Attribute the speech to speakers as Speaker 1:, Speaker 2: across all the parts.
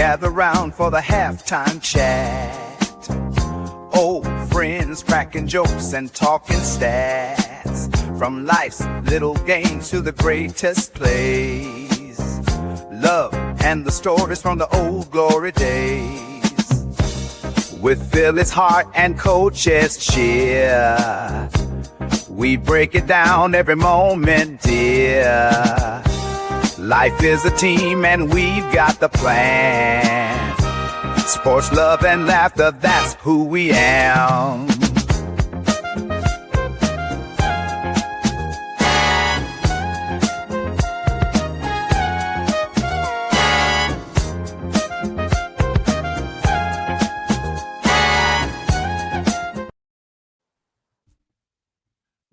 Speaker 1: gather round for the halftime chat. Old friends cracking jokes and talking stats, from life's little games to the greatest plays. Love and the stories from the old glory days. With Philly's heart and Coach Edd's cheer, we break it down every moment, dear. Life is a team and we've got the plan. Sports, love, and laughter, that's who we am.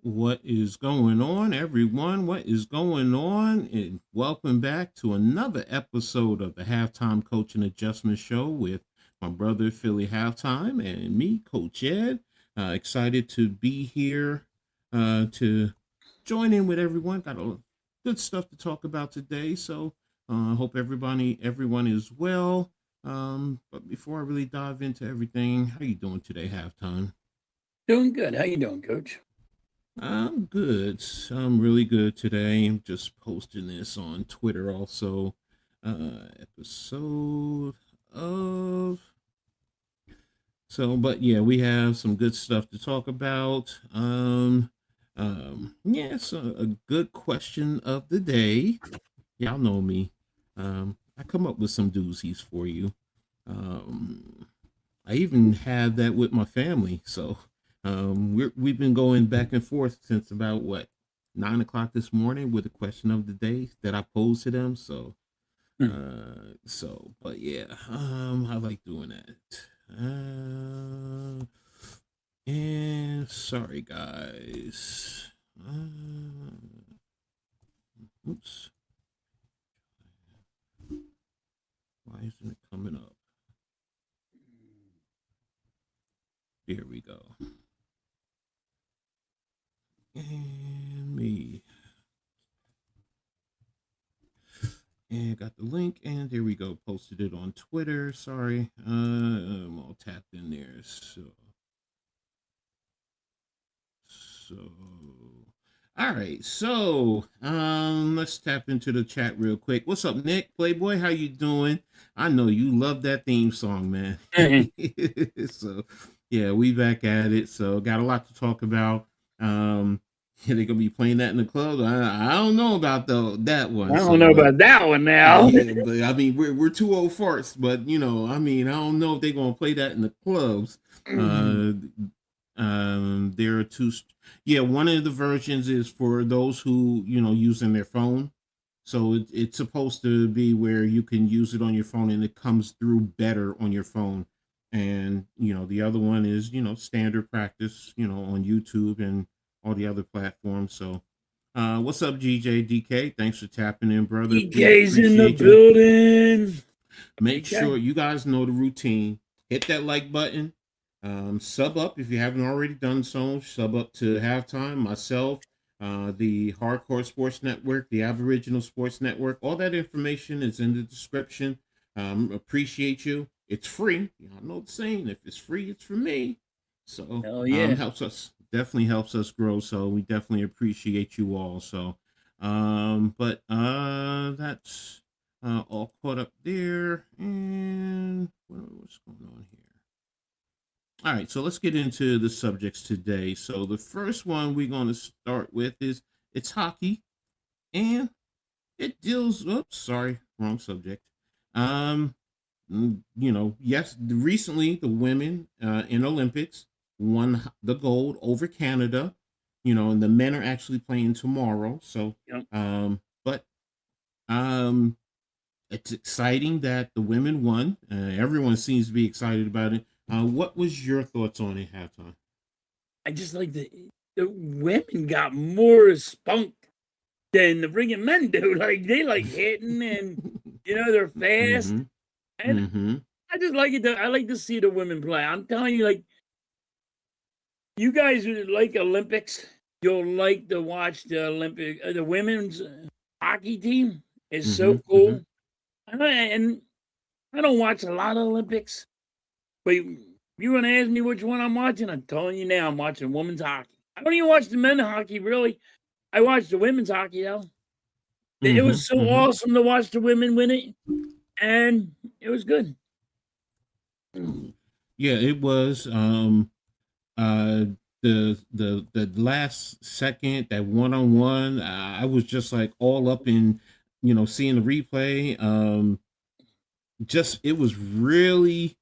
Speaker 2: What is going on, everyone? What is going on? And welcome back to another episode of the Halftime Coach and Adjustment Show with my brother, Philly Halftime, and me, Coach Edd. Excited to be here to join in with everyone. Got a good stuff to talk about today, so I hope everyone is well. But before I really dive into everything, how you doing today, Halftime?
Speaker 3: Doing good. How you doing, Coach?
Speaker 2: I'm good. I'm really good today. I'm just posting this on Twitter also. Episode of... But yeah, we have some good stuff to talk about. So a good question of the day. Y'all know me. I come up with some doozies for you. I even had that with my family, so... we've been going back and forth since about 9 o'clock this morning with the question of the day that I posed to them. But yeah, I like doing that. And sorry guys. Oops. Why isn't it coming up? Here we go. And me. And got the link, and there we go. Posted it on Twitter. Sorry. I'm all tapped in there. All right. So, let's tap into the chat real quick. What's up, Nick? Playboy, how you doing? I know you love that theme song, man. So, yeah, we back at it. So, got a lot to talk about. They're gonna be playing that in the club. I don't know about that one.
Speaker 3: I don't know about that one now.
Speaker 2: Yeah, but I mean, we're two old farts. But I don't know if they're gonna play that in the clubs. There are two. Yeah, one of the versions is for those who using their phone. So it's supposed to be where you can use it on your phone and it comes through better on your phone. And the other one is standard practice on YouTube and all the other platforms. So what's up, GJ DK? Thanks for tapping in, brother.
Speaker 3: DK's in the building.
Speaker 2: Make sure you guys know the routine. Hit that like button. Sub up if you haven't already done so. Sub up to Halftime, myself, the Hardcore Sports Network, the Aboriginal Sports Network. All that information is in the description. Appreciate you. It's free. I know the saying, if it's free, it's for me. So definitely helps us grow. So we definitely appreciate you all. So that's all caught up there. And what's going on here? All right, so let's get into the subjects today. So the first one we're going to start with is it's hockey, and it deals. Oops, sorry, wrong subject. Yes, recently the women in Olympics won the gold over Canada. And the men are actually playing tomorrow. So, it's exciting that the women won. Everyone seems to be excited about it. What was your thoughts on it, Halftime?
Speaker 3: I just like the women got more spunk than the friggin' men do. Like they like hitting and they're fast. And I just like it. I like to see the women play. I'm telling you, like you guys who like Olympics, you'll like to watch the women's hockey team is so cool. And I don't watch a lot of Olympics, but you want to ask me which one I'm watching? I'm telling you now, I'm watching women's hockey. I don't even watch the men's hockey, really. I watch the women's hockey, though. It was so awesome to watch the women win it, and it was good.
Speaker 2: Yeah, it was. The last second, that one-on-one, I was just like all up in, seeing the replay. Just it was really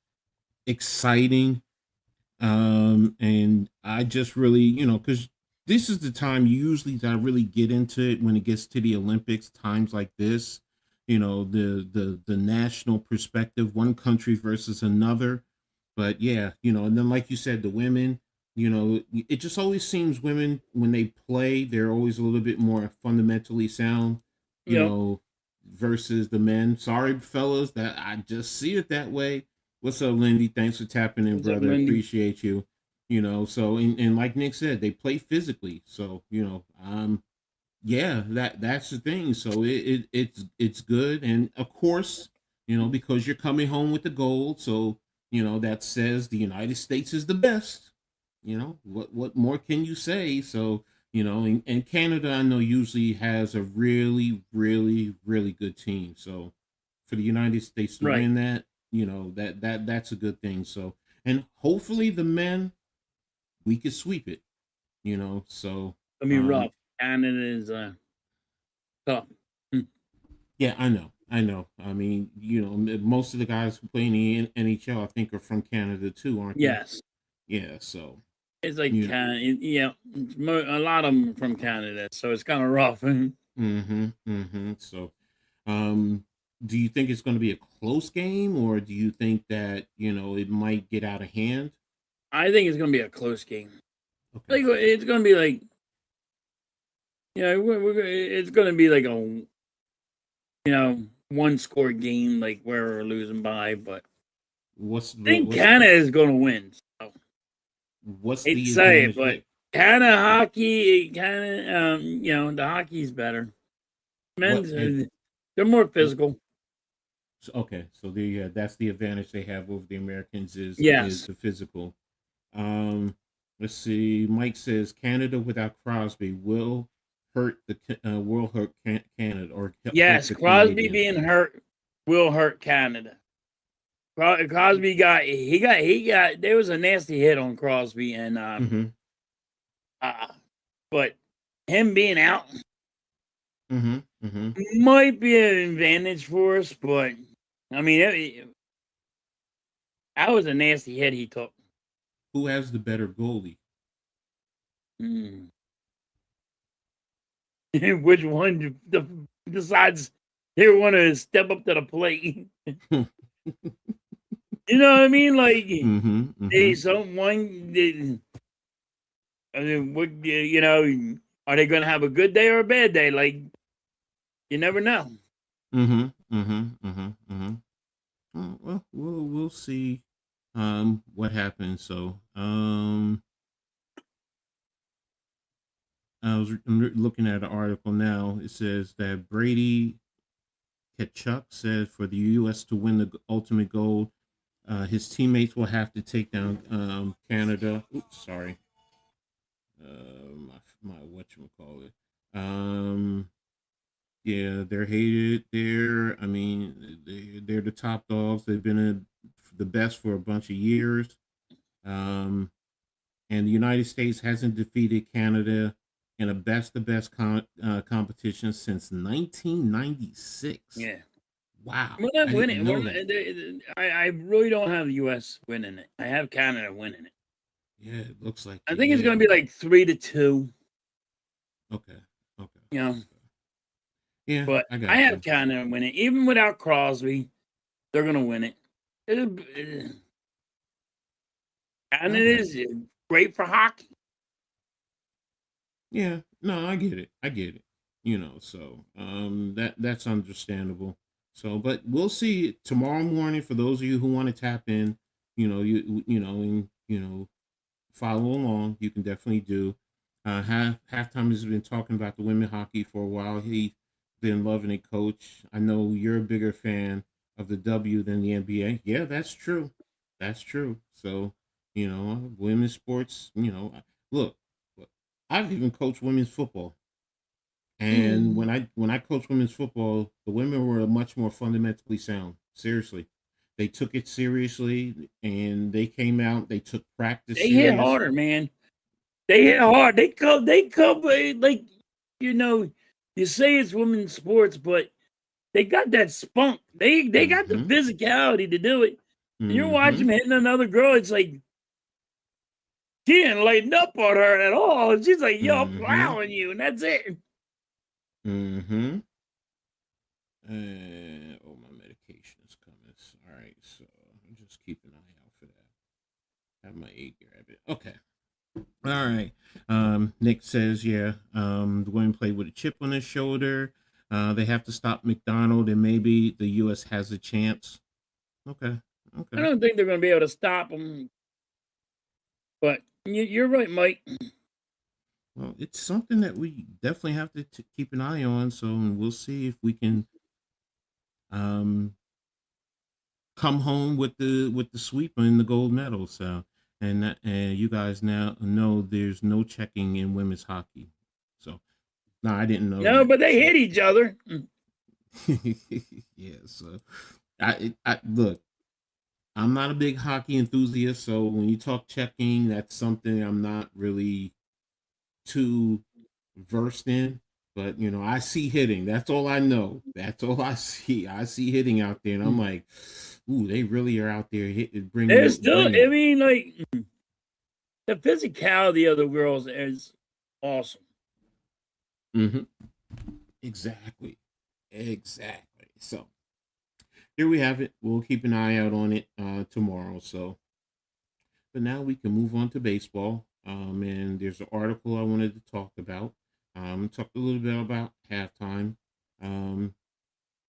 Speaker 2: exciting. And I just really, because this is the time usually that I really get into it when it gets to the Olympics, times like this, the national perspective, one country versus another. But yeah, and then like you said, the women, it just always seems women when they play, they're always a little bit more fundamentally sound, you
Speaker 3: Yep.
Speaker 2: know, versus the men. Sorry, fellas, that I just see it that way. What's up, Lindy? Thanks for tapping in,
Speaker 3: What's up,
Speaker 2: brother.
Speaker 3: Lindy?
Speaker 2: Appreciate you. So and like Nick said, they play physically. So, yeah, that's the thing. So it's good. And of course, because you're coming home with the gold, so that says the United States is the best. What more can you say? So, and Canada, I know, usually has a really, really, really good team. So for the United States to
Speaker 3: Right.
Speaker 2: win that, that's a good thing. So, and hopefully the men, we could sweep it, so
Speaker 3: I mean, rough. Canada is tough.
Speaker 2: yeah, I know. I know. I mean, most of the guys who play in the NHL, I think, are from Canada too, aren't they?
Speaker 3: Yes.
Speaker 2: Yeah. So,
Speaker 3: It's like
Speaker 2: you
Speaker 3: Canada. Yeah, a lot of them from Canada, so it's kind of rough.
Speaker 2: So, um, do you think it's going to be a close game, or do you think that it might get out of hand?
Speaker 3: I think it's going to be a close game.
Speaker 2: Okay.
Speaker 3: Like it's going to be like, it's going to be like a one score game, like where we're losing by. But
Speaker 2: What's
Speaker 3: I
Speaker 2: the
Speaker 3: think
Speaker 2: what's
Speaker 3: Canada is going to win. So
Speaker 2: what's
Speaker 3: hate to
Speaker 2: the
Speaker 3: say it,
Speaker 2: advantage
Speaker 3: but
Speaker 2: that
Speaker 3: Canada hockey, Canada, the hockey's better.
Speaker 2: what
Speaker 3: Men's, they're more physical.
Speaker 2: okay, so that's the advantage they have over the Americans is
Speaker 3: Yes.
Speaker 2: the physical. Um, let's see. Mike says Canada without Crosby will hurt Canada or hurt
Speaker 3: Yes,
Speaker 2: the
Speaker 3: Crosby
Speaker 2: Canadians.
Speaker 3: being hurt will hurt Canada. Crosby got there was a nasty hit on Crosby and
Speaker 2: Mm-hmm.
Speaker 3: but him being out
Speaker 2: Mm-hmm. Mm-hmm.
Speaker 3: might be an advantage for us, but I mean that was a nasty hit he took.
Speaker 2: Who has the better goalie?
Speaker 3: Hmm. Which one decides they want to step up to the plate? You know what I mean? Like
Speaker 2: Mm-hmm. Mm-hmm.
Speaker 3: they someone they, I mean, what are they going to have a good day or a bad day? Like you never know.
Speaker 2: Mm-hmm. Mm-hmm. Mm-hmm. Mm-hmm. Well, we'll see what happens. So I'm looking at an article now. It says that Brady Kachuk said for the U.S. to win the ultimate gold, his teammates will have to take down Canada. Oops, sorry. My whatchamacallit. Yeah, they're hated there. I mean, they're the top dogs. They've been the best for a bunch of years. Um, and the United States hasn't defeated Canada in a best-to-best competition since 1996.
Speaker 3: Yeah.
Speaker 2: Wow,
Speaker 3: We're not
Speaker 2: I didn't
Speaker 3: winning.
Speaker 2: know that.
Speaker 3: I really don't have the U.S. winning it. I have Canada winning it.
Speaker 2: Yeah, it looks like
Speaker 3: I
Speaker 2: it.
Speaker 3: think it's
Speaker 2: Yeah.
Speaker 3: going to be like 3-2.
Speaker 2: Okay. Okay.
Speaker 3: You know,
Speaker 2: Okay. Yeah,
Speaker 3: but
Speaker 2: I
Speaker 3: I
Speaker 2: got
Speaker 3: have
Speaker 2: you.
Speaker 3: Canada winning. Even without Crosby, they're going to win it.
Speaker 2: I
Speaker 3: Canada
Speaker 2: got
Speaker 3: is
Speaker 2: you.
Speaker 3: great for hockey.
Speaker 2: Yeah, no, I get it. I get it. So that's understandable. So, but we'll see tomorrow morning for those of you who want to tap in. And follow along. You can definitely do. Halftime has been talking about the women hockey for a while. He's been loving it, Coach. I know you're a bigger fan of the W than the NBA. Yeah, that's true. That's true. So, women's sports, look, I've even coached women's football. And
Speaker 3: Mm.
Speaker 2: when I coached women's football, the women were much more fundamentally sound. Seriously. They took it seriously and they came out, they took practice
Speaker 3: They hit
Speaker 2: serious.
Speaker 3: harder, man. They hit hard. They come like, you know, you say it's women's sports, but they got that spunk. They got the
Speaker 2: Mm-hmm.
Speaker 3: physicality to do it. And you're
Speaker 2: Mm-hmm.
Speaker 3: watching them hitting another girl, it's like she ain't lighting up on her at all. And she's like, yo, I'm
Speaker 2: Mm-hmm.
Speaker 3: plowing you, and that's it.
Speaker 2: Mm-hmm. Oh, my medication is coming. All right, so I'm just keep an eye out for that. Have my aide grab it. Okay. All right. Nick says, yeah, the women play with a chip on their shoulder. They have to stop McDonald, and maybe the U.S. has a chance. Okay.
Speaker 3: I
Speaker 2: Okay.
Speaker 3: don't think they're going to be able to stop them. But you're right, Mike.
Speaker 2: Well, it's something that we definitely have to keep an eye on. So we'll see if we can um, come home with the sweep and the gold medal. So and you guys now know there's no checking in women's hockey. So no, I didn't know
Speaker 3: No,
Speaker 2: that.
Speaker 3: but they
Speaker 2: So
Speaker 3: hit each other.
Speaker 2: yeah. So I look. I'm not a big hockey enthusiast, so when you talk checking, that's something I'm not really too versed in. But I see hitting. That's all I know. That's all I see. I see hitting out there, and I'm like, ooh, they really are out there hitting,
Speaker 3: They're still,
Speaker 2: bringing
Speaker 3: I
Speaker 2: it.
Speaker 3: mean, like, the physicality of the girls is awesome.
Speaker 2: Mm-hmm. Exactly. Exactly. So here we have it. We'll keep an eye out on it tomorrow. So, but now we can move on to baseball. And there's an article I wanted to talk about. Talked a little bit about halftime. Um,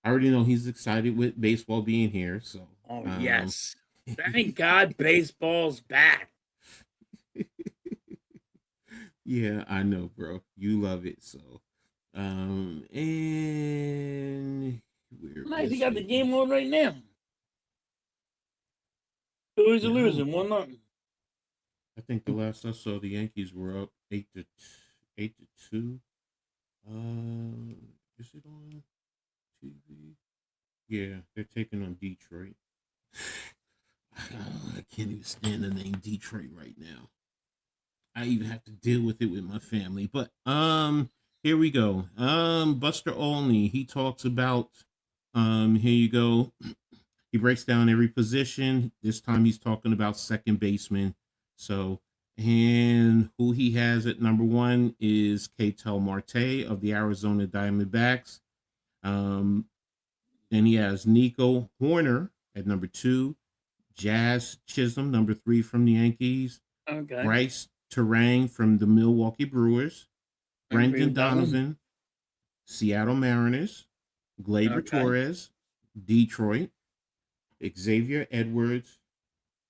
Speaker 2: I already know he's excited with baseball being here. So,
Speaker 3: Oh, yes. Thank God baseball's back.
Speaker 2: yeah, I know, bro. You love it. So, and where
Speaker 3: I'm actually
Speaker 2: is
Speaker 3: got the
Speaker 2: it?
Speaker 3: game on right now. Phillies are
Speaker 2: Yeah,
Speaker 3: losing 1-0.
Speaker 2: I think the last I saw, the Yankees were up 8-2. Is it on TV? Yeah, they're taking on Detroit. I can't even stand the name Detroit right now. I even have to deal with it with my family. But here we go. Buster Olney, he talks about here you go. He breaks down every position. This time he's talking about second baseman. So, and who he has at number one is Ketel Marte of the Arizona Diamondbacks. Um, then he has Nico Horner at number two, Jazz Chisholm, number three from the Yankees,
Speaker 3: Okay.
Speaker 2: Bryce Terang from the Milwaukee Brewers,
Speaker 3: I agree
Speaker 2: Brendan
Speaker 3: with that one.
Speaker 2: Donovan, Seattle Mariners, Gleyber
Speaker 3: Okay.
Speaker 2: Torres, Detroit, Xavier Edwards,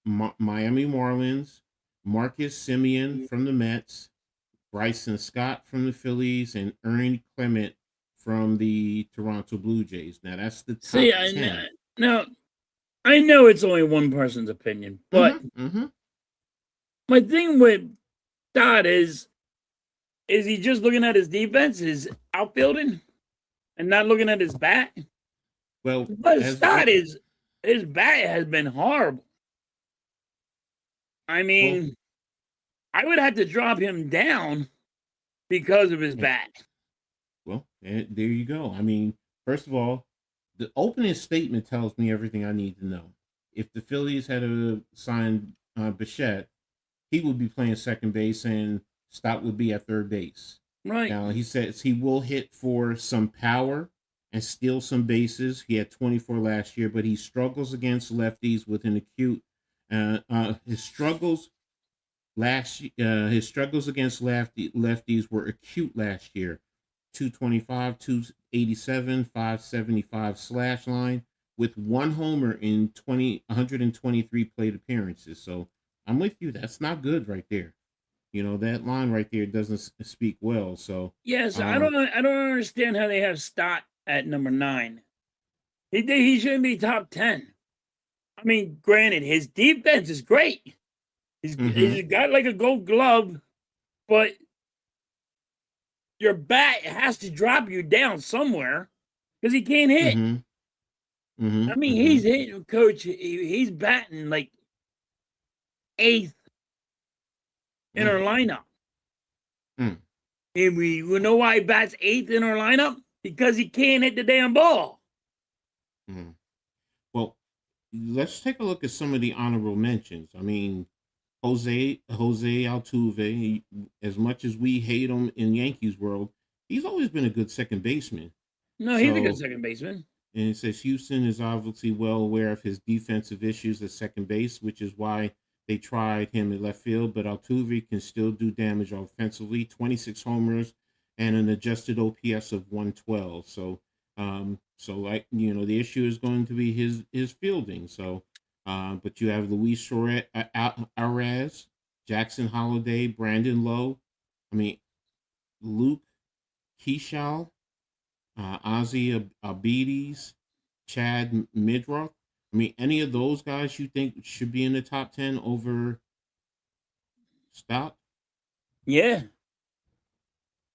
Speaker 2: Miami Marlins, Marcus Simeon from the Mets, Bryson Scott from the Phillies, and Ernie Clement from the Toronto Blue Jays. Now that's the
Speaker 3: See,
Speaker 2: top 10.
Speaker 3: now, I know it's only one person's opinion, but
Speaker 2: Mm-hmm.
Speaker 3: my thing with Stott is he just looking at his defense, his outfielding, and not looking at his bat?
Speaker 2: Well,
Speaker 3: But
Speaker 2: as
Speaker 3: Stott his bat has been horrible. I
Speaker 2: well,
Speaker 3: mean, I would have to drop him down because of his bat.
Speaker 2: well, there you go. I mean, first of all, the opening statement tells me everything I need to know. If the Phillies had signed Bichette, he would be playing second base and Stott would be at third base.
Speaker 3: Right.
Speaker 2: Now, he says he will hit for some power and steal some bases. He had 24 last year, but he struggles against lefties with an acute. His struggles his struggles against lefties were acute last year. 225, 287, 575 slash line with one homer in 123 plate appearances. So I'm with you. That's not good right there. That line right there doesn't speak well. So
Speaker 3: Yes, I don't understand how they have Stott at number 9. He shouldn't be top 10. I mean, granted, his defense is great. He's got like a Gold Glove, but your bat has to drop you down somewhere because he can't hit. I mean, he's hitting, coach. He's batting like 8th in our lineup. And we know why he bats 8th in our lineup? Because he can't hit the damn ball.
Speaker 2: Well, let's take a look at some of the honorable mentions. I mean, Jose Altuve, as much as we hate him in Yankees world, he's always been a good second baseman.
Speaker 3: No, he's a good second baseman.
Speaker 2: And it says Houston is obviously well aware of his defensive issues at second base, which is why they tried him at left field. But Altuve can still do damage offensively, 26 homers and an adjusted OPS of 112. So, like, the issue is going to be his fielding. So, but you have Luis Arraez, Jackson Holiday, Brandon Lowe, Luke Keishal, Ozzy Abides, Chad Midroth. Any of those guys you think should be in the top 10 over Stott?
Speaker 3: Yeah.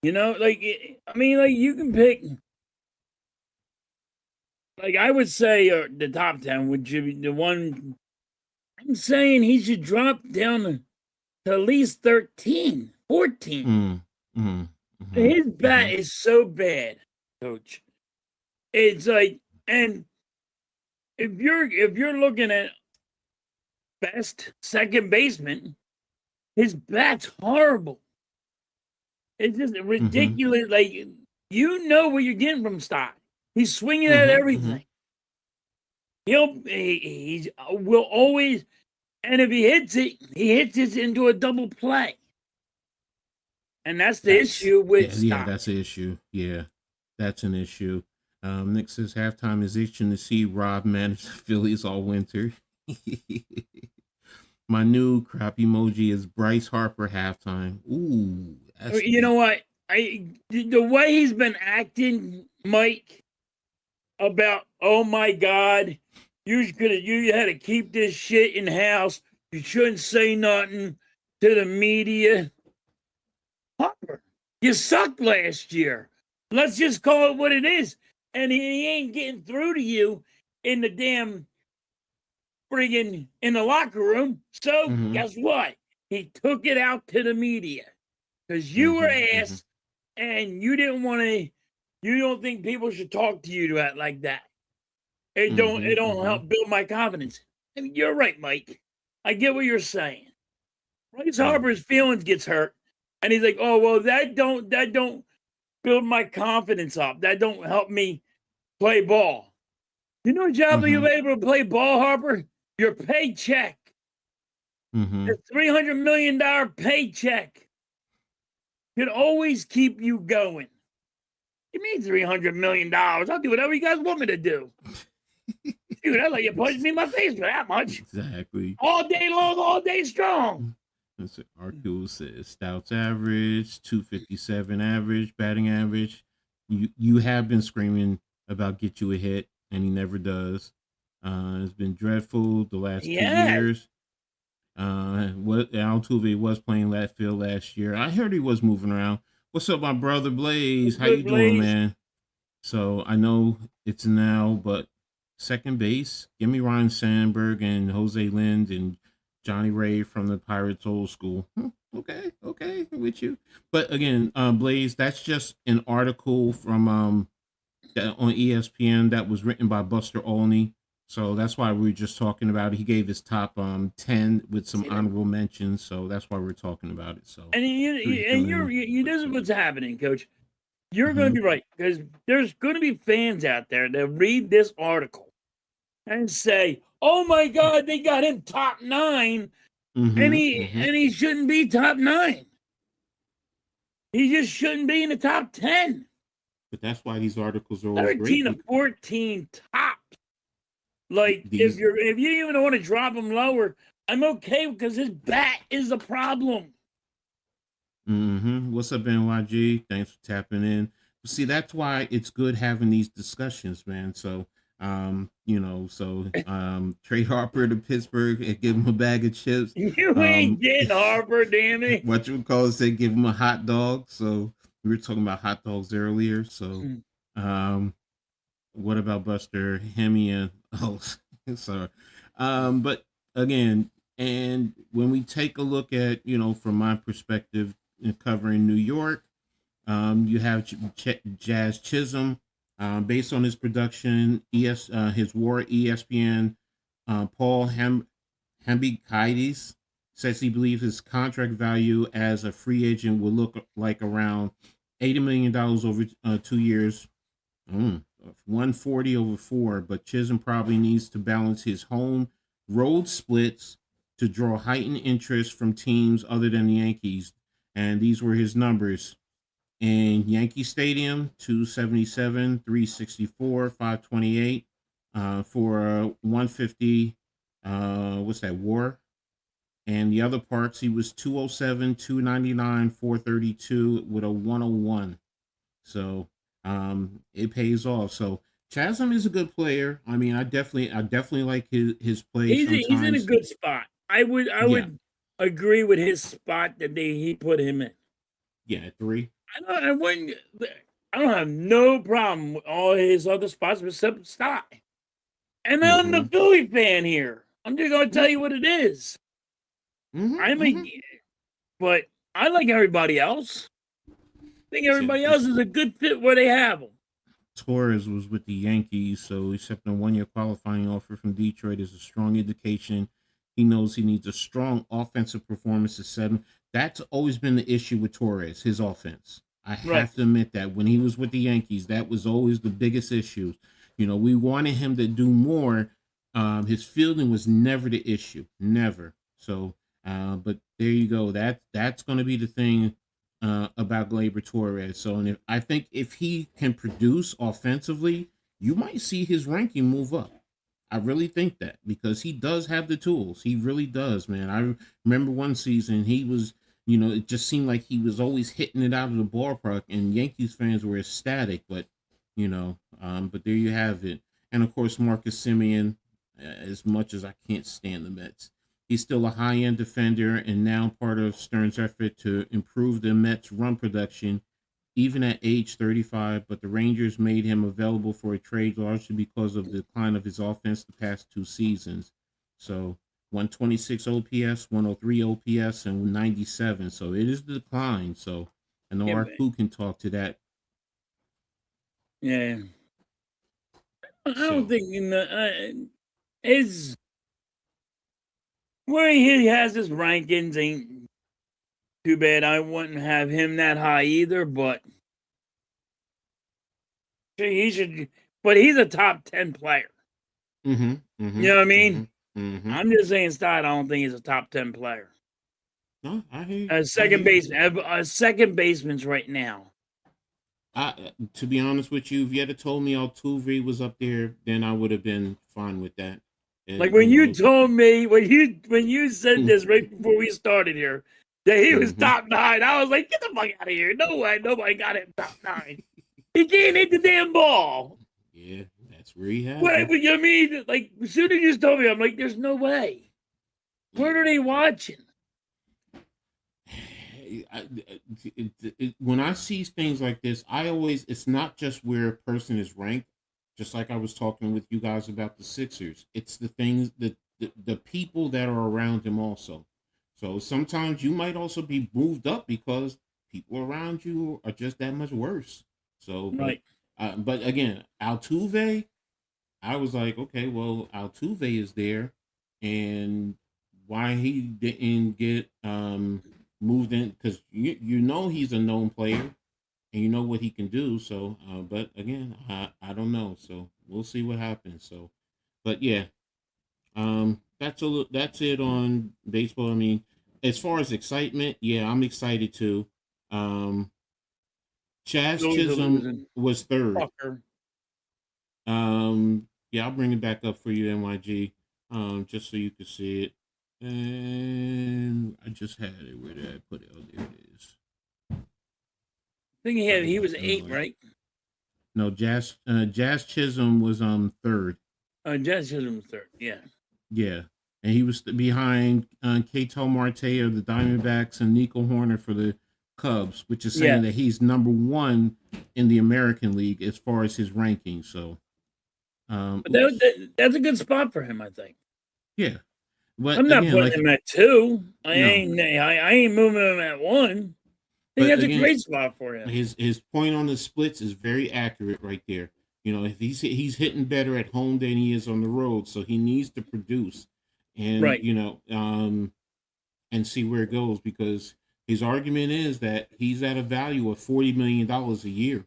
Speaker 3: You can pick. Like, I would say the top 10 would be the one. I'm saying he should drop down to at least 13, 14. His bat is so bad, coach. It's like, and if you're looking at best second baseman, his bat's horrible. It's just ridiculous. Like, you know what you're getting from Stott. He's swinging at everything. He will always, and if he hits it into a double play. And that's the issue with Stott.
Speaker 2: Yeah, that's the issue. Yeah, that's an issue. Nick says halftime is itching to see Rob manage the Phillies all winter. My new crap emoji is Bryce Harper halftime. Ooh,
Speaker 3: you know what? The way he's been acting, Mike, about, oh my God, you had to keep this shit in house. You shouldn't say nothing to the media. Harper, you sucked last year. Let's just call it what it is. And he ain't getting through to you in the damn friggin' in the locker room. So guess what? He took it out to the media because you were ass and you didn't want to. You don't think people should talk to you like that. It don't help build my confidence. I mean, you're right, Mike. I get what you're saying. Bryce Harper's feelings gets hurt, and he's like, "Oh well, that don't build my confidence up. That don't help me play ball." You know what job you're able to play ball, Harper? Your paycheck. The $300 million paycheck can always keep you going. Give me $300 million. I'll do whatever you guys want me to do. Dude, I'll let you punch me in my face for that much.
Speaker 2: Exactly.
Speaker 3: All day long, all day strong.
Speaker 2: That's what Arcul says. Stout's average, 257 average, batting average. You have been screaming about get you a hit, and he never does. It's been dreadful the last 2 years. Altuve was playing left field last year. I heard he was moving around. What's up, my brother Blaze? How you doing, man? So I know it's now, but second base, give me Ryan Sandberg and Jose Lind and Johnny Ray from the Pirates old school. Okay, with you. But again, Blaze, that's just an article from on ESPN that was written by Buster Olney. So that's why we were just talking about it. He gave his top 10 with some honorable mentions. So that's why we're talking about it. So
Speaker 3: this is what's happening, Coach. You're going to be right, because there's going to be fans out there that read this article and say, "Oh my God, they got him top 9, and he shouldn't be top 9. He just shouldn't be in the top 10."
Speaker 2: But that's why these articles are always
Speaker 3: 13 to 14 top. Like, if you even want to drop him lower, I'm okay, because his bat is the problem.
Speaker 2: What's up, NYG? Thanks for tapping in. See, that's why it's good having these discussions, man. So So trade Harper to Pittsburgh and give him a bag of chips.
Speaker 3: You ain't getting Harper, damn it.
Speaker 2: What you call it? Say give him a hot dog. So we were talking about hot dogs earlier. So, what about Buster Hemi and sorry. But again, and when we take a look at from my perspective in covering New York, you have Jazz Chisholm. Based on his production, his WAR ESPN, Paul Hambikaitis says he believes his contract value as a free agent will look like around $80 million over 2 years, 140 over 4. But Chisholm probably needs to balance his home road splits to draw heightened interest from teams other than the Yankees. And these were his numbers. In Yankee Stadium, 277, 364, 528 for 150. What's that, WAR? And the other parts, he was 207, 299, 432 with a 101. So it pays off. So Chasm is a good player. I mean, I definitely like his play.
Speaker 3: He's in a good spot. I would agree with his spot that he put him in.
Speaker 2: Yeah, 3.
Speaker 3: I don't have no problem with all his other spots except Sty. And I'm the Philly fan here. I'm just gonna tell you what it is. But I like everybody else. I think everybody else is a good fit where they have them.
Speaker 2: Torres was with the Yankees, so accepting a 1-year qualifying offer from Detroit is a strong indication he knows he needs a strong offensive performance to set him. That's always been the issue with Torres, his offense. I have to admit that when he was with the Yankees, that was always the biggest issue. We wanted him to do more. His fielding was never the issue, never. So, but there you go. That's going to be the thing about Gleyber Torres. So, and I think if he can produce offensively, you might see his ranking move up. I really think that because he does have the tools. He really does, man. I remember one season he was, it just seemed like he was always hitting it out of the ballpark, and Yankees fans were ecstatic. But, but there you have it. And of course, Marcus Semien, as much as I can't stand the Mets, he's still a high-end defender and now part of Stern's effort to improve the Mets' run production, even at age 35, but the Rangers made him available for a trade largely because of the decline of his offense the past 2 seasons. So 126 OPS, 103 OPS, and 97. So it is the decline. So I know Arku can talk to that.
Speaker 3: Yeah. I don't think his where he has his rankings ain't too bad. I wouldn't have him that high either, but he should. But he's a top 10 player. You know what I mean? I'm just saying, Stott, I don't think he's a top 10 player.
Speaker 2: No, I hear you.
Speaker 3: As second baseman's right now.
Speaker 2: To be honest with you, if you had told me Altuve was up there, then I would have been fine with that. And,
Speaker 3: like when you told me when you said this right before we started here that he was top 9, I was like, get the fuck out of here! No way, nobody got him top 9. He can't hit the damn ball.
Speaker 2: Yeah, that's where he had.
Speaker 3: What I mean? Like as soon as you just told me, I'm like, there's no way. Where are they watching?
Speaker 2: When I see things like this, it's not just where a person is ranked. Just like I was talking with you guys about the Sixers, it's the things that the people that are around him also. So sometimes you might also be moved up because people around you are just that much worse. So,
Speaker 3: right.
Speaker 2: But again, Altuve, I was like, okay, well, Altuve is there, and why he didn't get moved in? Because he's a known player. And you know what he can do. So, but again, I don't know. So we'll see what happens. So, but yeah, that's it on baseball. I mean, as far as excitement, yeah, I'm excited too. Chaz Chisholm was 3rd.
Speaker 3: Fucker.
Speaker 2: Yeah, I'll bring it back up for you, NYG, just so you can see it. And I just had it. Where did I put it? Oh, there it is.
Speaker 3: I think he was 8, right?
Speaker 2: No, Jazz Chisholm was third.
Speaker 3: Jazz Chisholm was third. Yeah.
Speaker 2: Yeah, and he was behind Ketel Marte of the Diamondbacks and Nico Horner for the Cubs, which is saying
Speaker 3: Yeah.
Speaker 2: that he's number one in the American League as far as his ranking. So,
Speaker 3: But that's a good spot for him, I think.
Speaker 2: yeah, but
Speaker 3: I'm not
Speaker 2: again,
Speaker 3: putting him at 2. I
Speaker 2: No.
Speaker 3: ain't moving him at 1. I think
Speaker 2: But
Speaker 3: that's
Speaker 2: again,
Speaker 3: a great spot for him.
Speaker 2: his point on the splits is very accurate right there. You know, if he's hitting better at home than he is on the road, so he needs to produce, and
Speaker 3: Right.
Speaker 2: you know, and see where it goes, because his argument is that he's at a value of $40 million a year.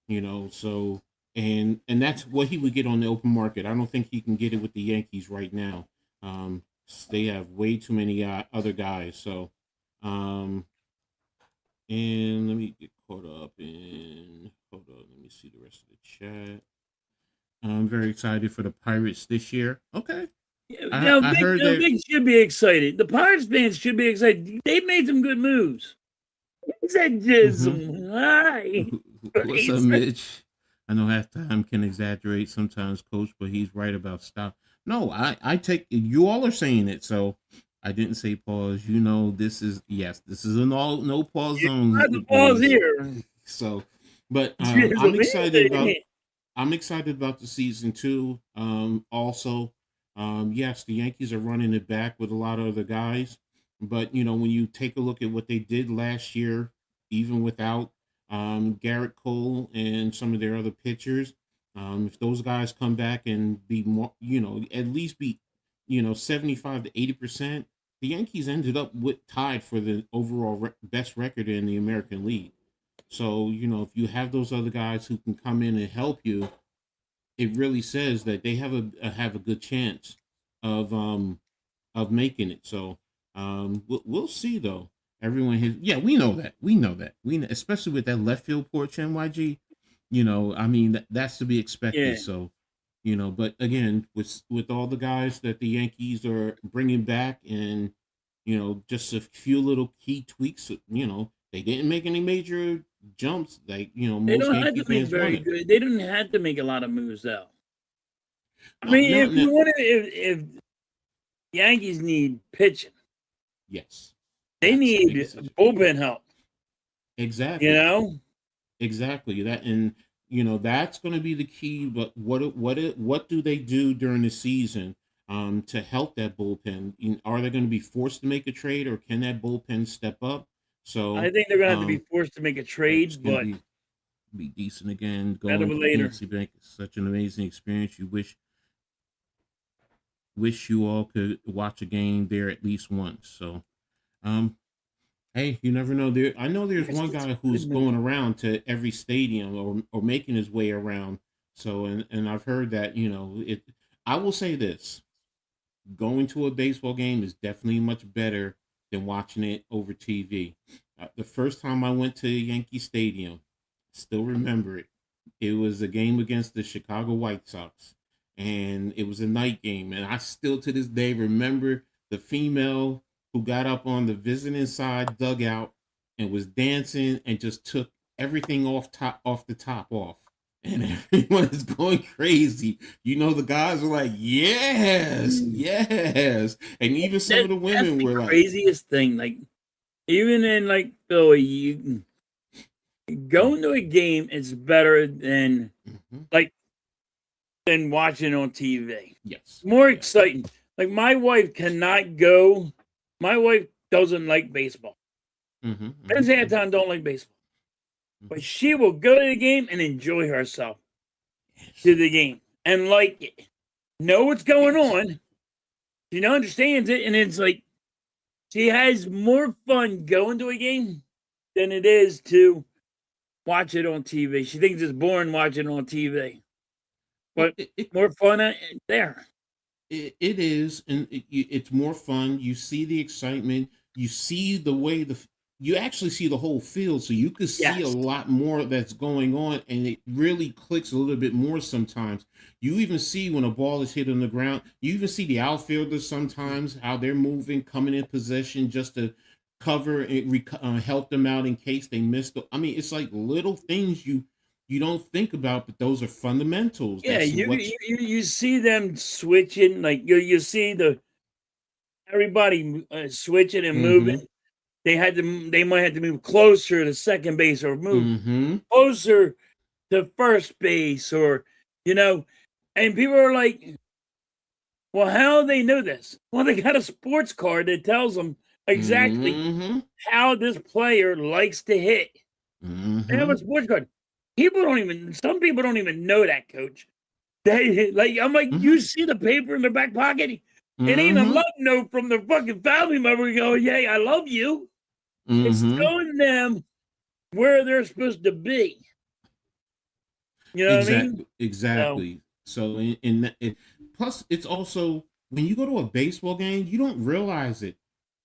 Speaker 2: You know, so and that's what he would get on the open market. I don't think he can get it with the Yankees right now. They have way too many other guys. So, and let me get caught up in. Hold on, let me see the rest of the chat. I'm very excited for the Pirates this year. Okay. I heard that
Speaker 3: Vic should be excited. The Pirates fans should be excited. They made some good moves. He said Jism. Hi.
Speaker 2: What's up, Mitch? I know halftime can exaggerate sometimes, Coach, but he's right about stop. No, I take you all are saying it, so I didn't say pause. You know, this is a no pause zone.
Speaker 3: Not the pause here.
Speaker 2: So, but I'm excited about the season 2. Also, yes, the Yankees are running it back with a lot of other guys, but you know, when you take a look at what they did last year, even without Garrett Cole and some of their other pitchers, if those guys come back and be more, you know, at least be, you know, 75 to 80%, the Yankees ended up tied for the overall best record in the American League. So, you know, if you have those other guys who can come in and help you, it really says that they have a good chance of making it. So, we'll see though. Everyone has, yeah, we know that. We know, especially with that left field porch, NYG. You know, I mean, that's to be expected.
Speaker 3: Yeah.
Speaker 2: So, you know, but again, with all the guys that the Yankees are bringing back, and you know, just a few little key tweaks. You know, they didn't make any major jumps. Like, you know,
Speaker 3: They
Speaker 2: most
Speaker 3: don't have
Speaker 2: Yankee
Speaker 3: to be
Speaker 2: fans
Speaker 3: very
Speaker 2: wanted.
Speaker 3: good. They didn't have to make a lot of moves, though. I
Speaker 2: No,
Speaker 3: mean,
Speaker 2: no,
Speaker 3: if
Speaker 2: no.
Speaker 3: you wanted, if Yankees need pitching,
Speaker 2: Yes,
Speaker 3: they
Speaker 2: that's the
Speaker 3: need
Speaker 2: biggest issue.
Speaker 3: bullpen help.
Speaker 2: Exactly.
Speaker 3: You know,
Speaker 2: Exactly that, and you know that's going to be the key. But what do they do during the season to help that bullpen? Are they going to be forced to make a trade, or can that bullpen step up? So
Speaker 3: I think they're gonna have to be forced to make a
Speaker 2: it's
Speaker 3: trade,
Speaker 2: going
Speaker 3: but
Speaker 2: to be decent again.
Speaker 3: better
Speaker 2: Going to
Speaker 3: later.
Speaker 2: PNC Bank is such an amazing experience. You wish you all could watch a game there at least once. So, um, hey, you never know. I know there's one guy who's going around to every stadium, or making his way around. So, and I've heard that, you know, it. I will say this: going to a baseball game is definitely much better than watching it over TV. The first time I went to Yankee Stadium, still remember it. It was a game against the Chicago White Sox, and it was a night game. And I still to this day remember the female who got up on the visiting side dugout and was dancing and just took everything off the top off. And everyone is going crazy. You know, the guys were like, yes, yes. And even some of the women were like,
Speaker 3: craziest thing. Like, even in like Philly, you going to a game is better than than watching on TV.
Speaker 2: Yes.
Speaker 3: More exciting. Like, my wife cannot go. My wife doesn't like baseball. Friends halftime don't like baseball. But she will go to the game and enjoy herself to the game and like it. Know what's going on. She understands it, and it's like she has more fun going to a game than it is to watch it on TV. She thinks it's boring watching on TV, but more fun there.
Speaker 2: It is, and it's more fun. You see the excitement. You see the way you actually see the whole field, so you can see a lot more that's going on, and it really clicks a little bit more sometimes. You even see when a ball is hit on the ground. You even see the outfielders sometimes, how they're moving, coming in possession just to cover and help them out in case they missed. I mean, it's like little things you you don't think about, but those are fundamentals.
Speaker 3: Yeah,
Speaker 2: That's
Speaker 3: you
Speaker 2: what.
Speaker 3: you see them switching, like, you see everybody, switching and moving.
Speaker 2: Mm-hmm.
Speaker 3: They might have to move closer to second base or move
Speaker 2: Mm-hmm.
Speaker 3: closer to first base or, you know, and people are like, "Well, how do they know this?" Well, they got a sports card that tells them exactly
Speaker 2: Mm-hmm.
Speaker 3: how this player likes to hit. They have
Speaker 2: Mm-hmm.
Speaker 3: a sports card. Some people don't even know that, coach. They like, I'm like,
Speaker 2: Mm-hmm.
Speaker 3: you see the paper in their back pocket? It ain't a
Speaker 2: Mm-hmm.
Speaker 3: love note from their fucking family member going, "Yay, I love you." It's
Speaker 2: Mm-hmm.
Speaker 3: showing them where they're supposed to be. You know what I mean?
Speaker 2: Exactly.
Speaker 3: So,
Speaker 2: Exactly. So in that, plus it's also when you go to a baseball game, you don't realize it.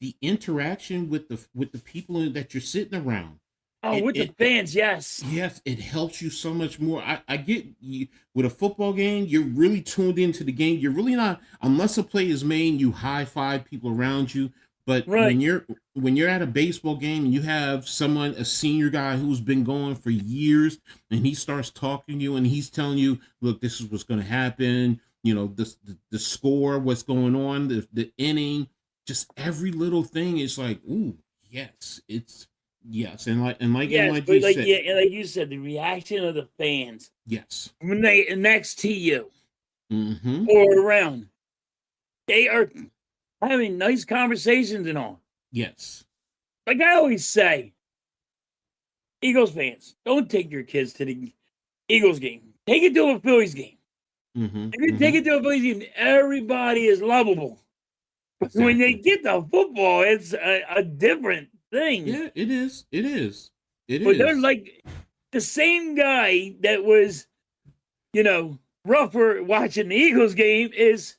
Speaker 2: The interaction with the people that you're sitting around.
Speaker 3: oh,
Speaker 2: It
Speaker 3: with the
Speaker 2: it, it
Speaker 3: fans, yes.
Speaker 2: Yes, it helps you so much more. I get you with a football game, you're really tuned into the game. You're really not, unless a play is made, you high five people around you. But
Speaker 3: Right.
Speaker 2: when you're at a baseball game and you have someone, a senior guy who's been going for years, and he starts talking to you and he's telling you, look, this is what's going to happen. You know, the score, what's going on, the inning, just every little thing is like, ooh, yes, it's yes, and
Speaker 3: Yes,
Speaker 2: like
Speaker 3: but
Speaker 2: you
Speaker 3: like,
Speaker 2: said,
Speaker 3: yeah, and like you said, the reaction of the fans
Speaker 2: yes.
Speaker 3: when they next to you
Speaker 2: Mm-hmm.
Speaker 3: or around, they are having nice conversations and all.
Speaker 2: Yes.
Speaker 3: Like I always say, Eagles fans, don't take your kids to the Eagles game. Take it to a Phillies game.
Speaker 2: Mm-hmm.
Speaker 3: If you take
Speaker 2: Mm-hmm.
Speaker 3: it to a Phillies game, everybody is lovable. But when they
Speaker 2: Exactly.
Speaker 3: get to football, it's a different thing.
Speaker 2: Yeah, it is. It is. It
Speaker 3: But they're
Speaker 2: is.
Speaker 3: like the same guy that was, you know, rougher watching the Eagles game is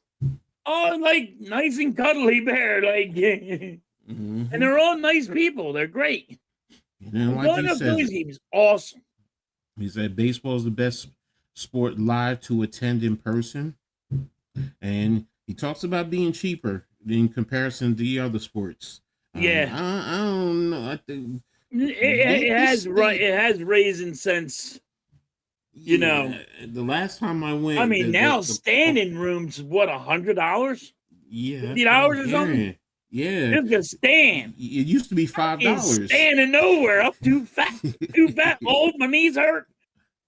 Speaker 3: all like nice and cuddly bear. Like, and
Speaker 2: Mm-hmm.
Speaker 3: they're all nice people. They're great.
Speaker 2: And then
Speaker 3: But
Speaker 2: like
Speaker 3: going
Speaker 2: he
Speaker 3: to a Phillies
Speaker 2: says,
Speaker 3: game is awesome.
Speaker 2: he said baseball is the best sport live to attend in person. And he talks about being cheaper in comparison to the other sports.
Speaker 3: Yeah.
Speaker 2: I don't know. I think
Speaker 3: It
Speaker 2: Yankee
Speaker 3: has right.
Speaker 2: State.
Speaker 3: It has risen since, you know.
Speaker 2: Yeah, the last time I
Speaker 3: I
Speaker 2: went,
Speaker 3: mean, now
Speaker 2: the oh,
Speaker 3: standing rooms what $100,
Speaker 2: yeah, that's what I'm
Speaker 3: $50 or something.
Speaker 2: hearing. Yeah,
Speaker 3: Just to stand.
Speaker 2: it used to be
Speaker 3: Ain't
Speaker 2: $5.
Speaker 3: standing nowhere. I'm too fat. Too fat. Old. My knees hurt.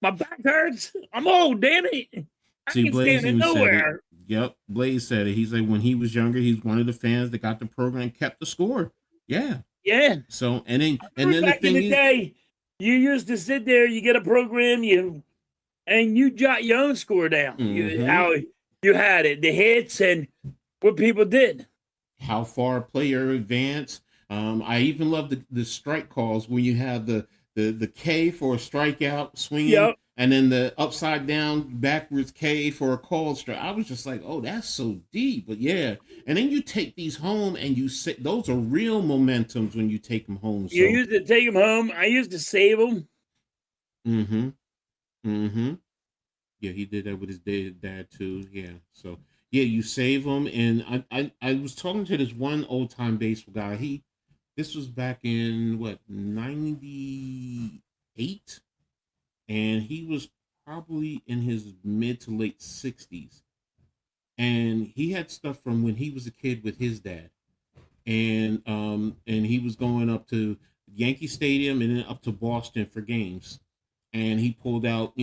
Speaker 3: My back hurts. I'm old. Damn it. I
Speaker 2: See,
Speaker 3: ain't
Speaker 2: Blaze
Speaker 3: standing
Speaker 2: even said it.
Speaker 3: nowhere.
Speaker 2: Yep, Blaze said it. He's like when he was younger, he's one of the fans that got the program, kept the score. Yeah.
Speaker 3: Yeah.
Speaker 2: So
Speaker 3: I
Speaker 2: and
Speaker 3: remember
Speaker 2: then the
Speaker 3: back in
Speaker 2: thing
Speaker 3: the
Speaker 2: is,
Speaker 3: day, you used to sit there, you get a program, you jot your own score down.
Speaker 2: mm-hmm,
Speaker 3: How you had it, the hits, and what people did.
Speaker 2: how far a player advanced. I even love the strike calls when you have the K for a strikeout swinging,
Speaker 3: Yep.
Speaker 2: and then the upside down backwards K for a called strike. I was just like, oh, that's so deep. But yeah, and then you take these home and you say those are real momentums when you take them home.
Speaker 3: You
Speaker 2: So,
Speaker 3: used to take them home. I used to save them.
Speaker 2: mm-hmm, mm-hmm. Yeah, he did that with his dad too. Yeah, so yeah, you save them, and I was talking to this one old time baseball guy. This was back in what 98, and he was probably in his mid to late 60s, and he had stuff from when he was a kid with his dad, and he was going up to Yankee Stadium and then up to Boston for games, and he pulled out,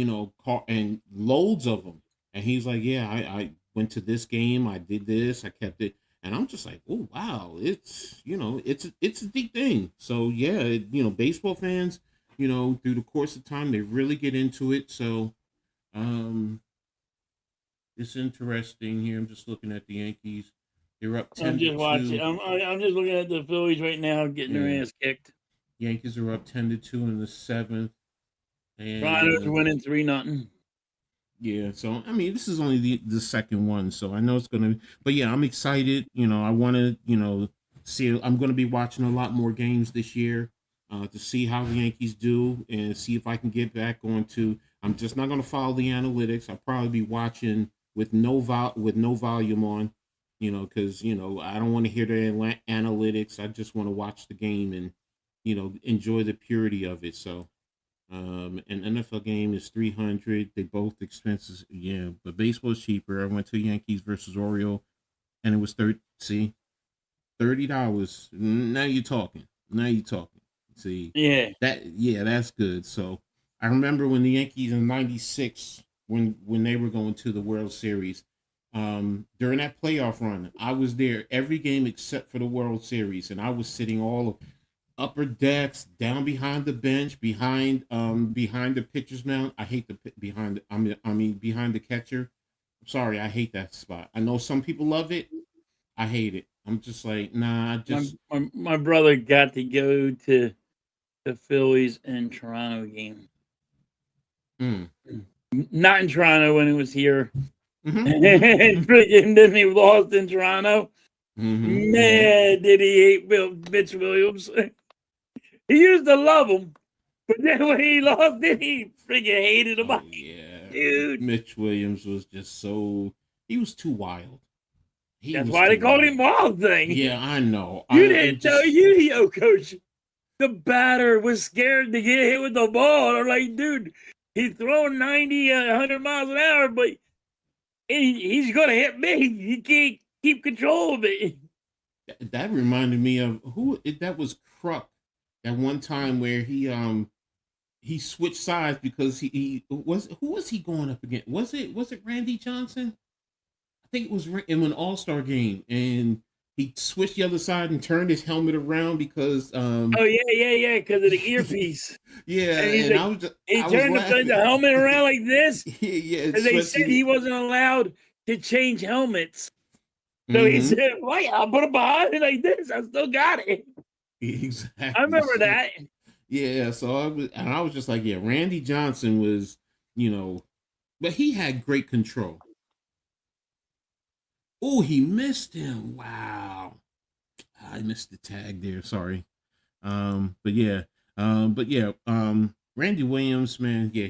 Speaker 2: car and loads of them. And he's like, yeah, I went to this game. I did this. I kept it. And I'm just like, oh, wow. It's a deep thing. So yeah, baseball fans, through the course of time, they really get into it. So, um, it's interesting here. I'm just looking at the Yankees. They're up
Speaker 3: I'm
Speaker 2: 10 to
Speaker 3: just watching.
Speaker 2: 2.
Speaker 3: I'm just looking at the Phillies right now getting
Speaker 2: Yeah.
Speaker 3: their ass kicked.
Speaker 2: Yankees are up 10 to 2 in the 7th. And,
Speaker 3: Toronto's winning 3-0.
Speaker 2: yeah, so I mean, this is only the second one, so I know it's gonna. But yeah, I'm excited. I want to, see. I'm gonna be watching a lot more games this year, to see how the Yankees do and see if I can get back onto. I'm just not gonna follow the analytics. I'll probably be watching with no volume on, because I don't want to hear the analytics. I just want to watch the game and enjoy the purity of it. So An NFL game is $300. They both expenses, yeah, but baseball's cheaper. I went to Yankees versus Oriole, and it was $30. Now you're talking. Now you're talking. See
Speaker 3: Yeah.
Speaker 2: yeah, that's good. So I remember when the Yankees in '96, when they were going to the World Series, during that playoff run, I was there every game except for the World Series, and I was sitting all upper decks, down behind the bench, behind the pitcher's mound. I hate behind. I mean behind the catcher. Sorry, I hate that spot. I know some people love it. I hate it. I'm just like, nah.
Speaker 3: My brother got to go to the Phillies and Toronto game.
Speaker 2: Mm.
Speaker 3: Not in Toronto when it was here.
Speaker 2: Mm-hmm.
Speaker 3: And freaking then he lost in Toronto.
Speaker 2: Mm-hmm.
Speaker 3: Man, did he hate Mitch Williams? He used to love him, but then when he lost, then he freaking hated him.
Speaker 2: Oh yeah,
Speaker 3: Dude.
Speaker 2: Mitch Williams was just so. He was too wild.
Speaker 3: That's why they called him Wild Thing.
Speaker 2: Yeah, I know.
Speaker 3: You didn't know Yu-Gi-Oh, coach. The batter was scared to get hit with the ball. I'm like, dude, he's throwing 90, 100 miles an hour, but he's going to hit me. He can't keep control of it.
Speaker 2: That reminded me of that was Kruk. That one time where he switched sides because who was he going up against? Was it Randy Johnson? I think it was in an All-Star game, and he switched the other side and turned his helmet around because
Speaker 3: oh yeah, because of the earpiece.
Speaker 2: Yeah,
Speaker 3: and he turned the helmet around like this.
Speaker 2: Yeah,
Speaker 3: and they said he wasn't allowed to change helmets. So he said, "Wait, I'll put it behind it like this. I still got it."
Speaker 2: Exactly.
Speaker 3: I remember that.
Speaker 2: Yeah, so I was just like, yeah, Randy Johnson was, but he had great control. Oh, he missed him. Wow. I missed the tag there. Sorry. But yeah. Randy Williams, man, yeah,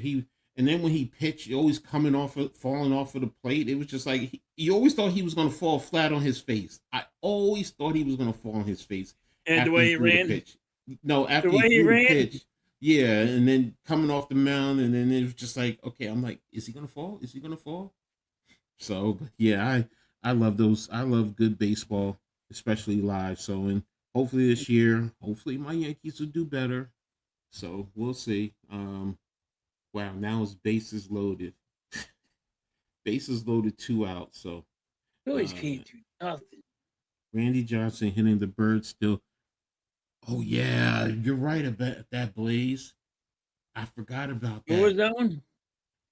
Speaker 2: and then when he pitched, always falling off of the plate. It was just like you always thought he was gonna fall flat on his face. I always thought he was gonna fall on his face.
Speaker 3: And the way he ran.
Speaker 2: Pitch. No, after he threw the pitch. Yeah, and then coming off the mound, and then it was just like, okay, I'm like, is he gonna fall? Is he gonna fall? So yeah, I love those. I love good baseball, especially live. So, and hopefully this year, hopefully my Yankees will do better. So we'll see. Wow, now it's bases loaded. Bases loaded, 2 out. So
Speaker 3: Phillies can't do nothing.
Speaker 2: Randy Johnson hitting the bird still. Oh yeah, you're right about that, Blaze. I forgot about that.
Speaker 3: What was that one?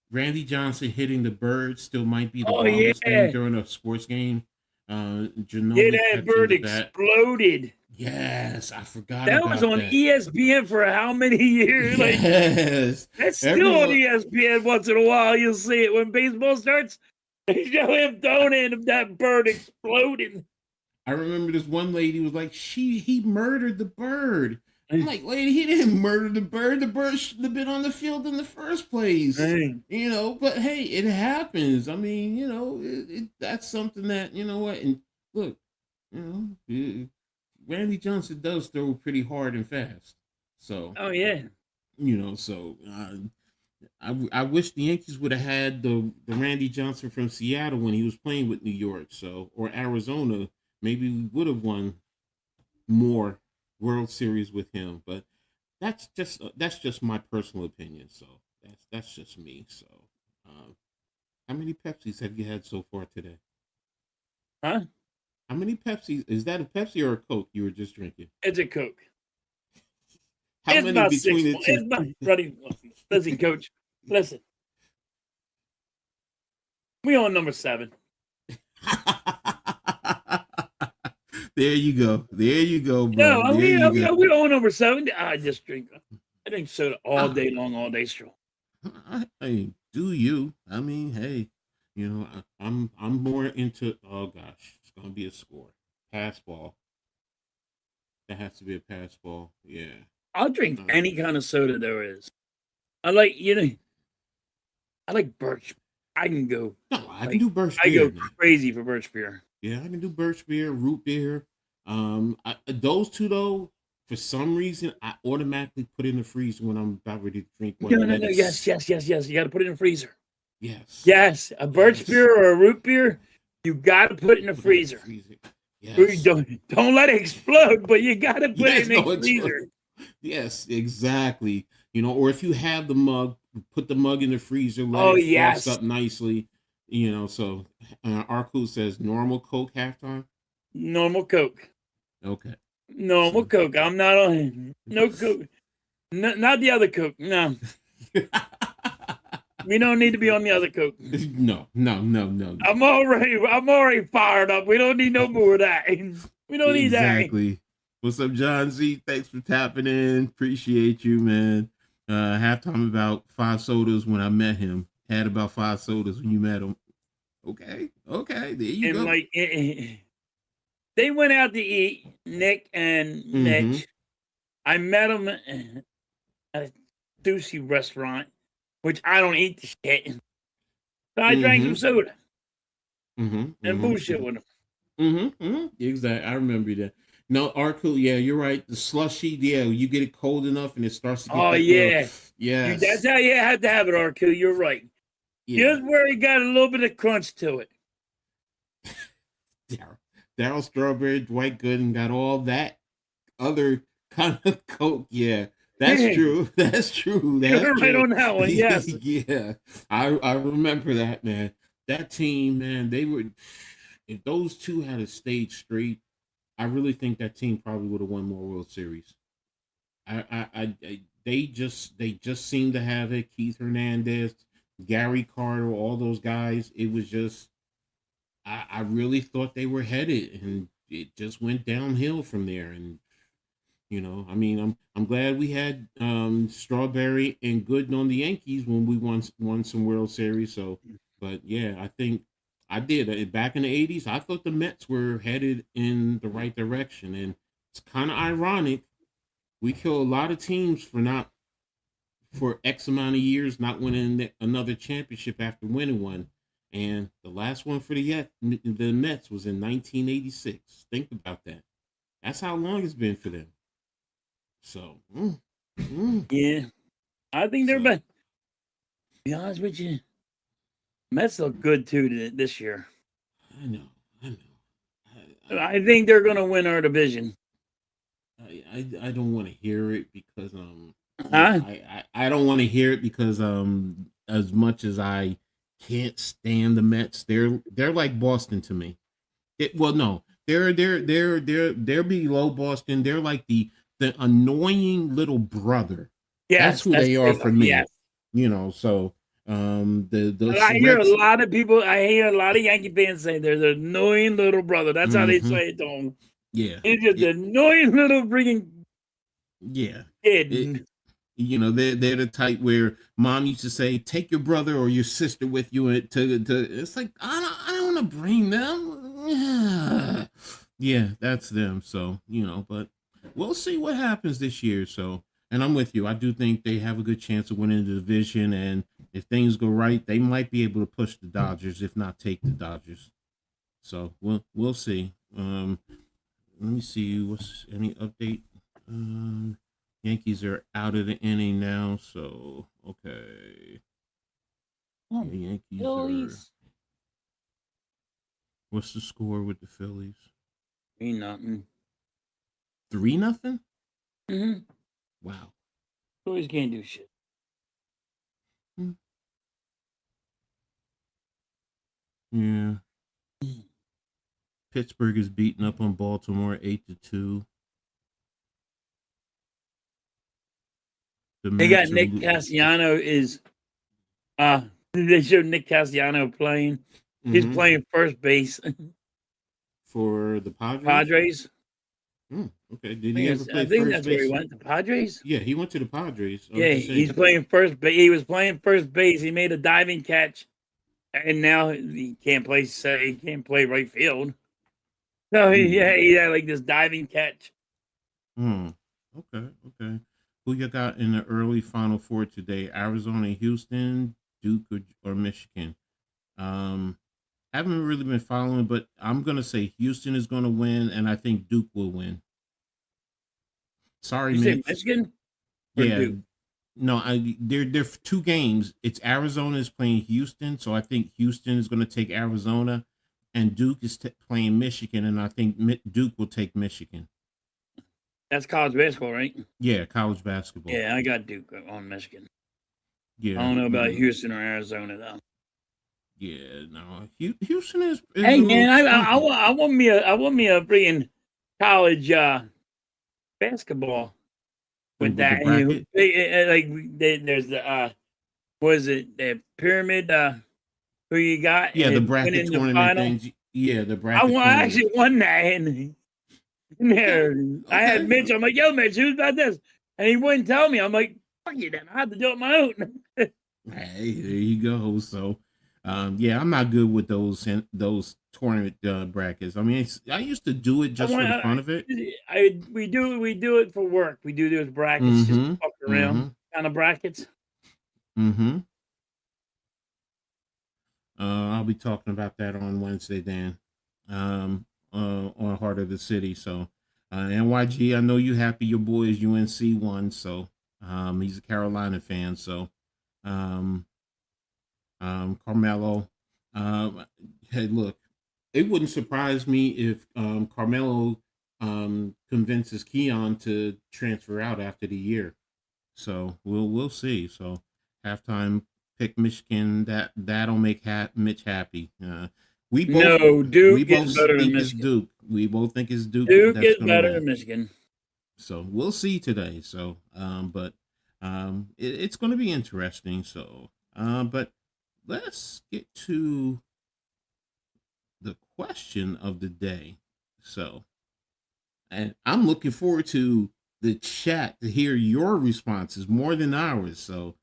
Speaker 2: Randy Johnson hitting the bird still might be the longest thing during a sports game.
Speaker 3: That bird exploded.
Speaker 2: Yes, I forgot
Speaker 3: that
Speaker 2: about
Speaker 3: was on
Speaker 2: that.
Speaker 3: ESPN for how many years?
Speaker 2: Yes.
Speaker 3: That's still on ESPN once in a while. You'll see it when baseball starts. They show him throwing in that bird exploding.
Speaker 2: I remember this one lady was like, he murdered the bird. I'm like, lady, he didn't murder the bird. The bird shouldn't have been on the field in the first place. But hey, it happens. I mean, that's something that, what, and look, Randy Johnson does throw pretty hard and fast. So,
Speaker 3: oh yeah.
Speaker 2: I wish the Yankees would have had the Randy Johnson from Seattle when he was playing with New York, or Arizona. Maybe we would have won more World Series with him, but that's just my personal opinion. So that's just me. So, how many Pepsis have you had so far today?
Speaker 3: Huh?
Speaker 2: How many Pepsis? Is that a Pepsi or a Coke you were just drinking?
Speaker 3: It's a Coke.
Speaker 2: How many between the two?
Speaker 3: It's not running. Listen, Coach. Listen. We on number 7.
Speaker 2: There you go, bro.
Speaker 3: No, we on number 7. I drink soda all day long, all day strong.
Speaker 2: I do you? I mean, hey, I'm more into. Oh gosh, it's gonna be a score. Pass ball. That has to be a pass ball. Yeah.
Speaker 3: I'll drink any kind of soda there is. I like birch. I can go.
Speaker 2: No, I can do birch beer.
Speaker 3: I go crazy for birch beer.
Speaker 2: Yeah, I can do birch beer, root beer. Those two though, for some reason, I automatically put it in the freezer when I'm about ready to drink one.
Speaker 3: No. Yes. You got to put it in the freezer.
Speaker 2: Yes.
Speaker 3: Yes, a birch beer or a root beer, you got to put it in the
Speaker 2: Put it in the
Speaker 3: freezer.
Speaker 2: Yes.
Speaker 3: Don't let it explode, but you got to put it in the
Speaker 2: it's
Speaker 3: freezer.
Speaker 2: Yes, exactly. Or if you have the mug, put the mug in the freezer, let it frost up nicely. So Arku says normal Coke halftime.
Speaker 3: Normal Coke.
Speaker 2: Okay.
Speaker 3: Normal Coke. I'm not on no Coke. No, not the other Coke. No. We don't need to be on the other Coke.
Speaker 2: No.
Speaker 3: I'm already fired up. We don't need no more of that. We don't need that.
Speaker 2: Exactly. What's up, John Z? Thanks for tapping in. Appreciate you, man. Halftime about 5 sodas when I met him. Had about 5 sodas when you met him. Okay. There you go.
Speaker 3: Like they went out to eat, Nick and Mitch. I met them at a sushi restaurant, which I don't eat the shit. So I drank some soda and bullshit with them.
Speaker 2: Exactly. I remember that. No, Arco, yeah, you're right. The slushy, yeah, you get it cold enough and it starts to get
Speaker 3: yeah. That's how you have to have it, Arco. You're right. Yeah. Just where it got a little bit of crunch to it.
Speaker 2: Daryl Strawberry, Dwight Gooden got all that other kind of Coke. Yeah, that's true. That's true.
Speaker 3: You're right on that one. Yes.
Speaker 2: Yeah, I remember that, man. That team, man, they were. If those two had a stayed straight, I really think that team probably would have won more World Series. They just seem to have it. Keith Hernandez, Gary Carter, all those guys. It was just. I really thought they were headed, and it just went downhill from there. And I mean, I'm glad we had Strawberry and Gooden on the Yankees when we won some World Series. So, but yeah, I think I did back in the '80s. I thought the Mets were headed in the right direction, and it's kind of ironic. We kill a lot of teams for X amount of years not winning another championship after winning one. And the last one for the Mets was in 1986. Think about that. That's how long it's been for them. So,
Speaker 3: yeah, I think they're better. To be honest with you, Mets look good too this year.
Speaker 2: I know.
Speaker 3: I think they're going to win our division.
Speaker 2: I don't want to hear it because I don't want to hear it because as much as I can't stand the Mets, they're like Boston to me. They're below Boston. They're like the annoying little brother.
Speaker 3: Yes,
Speaker 2: that's who they are for me.
Speaker 3: Yes.
Speaker 2: So
Speaker 3: I hear a lot of people. I hear a lot of Yankee fans say they're the annoying little brother. That's how they say it to them.
Speaker 2: Yeah,
Speaker 3: it's just the annoying little freaking kid.
Speaker 2: They're the type where mom used to say, "Take your brother or your sister with you." To it's like I don't want to bring them. Yeah, that's them. So but we'll see what happens this year. So, and I'm with you. I do think they have a good chance of winning the division, and if things go right, they might be able to push the Dodgers, if not take the Dodgers. So we'll see. Let me see. What's any update? Yankees are out of the inning now, so okay. The Yankees Phillies. What's the score with the Phillies?
Speaker 3: 3-0.
Speaker 2: 3-0? Wow.
Speaker 3: Phillies can't do shit.
Speaker 2: Yeah. Pittsburgh is beating up on Baltimore 8-2.
Speaker 3: They got Nick Castellanos they showed Nick Castellanos playing. He's playing first base
Speaker 2: for the
Speaker 3: Padres.
Speaker 2: Okay. Did he ever play
Speaker 3: I think
Speaker 2: first
Speaker 3: that's
Speaker 2: base?
Speaker 3: Where he went. The Padres?
Speaker 2: Yeah, he went to the Padres.
Speaker 3: Yeah, he's playing first base. He was playing first base. He made a diving catch, and now he can't play. He can't play right field. So he had like this diving catch.
Speaker 2: Okay. Who you got in the early Final Four today? Arizona, Houston, Duke, or Michigan? Haven't really been following, but I'm gonna say Houston is gonna win, and I think Duke will win. Sorry,
Speaker 3: You say
Speaker 2: Mitch.
Speaker 3: Michigan? Or
Speaker 2: Yeah.
Speaker 3: Duke?
Speaker 2: No, they're 2 games. It's Arizona is playing Houston, so I think Houston is going to take Arizona, and Duke is playing Michigan, and I think Duke will take Michigan.
Speaker 3: That's college basketball, right?
Speaker 2: Yeah, college basketball.
Speaker 3: Yeah, I got Duke on Michigan.
Speaker 2: Yeah.
Speaker 3: I don't know about Houston or Arizona though.
Speaker 2: Yeah, no. Houston is
Speaker 3: Hey man, I
Speaker 2: I
Speaker 3: want me a freaking college basketball with
Speaker 2: the
Speaker 3: that.
Speaker 2: bracket.
Speaker 3: There's the what is it? The pyramid. Who you got?
Speaker 2: Yeah, the
Speaker 3: And
Speaker 2: bracket
Speaker 3: winning the
Speaker 2: tournament
Speaker 3: final.
Speaker 2: things. Yeah, the
Speaker 3: I
Speaker 2: bracket
Speaker 3: won, I
Speaker 2: tournament.
Speaker 3: actually won that in there.
Speaker 2: Okay.
Speaker 3: I had Mitch. I'm like, yo, Mitch, who's about this? And he wouldn't tell me. I'm like, fuck you then. I had to do it my own.
Speaker 2: Hey, there you go. So, yeah, I'm not good with those tournament brackets. I mean, I used to do it just for the fun of it.
Speaker 3: We do it for work. We do those brackets, just fuck around kind of brackets.
Speaker 2: Mm-hmm. I'll be talking about that on Wednesday, Dan. On Heart of the City. So, NYG, I know you happy your boy is UNC won. So, he's a Carolina fan. So, Carmelo. Hey, look, it wouldn't surprise me if Carmelo convinces Keon to transfer out after the year. So we'll see. So halftime pick Michigan. That'll make Mitch happy.
Speaker 3: Duke is better than Michigan.
Speaker 2: Duke. We both think it's Duke.
Speaker 3: Duke is better than Michigan.
Speaker 2: So we'll see today. So, it's going to be interesting. So, but let's get to the question of the day. So, and I'm looking forward to the chat to hear your responses more than ours. So,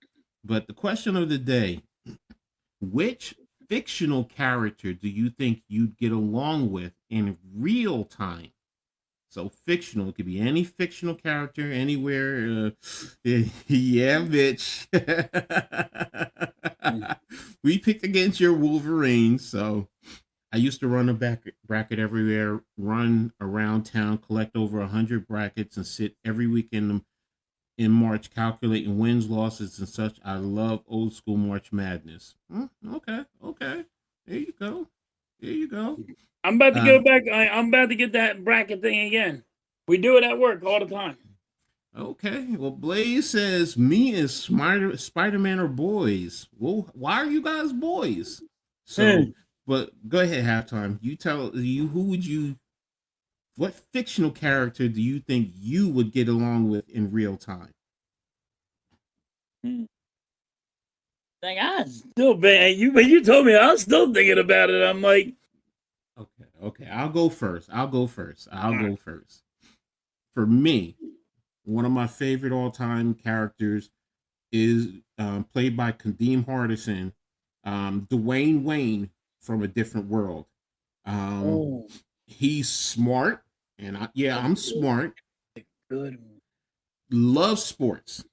Speaker 2: but the question of the day, which fictional character do you think you'd get along with in real time? So fictional, it could be any fictional character anywhere. Yeah, bitch. We picked against your Wolverine. So I used to run a bracket everywhere, run around town, collect over 100 brackets, and sit every weekend in March calculating wins, losses, and such. I love old school March Madness. Okay. There you go.
Speaker 3: I'm about to go back. I'm about to get that bracket thing again. We do it at work all the time.
Speaker 2: Okay. Well, Blaze says, me and Spider-Man are boys. Well, why are you guys boys? So, but go ahead, halftime. What fictional character do you think you would get along with in real time?
Speaker 3: Like, I still, man, you told me, I was still thinking about it. I'm like,
Speaker 2: okay. I'll go first. For me, one of my favorite all-time characters is played by Kadeem Hardison, Dwayne Wayne from A Different World. He's smart, and I'm smart.
Speaker 3: Good.
Speaker 2: Loves sports.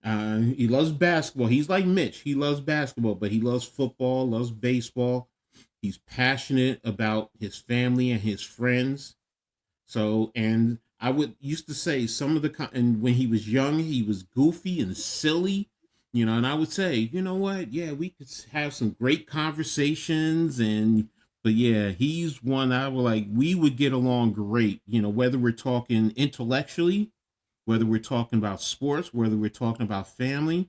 Speaker 2: He loves basketball. He's like Mitch. He loves basketball, but he loves football, loves baseball. He's passionate about his family and his friends. So, and I used to say and when he was young, he was goofy and silly, and I would say, you know what? Yeah, we could have some great conversations but yeah, he's one we would get along great, whether we're talking intellectually, whether we're talking about sports, whether we're talking about family,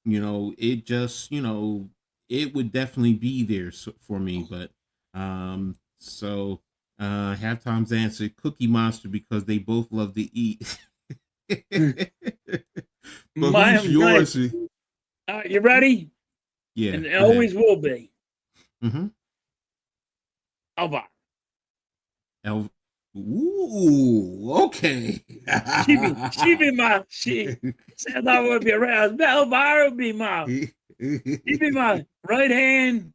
Speaker 2: it just, it would definitely be there for me. But, halftime's answer, Cookie Monster, because they both love to eat. But who's yours?
Speaker 3: You ready?
Speaker 2: Yeah.
Speaker 3: And it always will be.
Speaker 2: Mm-hmm.
Speaker 3: Elbar.
Speaker 2: Ooh, okay.
Speaker 3: she said I would be around. Elbar would be she'd be my right hand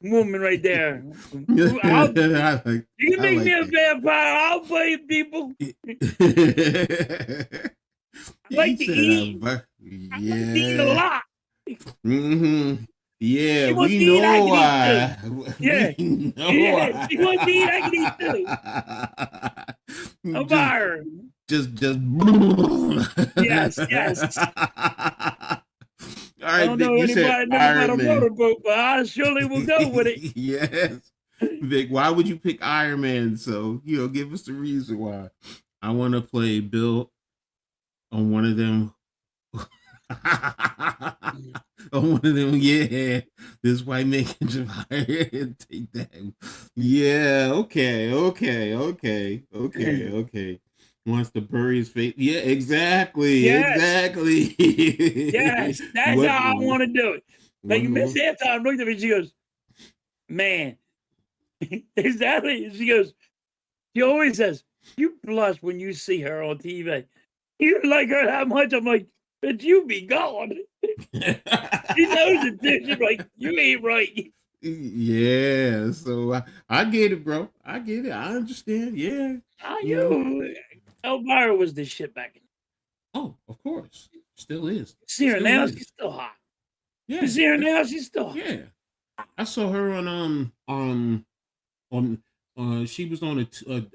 Speaker 3: woman right there. You can make me a vampire. I'll play people. I like to eat. I like to eat a lot.
Speaker 2: Mm-hmm. Yeah,
Speaker 3: we
Speaker 2: know why.
Speaker 3: Yeah. She wants to eat, I can eat too. Elbar.
Speaker 2: just
Speaker 3: Yes, yes.
Speaker 2: All
Speaker 3: I
Speaker 2: right,
Speaker 3: don't
Speaker 2: Vic,
Speaker 3: know
Speaker 2: you said
Speaker 3: anybody never got a
Speaker 2: Iron Man.
Speaker 3: motorboat, but I surely will go with it.
Speaker 2: Yes. Vic, why would you pick Iron Man? So, give us the reason why. I want to play Bill on one of them. On one of them, yeah. This white man can just take that. Yeah, okay. Wants to bury his face. Yeah, exactly.
Speaker 3: Yes, yes, that's
Speaker 2: What
Speaker 3: how I want to do it. Like
Speaker 2: one
Speaker 3: Miss
Speaker 2: more?
Speaker 3: Halftime looked at me, she goes, "Man, exactly." She goes, she always says, "You blush when you see her on TV. You like her that much." I'm like, "But you be gone." She knows it too. She's like, "You ain't right."
Speaker 2: Yeah, so I get it, bro. I get it. I understand. Yeah,
Speaker 3: How
Speaker 2: you know.
Speaker 3: you? Elvira was the shit back in.
Speaker 2: Oh, of course, still is.
Speaker 3: See her
Speaker 2: Still
Speaker 3: now, she's
Speaker 2: is.
Speaker 3: still hot. You
Speaker 2: Yeah,
Speaker 3: see her now, she's still hot.
Speaker 2: yeah. I saw her on she was on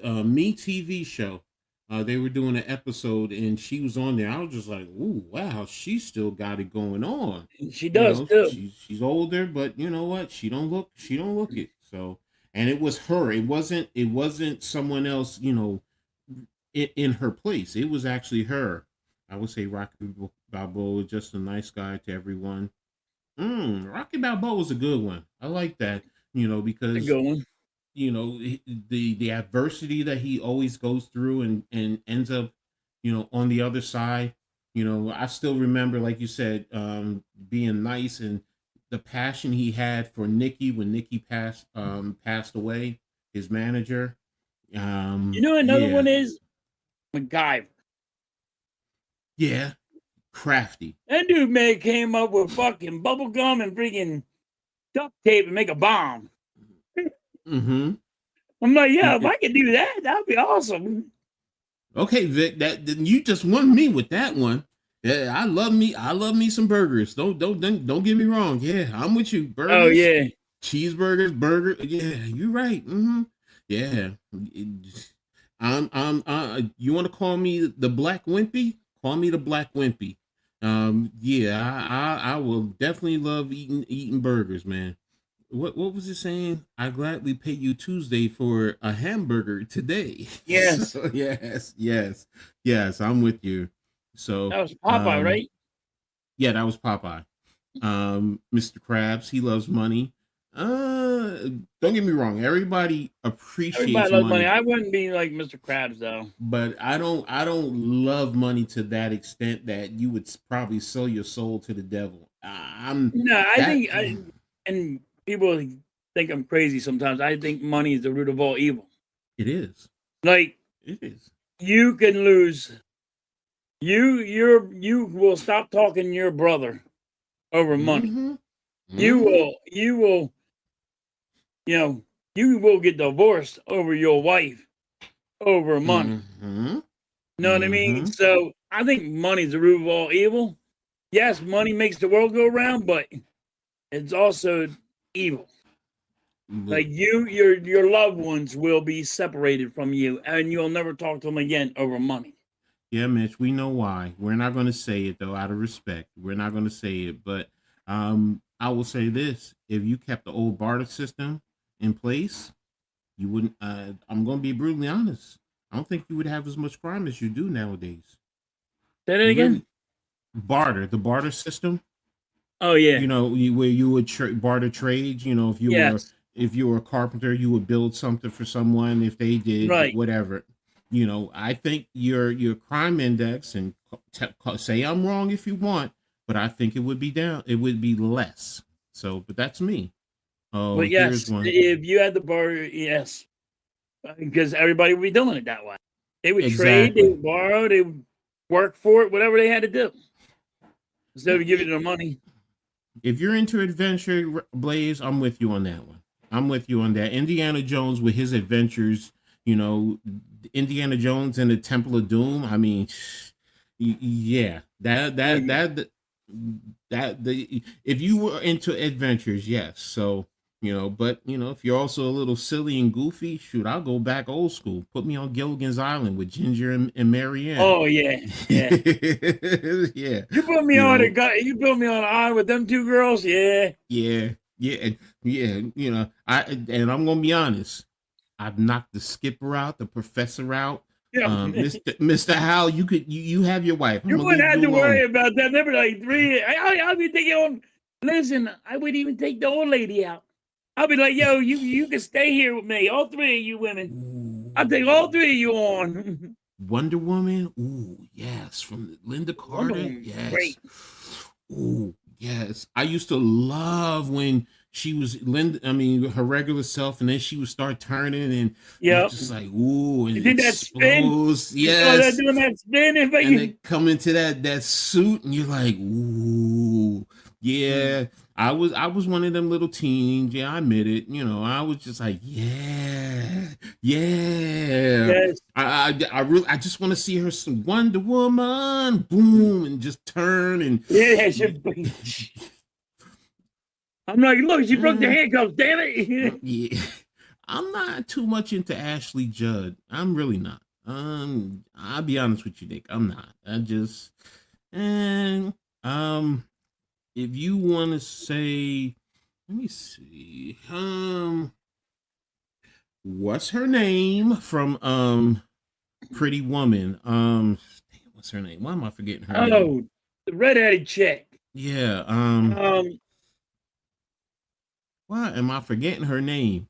Speaker 2: a Me TV show. They were doing an episode and she was on there. I was just like, "Ooh, wow, she still got it going on."
Speaker 3: She does too.
Speaker 2: She's older, but you know what? She don't look it. So, and it was her. It wasn't someone else, in her place. It was actually her. I would say Rocky Balboa was just a nice guy to everyone. Rocky Balboa was a good one. I like that,
Speaker 3: A
Speaker 2: because
Speaker 3: good one.
Speaker 2: the adversity that he always goes through and ends up, on the other side. I still remember, like you said, being nice and the passion he had for Nikki when Nikki passed away, his manager.
Speaker 3: You know another
Speaker 2: Yeah,
Speaker 3: one is MacGyver.
Speaker 2: yeah, crafty.
Speaker 3: That dude man came up with fucking bubble gum and freaking duct tape and make a bomb.
Speaker 2: Mm-hmm.
Speaker 3: I'm like, yeah, if I could do that, that'd be awesome.
Speaker 2: Okay, Vic, then you just won me with that one. Yeah, I love me some burgers. Don't get me wrong. Yeah, I'm with you.
Speaker 3: Oh
Speaker 2: Burgers,
Speaker 3: yeah.
Speaker 2: cheeseburgers, burger. Yeah, you're right. Yeah, You want to call me the Black Wimpy? Call me the Black Wimpy. Yeah, I will definitely love eating burgers, man. What was it saying? I gladly pay you Tuesday for a hamburger today.
Speaker 3: Yes.
Speaker 2: So yes, I'm with you. So
Speaker 3: That was Popeye, right?
Speaker 2: yeah, that was Popeye. Mr. Krabs, he loves money. Don't get me wrong, everybody appreciates
Speaker 3: Everybody loves money.
Speaker 2: money,
Speaker 3: I wouldn't be like Mr. Krabs though.
Speaker 2: but I don't love money to that extent that you would probably sell your soul to the devil. I'm
Speaker 3: No, I
Speaker 2: that
Speaker 3: think and people think I'm crazy sometimes. I think money is the root of all evil.
Speaker 2: it is.
Speaker 3: Like
Speaker 2: It is.
Speaker 3: you can lose you will stop talking to your brother over money.
Speaker 2: Mm-hmm.
Speaker 3: You
Speaker 2: Mm-hmm.
Speaker 3: will you will get divorced over your wife over money.
Speaker 2: Mm-hmm.
Speaker 3: You know what I mean?
Speaker 2: Mm-hmm.
Speaker 3: So I think money's the root of all evil. Yes, money makes the world go round, but it's also evil. Like your loved ones will be separated from you, and you'll never talk to them again over money.
Speaker 2: Yeah, Mitch, we know why. We're not going to say it though, out of respect. We're not going to say it, but I will say this: if you kept the old barter system in place, you wouldn't. I'm going to be brutally honest. I don't think you would have as much crime as you do nowadays.
Speaker 3: Say that
Speaker 2: You
Speaker 3: again.
Speaker 2: really the barter system.
Speaker 3: Oh yeah.
Speaker 2: Where you would barter trades. If you were
Speaker 3: Yes.
Speaker 2: a carpenter, you would build something for someone. If they did
Speaker 3: Right.
Speaker 2: whatever, I think your crime index, and say I'm wrong if you want, but I think it would be down. It would be less. So, but that's me. Oh,
Speaker 3: But
Speaker 2: here's
Speaker 3: yes,
Speaker 2: one.
Speaker 3: if you had the bar, yes, because everybody would be doing it that way. They would trade, they
Speaker 2: Exactly.
Speaker 3: would borrow, they would work for it, whatever they had to do instead of giving them money.
Speaker 2: If you're into adventure, Blaze, I'm with you on that one. I'm with you on that. Indiana Jones with his adventures, you know, Indiana Jones and the Temple of Doom. I mean, yeah, that the if you were into adventures, yes. So But if you're also a little silly and goofy, shoot, I'll go back old school. Put me on Gilligan's Island with Ginger and Marianne.
Speaker 3: Oh yeah, yeah.
Speaker 2: Yeah.
Speaker 3: You put me on an island with them two girls, yeah.
Speaker 2: Yeah, yeah. And I'm gonna be honest. I've knocked the skipper out, the professor out.
Speaker 3: Yeah.
Speaker 2: Mr. Howell, you have your wife.
Speaker 3: You wouldn't have to worry about that. There were like three. I'll be thinking, listen, I wouldn't even take the old lady out. I'll be like, yo, you can stay here with me. All three of you women. I'll take all three of you on.
Speaker 2: Wonder Woman. Ooh, yes. From Linda Carter. Yes. Great. Ooh, yes. I used to love when she was her regular self, and then she would start turning, and just like ooh, and
Speaker 3: did that spin?
Speaker 2: Yes,
Speaker 3: doing that spin,
Speaker 2: and they come into that suit, and you're like, ooh, yeah. I was one of them little teens. Yeah, I admit it. I was just like, yeah. Yes. I just want to see her some Wonder Woman, boom, and just turn and
Speaker 3: I'm like, look, she broke the handcuffs, damn it.
Speaker 2: Yeah. I'm not too much into Ashley Judd. I'm really not. I'll be honest with you, Nick. I'm not. If you want to say, let me see. What's her name from Pretty Woman? What's her name? Why am I forgetting her name?
Speaker 3: Oh, the red-headed chick.
Speaker 2: Yeah. Why am I forgetting her name?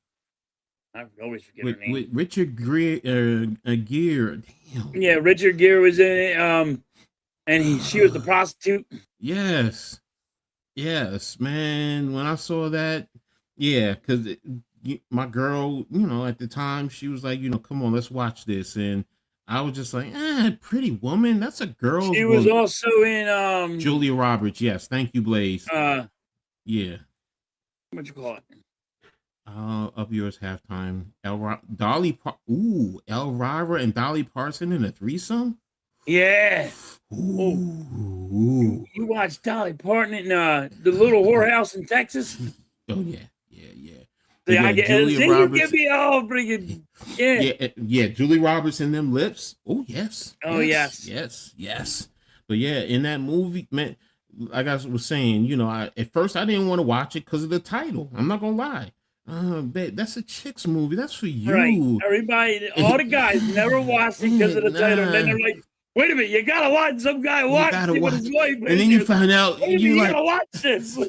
Speaker 3: I always forget her name.
Speaker 2: With Richard Gere. Damn.
Speaker 3: Yeah, Richard Gere was in it. And she was the prostitute.
Speaker 2: Yes, man. When I saw that, yeah, because my girl, at the time, she was like, come on, let's watch this, and I was just like, Pretty Woman. That's a girl.
Speaker 3: She was also in
Speaker 2: Julia Roberts. Yes, thank you, Blaze. Yeah.
Speaker 3: What you call it?
Speaker 2: Up yours, Halftime. Elvira and Dolly Parton in a threesome.
Speaker 3: Yeah.
Speaker 2: Ooh.
Speaker 3: You watched Dolly Parton in the little whorehouse in Texas?
Speaker 2: Oh yeah.
Speaker 3: Julia Roberts. You give me all freaking
Speaker 2: yeah. Julia Roberts and them lips. Oh yes.
Speaker 3: Oh yes.
Speaker 2: But yeah, in that movie, man, like I was saying, at first I didn't want to watch it because of the title. I'm not gonna lie. Babe, that's a chick's movie. That's for you.
Speaker 3: Right. Everybody, all the guys never watched it because of the title. And then they're like, wait a minute, you gotta watch some guy watch it with his wife.
Speaker 2: And then you find out
Speaker 3: you gotta watch this.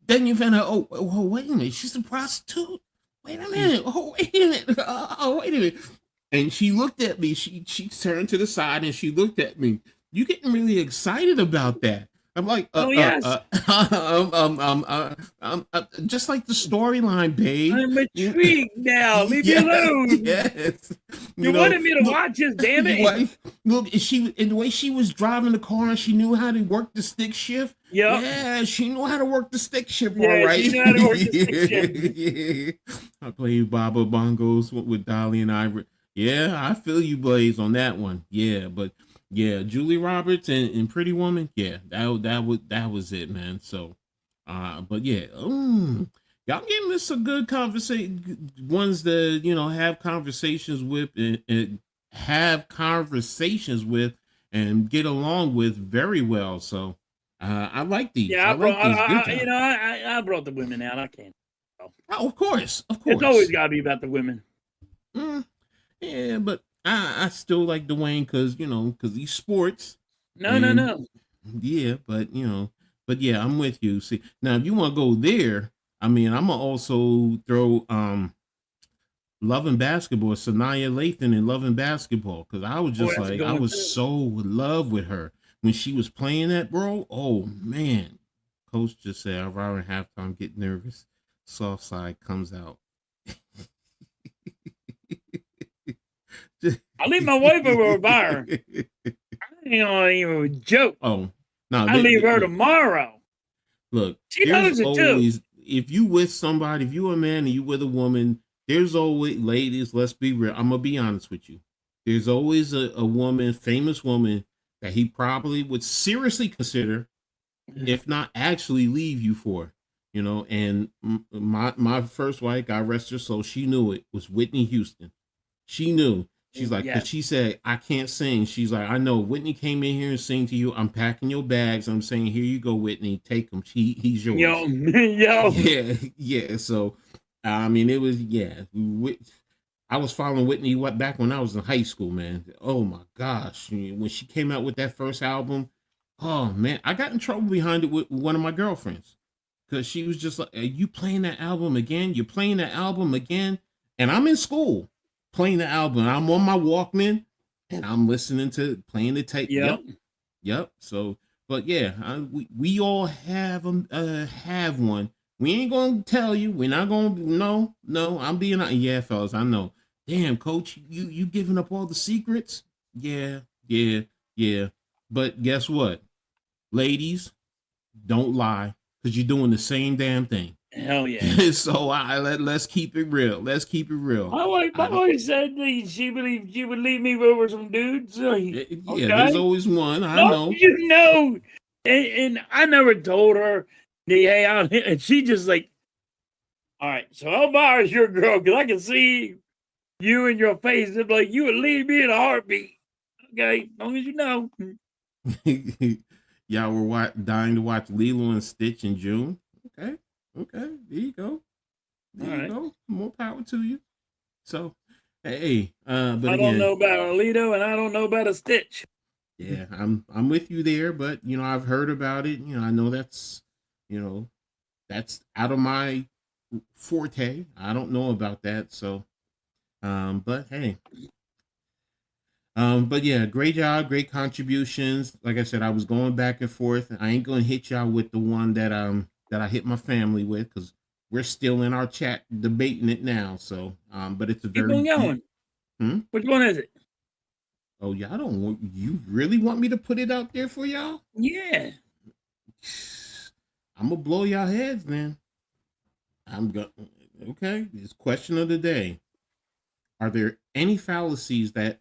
Speaker 2: Then you find out, oh, wait a minute, she's a prostitute. Wait a minute. Oh, wait a minute. Oh, wait a minute. And she looked at me. She turned to the side and she looked at me. You getting really excited about that? I'm like,
Speaker 3: yes.
Speaker 2: Just like the storyline, babe.
Speaker 3: I'm intrigued now. Leave me alone.
Speaker 2: Yes.
Speaker 3: You wanted me to watch this, damn it.
Speaker 2: Look, in the way she was driving the car and she knew how to work the stick shift.
Speaker 3: Yep.
Speaker 2: Yeah, she knew how to work the stick shift, all right.
Speaker 3: She knew how to work the stick shift.
Speaker 2: Yeah. I played Baba Bongos with Dolly and Ivor. Yeah, I feel you, Blaze, on that one. Yeah, but yeah, Julie Roberts and Pretty Woman. Yeah, that was it, man. So, but yeah, y'all giving us some good conversation, ones that have conversations with and have conversations with and get along with very well. So, I like these.
Speaker 3: Yeah, I brought the women out. I can't.
Speaker 2: Oh, of course.
Speaker 3: It's always got to be about the women.
Speaker 2: Yeah, but I still like Dwayne because he's sports.
Speaker 3: No.
Speaker 2: Yeah, but yeah, I'm with you. See, now if you want to go there, I'm gonna also throw Love and Basketball, Sanaya Lathan in Love and Basketball, because I was just I was so in love with her when she was playing that, bro. Oh man, Coach just said around halftime, get nervous. Soft side comes out.
Speaker 3: I leave my wife over a bar. I ain't gonna even joke.
Speaker 2: Oh no,
Speaker 3: I leave her tomorrow.
Speaker 2: Look,
Speaker 3: she knows it
Speaker 2: always, too. If you with somebody, if you a man and you with a woman, there's always, ladies, let's be real. I'm gonna be honest with you. There's always a woman, famous woman, that he probably would seriously consider, if not actually leave you for. you know, and my first wife, God rest her soul, she knew it was Whitney Houston. She knew. She's like,
Speaker 3: Yeah.
Speaker 2: because she said, I can't sing. She's like, I know Whitney came in here and sing to you. I'm packing your bags. I'm saying, here you go, Whitney. Take him. He's yours.
Speaker 3: Yo, yo.
Speaker 2: Yeah, yeah. So, I mean, it was, yeah. I was following Whitney back when I was in high school, man. Oh my gosh. When she came out with that first album, oh man, I got in trouble behind it with one of my girlfriends. Because she was just like, are you playing that album again? You're playing that album again? And I'm in school playing the album. I'm on my Walkman and I'm listening to playing the tape.
Speaker 3: Yep.
Speaker 2: Yep. So, but yeah, we all have one. We ain't gonna tell you. We're not gonna. No. I'm being. Yeah, fellas. I know. Damn, coach, you giving up all the secrets? Yeah. But guess what, ladies? Don't lie, because you're doing the same damn thing.
Speaker 3: Hell yeah.
Speaker 2: So let's keep it real. Let's keep it real.
Speaker 3: My wife said that she believed she would leave me over some dudes. Like,
Speaker 2: Yeah,
Speaker 3: okay.
Speaker 2: there's always one. I know.
Speaker 3: You know. And I never told her, hey, and she just like, all right, so Elvira's your girl, because I can see you in your face. It's like, you would leave me in a heartbeat. Okay, as long as you know.
Speaker 2: Y'all were dying to watch Lilo and Stitch in June. Okay. There you go. There you go. More power to you. So, hey, but
Speaker 3: I don't know about Alito, and I don't know about a Stitch.
Speaker 2: Yeah, I'm with you there, but I've heard about it. I know that's out of my forte. I don't know about that. So, but hey. But yeah, great job, great contributions. Like I said, I was going back and forth. I ain't gonna hit y'all with the one that I hit my family with, because we're still in our chat debating it now. So, but it's a very
Speaker 3: keep on going. Which one is it?
Speaker 2: Oh, y'all don't want, you really want me to put it out there for y'all?
Speaker 3: Yeah.
Speaker 2: I'm gonna blow y'all heads, man. Okay. It's question of the day. Are there any fallacies that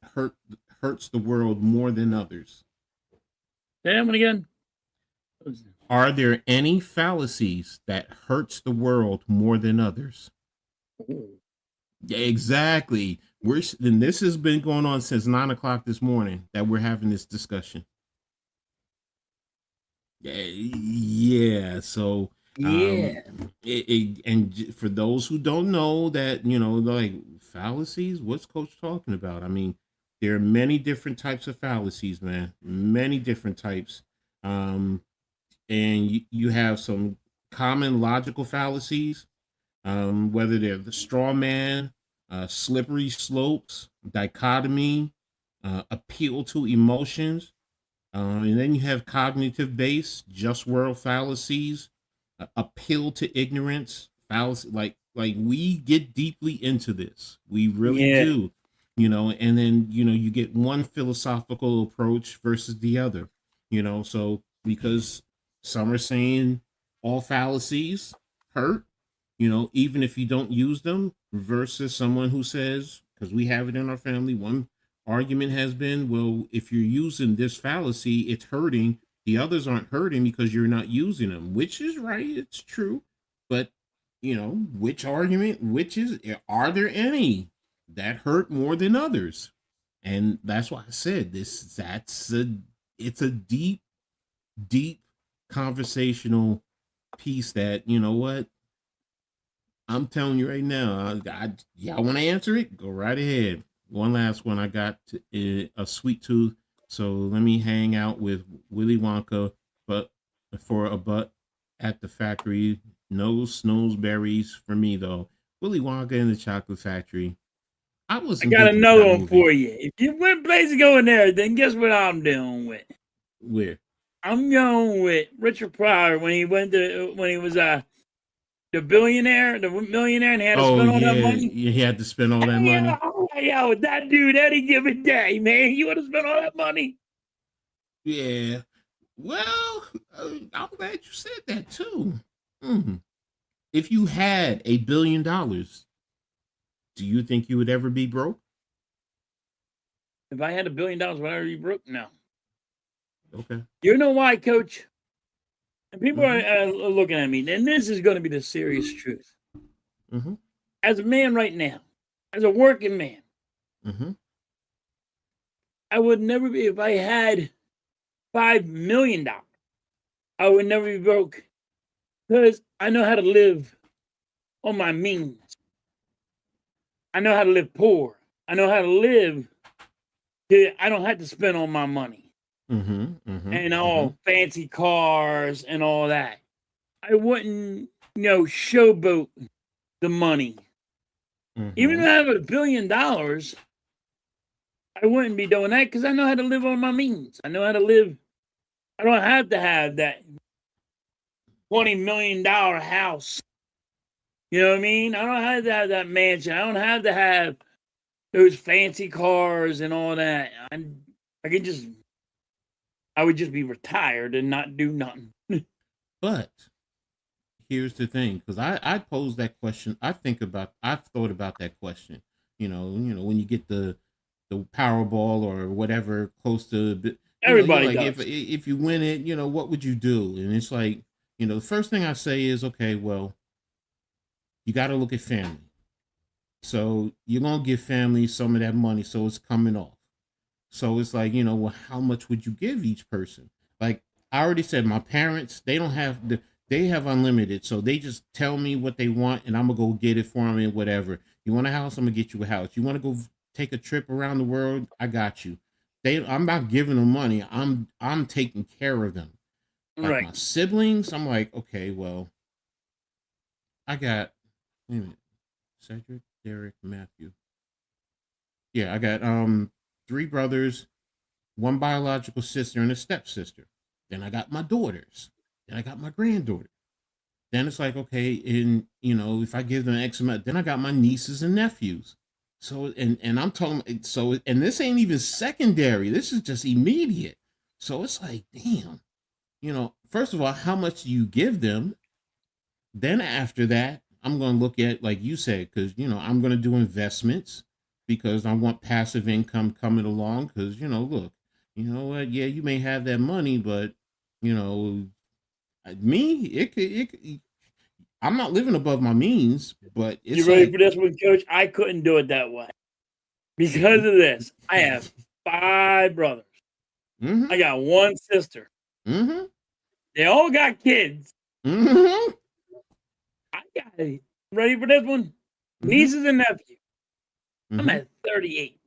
Speaker 2: hurts the world more than others?
Speaker 3: Say that one again.
Speaker 2: Are there any fallacies that hurts the world more than others? Yeah, exactly. And this has been going on since 9:00 this morning that we're having this discussion. Yeah. So, and for those who don't know that, like fallacies, what's Coach talking about? I mean, there are many different types of fallacies, man. Many different types. And you have some common logical fallacies, whether they're the straw man, slippery slopes, dichotomy, appeal to emotions. And then you have cognitive based, just world fallacies, appeal to ignorance, fallacy. Like we get deeply into this. We really do, and then, you get one philosophical approach versus the other, so because some are saying all fallacies hurt, even if you don't use them, versus someone who says, because we have it in our family, one argument has been, well, if you're using this fallacy, it's hurting. The others aren't hurting because you're not using them, which is right. It's true. But, which argument, are there any that hurt more than others? And that's why I said it's a deep, deep conversational piece that, you know what? I'm telling you right now, y'all want to answer it? Go right ahead. One last one. I got a sweet tooth, so let me hang out with Willy Wonka, but for a butt at the factory. No snowberries for me though. Willy Wonka and the Chocolate Factory. I
Speaker 3: got another one for you. If you went place to go in there, then guess what I'm doing with?
Speaker 2: Where?
Speaker 3: I'm going with Richard Pryor when he was the millionaire, and he had to spend all that money.
Speaker 2: He had to spend all that money.
Speaker 3: Yeah, with that dude any given day, man, you would have spent all that money.
Speaker 2: Yeah. Well, I'm glad you said that too. If you had $1 billion, do you think you would ever be broke?
Speaker 3: If I had $1 billion, would I ever be broke? No.
Speaker 2: Okay.
Speaker 3: You know why, Coach? And people are looking at me, and this is going to be the serious truth. As a man right now, as a working man, I would never be, if I had $5 million, I would never be broke because I know how to live on my means. I know how to live poor. I know how to live. I don't have to spend all my money and all fancy cars and all that. I wouldn't, showboat the money. Even if I have $1 billion, I wouldn't be doing that because I know how to live on my means. I know how to live. I don't have to have that $20 million house. You know what I mean? I don't have to have that mansion. I don't have to have those fancy cars and all that. I would just be retired and not do nothing.
Speaker 2: But here's the thing, because I pose that question. I've thought about that question. When you get the Powerball or whatever close to,
Speaker 3: everybody
Speaker 2: like
Speaker 3: does.
Speaker 2: if you win it, what would you do? And it's like, the first thing I say is, okay, well, you got to look at family. So you're gonna give family some of that money, so it's coming off. So it's like, well, how much would you give each person? Like I already said, my parents, they don't have they have unlimited, so they just tell me what they want, and I'm gonna go get it for them and whatever. You want a house? I'm gonna get you a house. You want to go take a trip around the world? I got you. I'm not giving them money. I'm taking care of them. Like
Speaker 3: Right.
Speaker 2: my siblings, I'm like, okay, well, I got wait a minute, Cedric, Derek, Matthew. Yeah, I got 3 brothers, 1 biological sister, and a stepsister. Then I got my daughters. Then I got my granddaughter. Then it's like, okay, and if I give them X amount, then I got my nieces and nephews. So and I'm talking, so, and this ain't even secondary. This is just immediate. So it's like, damn, first of all, how much do you give them? Then after that, I'm going to look at, like you said, because, I'm going to do investments because I want passive income coming along. Because, look, you know what? Yeah, you may have that money, but, me, I'm not living above my means, but
Speaker 3: You
Speaker 2: it's
Speaker 3: ready
Speaker 2: like,
Speaker 3: for this one, Coach? I couldn't do it that way because of this. I have 5 brothers. I got 1 sister. They all got kids. I got it. Ready for this one? Nieces and nephews. I'm at 38.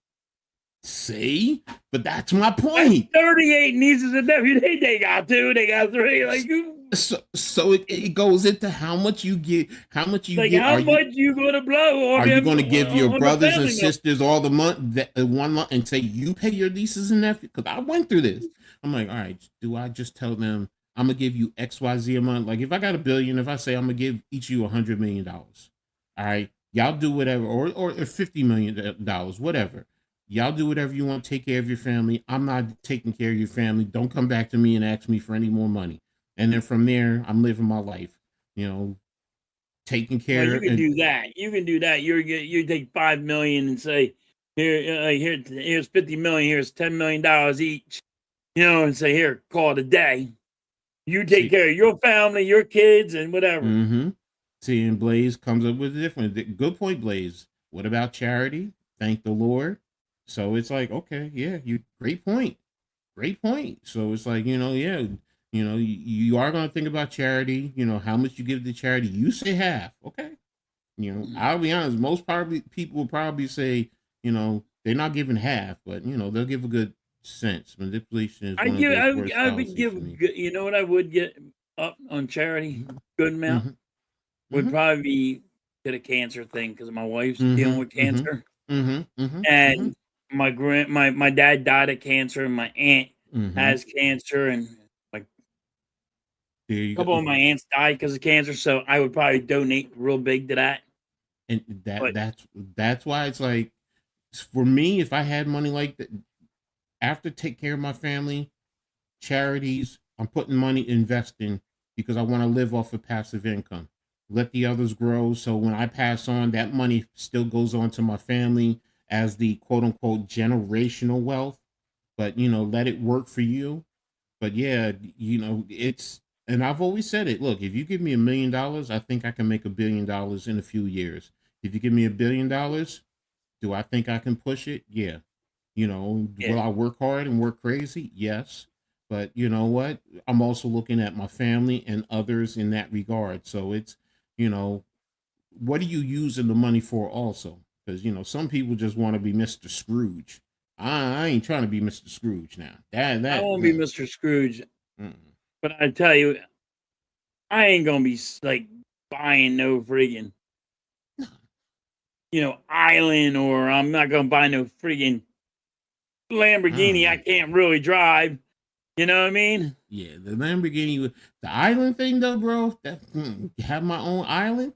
Speaker 2: See, but that's my
Speaker 3: That's
Speaker 2: point.
Speaker 3: 38 nieces and nephews. They got 2. They got 3. Like
Speaker 2: so it goes into how much you get. How much you
Speaker 3: like
Speaker 2: get?
Speaker 3: how much you gonna blow?
Speaker 2: Are you going to give your brothers and
Speaker 3: member?
Speaker 2: sisters all the month, 1 month, and say you pay your nieces and nephews? Because I went through this. I'm like, all right, do I just tell them I'm gonna give you XYZ a month? Like if I got $1 billion, if I say I'm gonna give each of you $100 million, all right, y'all do whatever, or $50 million, whatever. Y'all do whatever you want. Take care of your family. I'm not taking care of your family. Don't come back to me and ask me for any more money. And then from there, I'm living my life. Taking care.
Speaker 3: Well, you can do that. You can do that. You take $5 million and say, here's $50 million. Here's $10 million each. And say, here, call it a day. You take care of your family, your kids, and whatever.
Speaker 2: See, and Blaze comes up with a different. Good point, Blaze. What about charity? Thank the Lord. So it's like, okay, yeah, great point. So it's like, yeah, you are going to think about charity. How much you give to charity. You say half, okay. I'll be honest. Most people will probably say, they're not giving half, but they'll give a good sense. Manipulation is one of those worst fallacies for me.
Speaker 3: You know what I would get up on charity? Good amount would probably be get a cancer thing because my wife's dealing with cancer, and my dad died of cancer, and my aunt has cancer, and like a couple of my aunts died because of cancer. So I would probably donate real big to that.
Speaker 2: And that's why it's like, for me, if I had money like that, after take care of my family, charities, I'm putting money investing because I want to live off of passive income. Let the others grow. So when I pass on, that money still goes on to my family as the quote unquote generational wealth. But let it work for you. But yeah, it's And I've always said it. Look, if you give me $1 million, I think I can make $1 billion in a few years. If you give me $1 billion, do I think I can push it? Yeah.
Speaker 3: Yeah.
Speaker 2: Will I work hard and work crazy? Yes. But you know what? I'm also looking at my family and others in that regard. So it's, what are you using the money for also? Because, some people just want to be Mr. Scrooge. I ain't trying to be Mr. Scrooge now.
Speaker 3: I won't be Mr. Scrooge,
Speaker 2: mm.
Speaker 3: but I tell you, I ain't gonna be like buying no friggin', island, or I'm not gonna buy no friggin' Lamborghini I can't really drive. You know what I mean?
Speaker 2: Yeah, the Lamborghini, the island thing though, bro. Have my own island.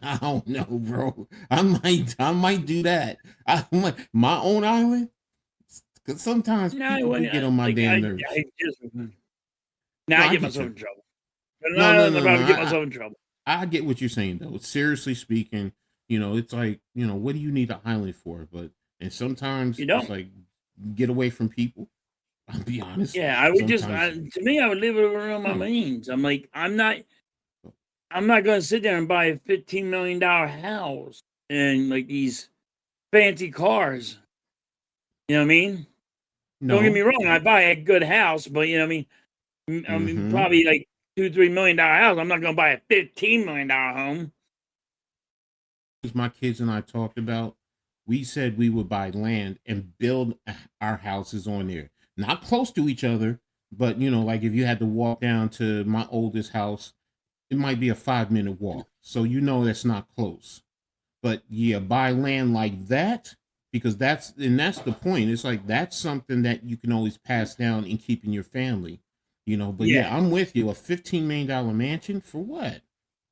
Speaker 2: I don't know, bro. I might do that. My own island. Because sometimes people do get on my damn nerves.
Speaker 3: Now I get myself in trouble. But I'm about to get myself in trouble.
Speaker 2: I get what you're saying though. Seriously speaking, it's like, what do you need an island for? And sometimes it's like, get away from people. I'll be honest.
Speaker 3: Yeah, I would to me, I would live around my means. I'm like, I'm not going to sit there and buy a $15 million house and like these fancy cars. You know what I mean? No. Don't get me wrong. I buy a good house, but you know what I mean? Probably like $2-3 million house. I'm not going to buy a $15 million home.
Speaker 2: As my kids and I talked about, we said we would buy land and build our houses on there. Not close to each other, but like if you had to walk down to my oldest house, it might be a 5-minute walk. So that's not close. But yeah, buy land like that, because that's the point. It's like that's something that you can always pass down and keep in your family. But yeah, I'm with you. A $15 million mansion for what?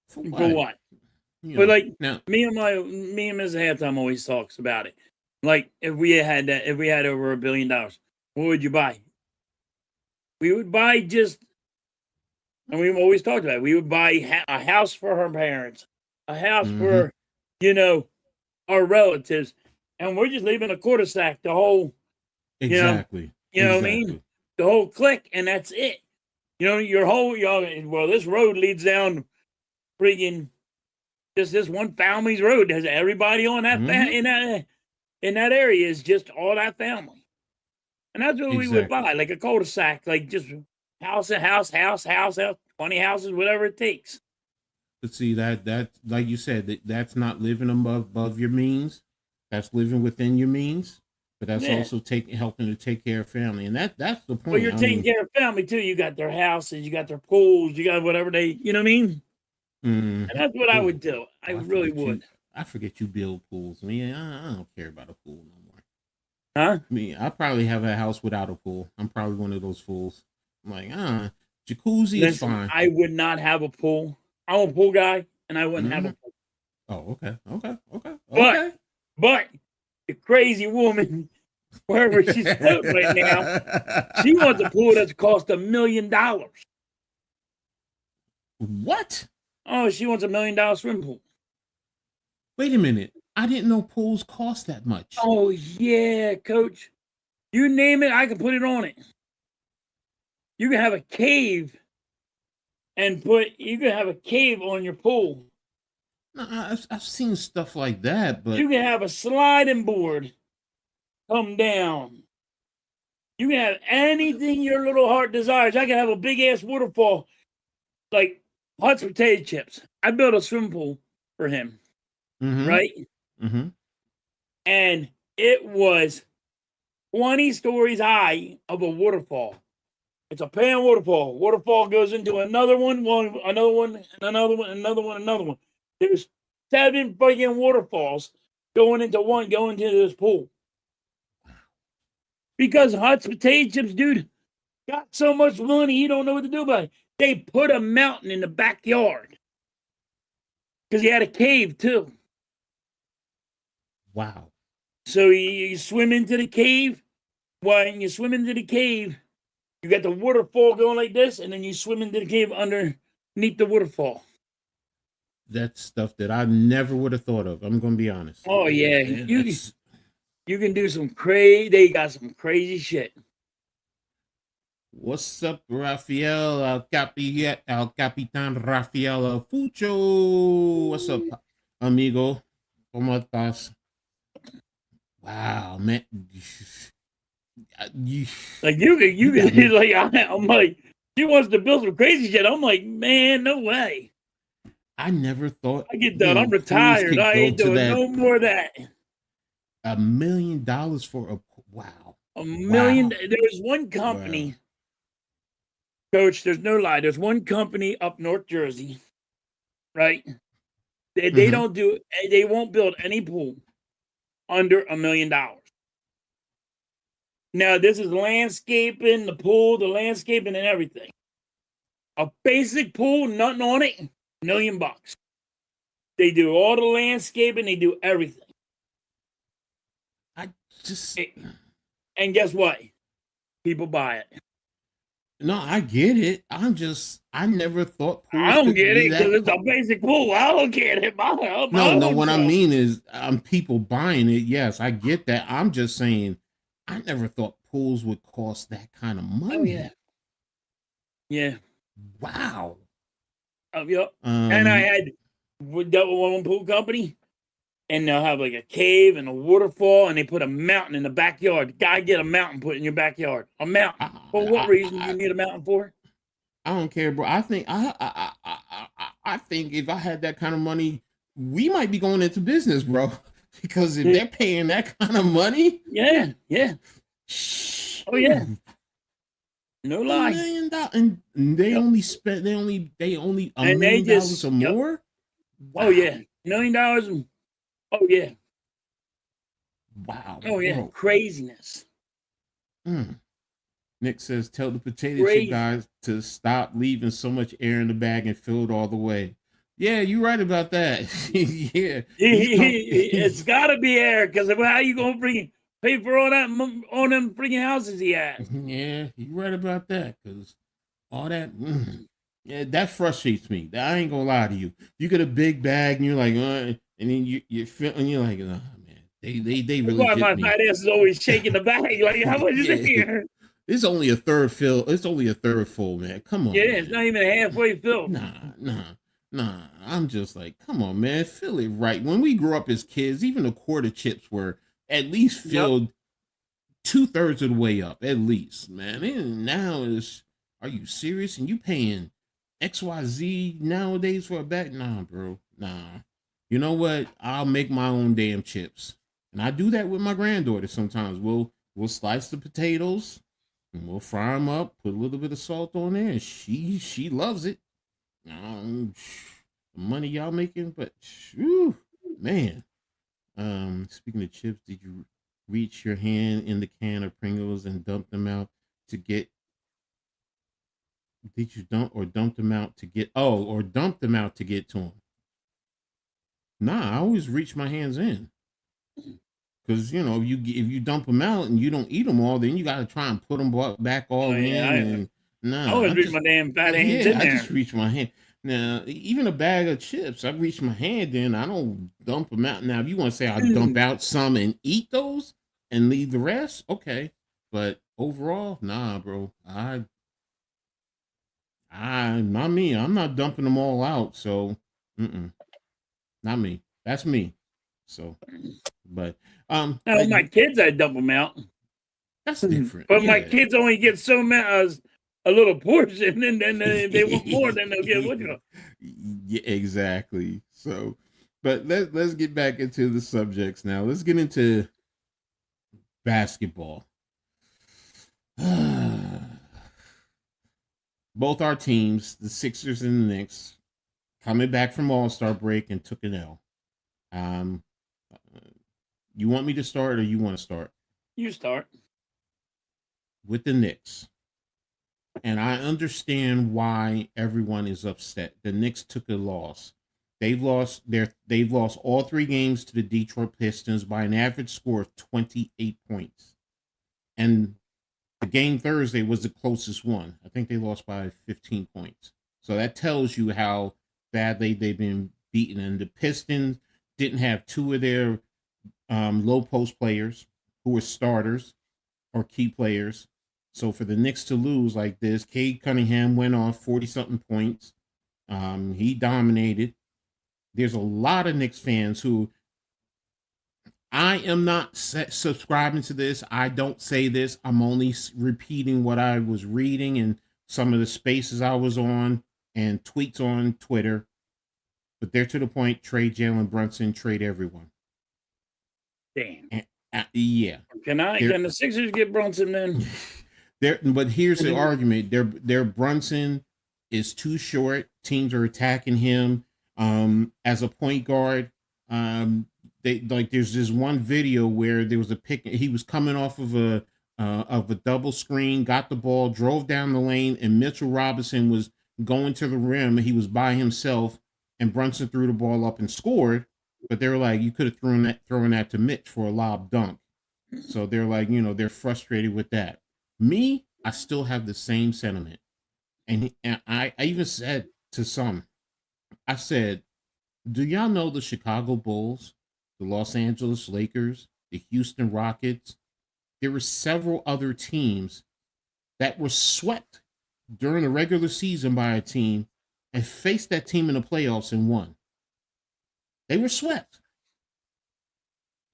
Speaker 3: For what? But like now, me and Mrs. Halftime always talks about it. Like if we had over $1 billion, what would you buy? We would buy and we've always talked about it. We would buy a house for her parents, a house for, our relatives, and we're just leaving a cul-de-sac the whole,
Speaker 2: exactly.
Speaker 3: You know what I mean? The whole clique, and that's it. Your whole, well, this road leads down friggin' just this one family's road. There's everybody on that in that area is just all that family. And that's what we would buy, like a cul-de-sac, like just house, 20 houses, whatever it takes.
Speaker 2: But see, that like you said, that's not living above your means. That's living within your means. But that's also helping to take care of family. And that's the point.
Speaker 3: Well, you're taking care of family too. You got their houses, you got their pools, you got whatever you know what I mean? And that's what I would do. I really would.
Speaker 2: I forget you build pools. I mean, I don't care about a pool no more.
Speaker 3: Huh?
Speaker 2: I mean, I probably have a house without a pool. I'm probably one of those fools. I'm like, jacuzzi is fine.
Speaker 3: I would not have a pool. I'm a pool guy, and I wouldn't have a pool.
Speaker 2: Oh, okay.
Speaker 3: But the crazy woman, wherever she's floating right now, she wants a pool that's cost $1 million.
Speaker 2: What?
Speaker 3: Oh, she wants $1 million swim pool.
Speaker 2: Wait a minute. I didn't know pools cost that much.
Speaker 3: Oh, yeah, coach. You name it, I can put it on it. You can have a cave you can have a cave on your pool.
Speaker 2: No, I've seen stuff like that, but
Speaker 3: you can have a sliding board come down. You can have anything your little heart desires. I can have a big ass waterfall, like hot potato chips. I built a swimming pool for him, right?
Speaker 2: Mm-hmm.
Speaker 3: And it was 20 stories high of a waterfall. It's a pan waterfall. Waterfall goes into another one, another one, another one, another one, another one. There's 7 freaking waterfalls going into this pool. Because hot potato chips, dude, got so much money, he don't know what to do about it. They put a mountain in the backyard. Because he had a cave, too.
Speaker 2: Wow.
Speaker 3: So you swim into the cave. When you swim into the cave, you got the waterfall going like this, and then you swim into the cave underneath the waterfall.
Speaker 2: That's stuff that I never would have thought of. I'm going to be honest.
Speaker 3: Oh, yeah. You can do some crazy, they got some crazy shit.
Speaker 2: What's up, Rafael? Al Capitan Rafael Fucho. What's up, amigo? ¿Cómo estás? Wow, man.
Speaker 3: Like you
Speaker 2: got me.
Speaker 3: like I'm like, she wants to build some crazy shit. I'm like, man, no way.
Speaker 2: I never thought
Speaker 3: I get done. I'm retired.
Speaker 2: could
Speaker 3: I
Speaker 2: go
Speaker 3: ain't
Speaker 2: to
Speaker 3: doing
Speaker 2: that.
Speaker 3: no more of that.
Speaker 2: $1 million for a wow.
Speaker 3: $1 million.
Speaker 2: Wow.
Speaker 3: There's one company,
Speaker 2: Wow.
Speaker 3: Coach. There's no lie. There's one company up North Jersey, right? They
Speaker 2: Mhm.
Speaker 3: don't do. They won't build any pool under $1 million. Now this is landscaping, the pool, the landscaping, and everything. A basic pool, nothing on it, $1 million. They do all the landscaping. They do everything.
Speaker 2: I just
Speaker 3: And guess what? People buy it.
Speaker 2: no, I get it. I never thought
Speaker 3: I
Speaker 2: pools
Speaker 3: don't
Speaker 2: could
Speaker 3: get
Speaker 2: be
Speaker 3: it because
Speaker 2: that.
Speaker 3: it's a basic pool. I don't get it.
Speaker 2: No. What I mean is, people buying it. Yes, I get that. I'm just saying, I never thought pools would cost that kind of money.
Speaker 3: Oh yeah, yeah.
Speaker 2: Wow.
Speaker 3: Oh yep. And I had with that one pool company, and they'll have like a cave and a waterfall, and they put a mountain in the backyard. Guy, get a mountain put in your backyard. A mountain. For what reason do you need a mountain for?
Speaker 2: I don't care, bro. I think I think if I had that kind of money, we might be going into business, bro. Because if they're paying that kind of money,
Speaker 3: yeah. Oh yeah. No lie.
Speaker 2: $1 million, and they
Speaker 3: Yep.
Speaker 2: only spent $1
Speaker 3: And they
Speaker 2: million
Speaker 3: just
Speaker 2: or more. Wow.
Speaker 3: Oh yeah, $1 million. Oh yeah.
Speaker 2: Wow.
Speaker 3: Oh yeah.
Speaker 2: Bro.
Speaker 3: Craziness.
Speaker 2: Nick says, tell the potato chip guys to stop leaving so much air in the bag and fill it all the way. Yeah, you're right about that. Yeah.
Speaker 3: It's got to be air because how you gonna pay for all that on them freaking houses he has?
Speaker 2: Yeah, you're right about that because all that. Yeah, that frustrates me. I ain't gonna lie to you. You get a big bag and you're like, and then you're feeling, you're like, oh man, they really
Speaker 3: That's why my
Speaker 2: me.
Speaker 3: fat ass is always shaking the bag. Like, how much is it here?
Speaker 2: It's only a third fill. It's only a third full, man. Come on.
Speaker 3: Yeah,
Speaker 2: man.
Speaker 3: it's not even halfway filled.
Speaker 2: Nah. I'm just like, come on, man. Fill it right. When we grew up as kids, even the quarter chips were at least filled 2/3 of the way up, at least, man. And now are you serious? And you paying XYZ nowadays for a bag? Nah, bro. Nah. You know what? I'll make my own damn chips. And I do that with my granddaughter sometimes. We'll slice the potatoes and we'll fry them up, put a little bit of salt on there, and she loves it. The money y'all making, but man. Speaking of chips, did you reach your hand in the can of Pringles and dump them out to get? Did you dump them out to get? Oh, or dump them out to get to them? Nah, I always reach my hands in. Because if you dump them out and you don't eat them all, then you got to try and put them back all in.
Speaker 3: I always reach my damn fat hands in there.
Speaker 2: I just reach my hand. Now, even a bag of chips, I reach my hand in. I don't dump them out. Now, if you want to say I dump out some and eat those and leave the rest, okay. But overall, nah, bro. Not me. I'm not dumping them all out. So, not me. That's me. So, but
Speaker 3: my kids, I dump them out.
Speaker 2: That's different.
Speaker 3: But my kids only get so much a little portion, and then if they want more, then they'll get what you know.
Speaker 2: Yeah, exactly. So, but let's get back into the subjects now. Let's get into basketball. Both our teams, the Sixers and the Knicks, coming back from All-Star break and took an L. You want me to start or you want to start?
Speaker 3: You start.
Speaker 2: With the Knicks. And I understand why everyone is upset. The Knicks took a loss. They've lost all 3 games to the Detroit Pistons by an average score of 28 points. And the game Thursday was the closest one. I think they lost by 15 points. So that tells you how badly they've been beaten. And the Pistons didn't have 2 of their low post players who were starters or key players. So for the Knicks to lose like this, Cade Cunningham went off 40-something points. He dominated. There's a lot of Knicks fans who, I am not subscribing to this. I don't say this. I'm only repeating what I was reading and some of the spaces I was on and tweets on Twitter. But they're to the point, trade Jalen Brunson, trade everyone.
Speaker 3: Damn.
Speaker 2: And, yeah.
Speaker 3: Can the Sixers get Brunson then?
Speaker 2: But here's the argument. Their Brunson is too short. Teams are attacking him as a point guard. There's this one video where there was a pick. He was coming off of a double screen, got the ball, drove down the lane, and Mitchell Robinson was going to the rim. He was by himself, and Brunson threw the ball up and scored. But they were like, you could have thrown that to Mitch for a lob dunk. So they're like, they're frustrated with that. Me, I still have the same sentiment. And I even said to some, I said, do y'all know the Chicago Bulls, the Los Angeles Lakers, the Houston Rockets? There were several other teams that were swept during the regular season by a team and faced that team in the playoffs and won. They were swept.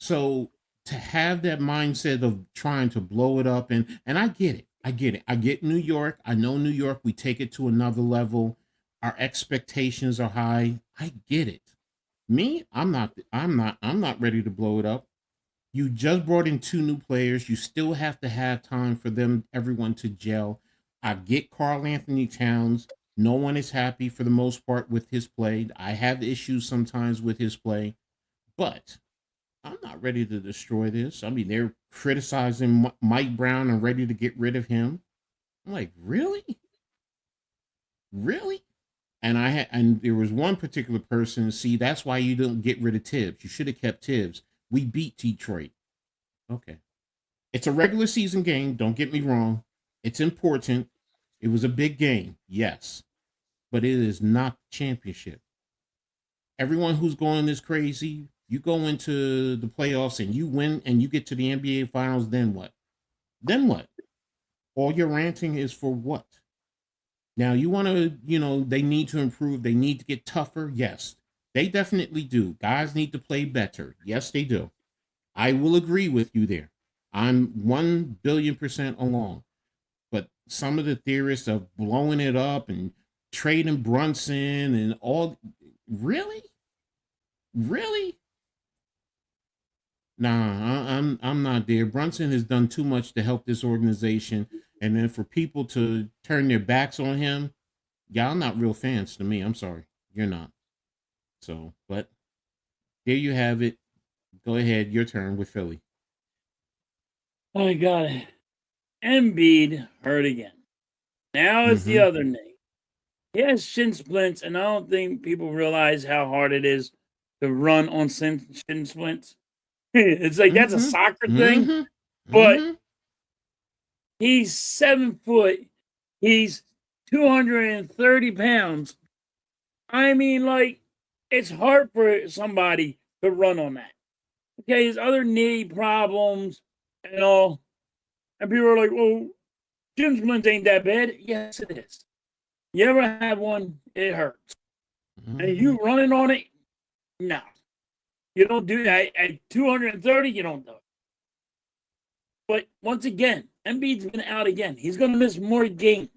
Speaker 2: So to have that mindset of trying to blow it up, and I get it. I get New York. I know New York, we take it to another level. Our expectations are high. I get it. Me, I'm not ready to blow it up. You just brought in 2 new players. You still have to have time for everyone to gel. I get Karl Anthony Towns. No one is happy for the most part with his play. I have issues sometimes with his play, but I'm not ready to destroy this. I mean, they're criticizing Mike Brown and ready to get rid of him. I'm like, really? Really? And there was one particular person, see, that's why you don't get rid of Tibbs. You should have kept Tibbs. We beat Detroit. Okay. It's a regular season game. Don't get me wrong. It's important. It was a big game. Yes. But it is not the championship. Everyone who's going this crazy, you go into the playoffs and you win and you get to the NBA Finals, then what? Then what? All your ranting is for what? Now, you want to, they need to improve. They need to get tougher. Yes, they definitely do. Guys need to play better. Yes, they do. I will agree with you there. I'm 1 billion% along. But some of the theorists of blowing it up and trading Brunson and all, really? Really? Nah, I'm not there. Brunson has done too much to help this organization. And then for people to turn their backs on him, y'all not real fans to me. I'm sorry. You're not. So, but there you have it. Go ahead. Your turn with Philly.
Speaker 3: Oh my God. Embiid hurt again. Now it's the other knee. He has shin splints, and I don't think people realize how hard it is to run on shin splints. It's like that's a soccer thing, but he's 7 foot. He's 230 pounds. I mean, like, it's hard for somebody to run on that. Okay, his other knee problems and all. And people are like, well, shin splints ain't that bad. Yes, it is. You ever have one, it hurts. And you running on it? No. You don't do that. At 230, you don't do it. But once again, Embiid's been out again. He's going to miss more games.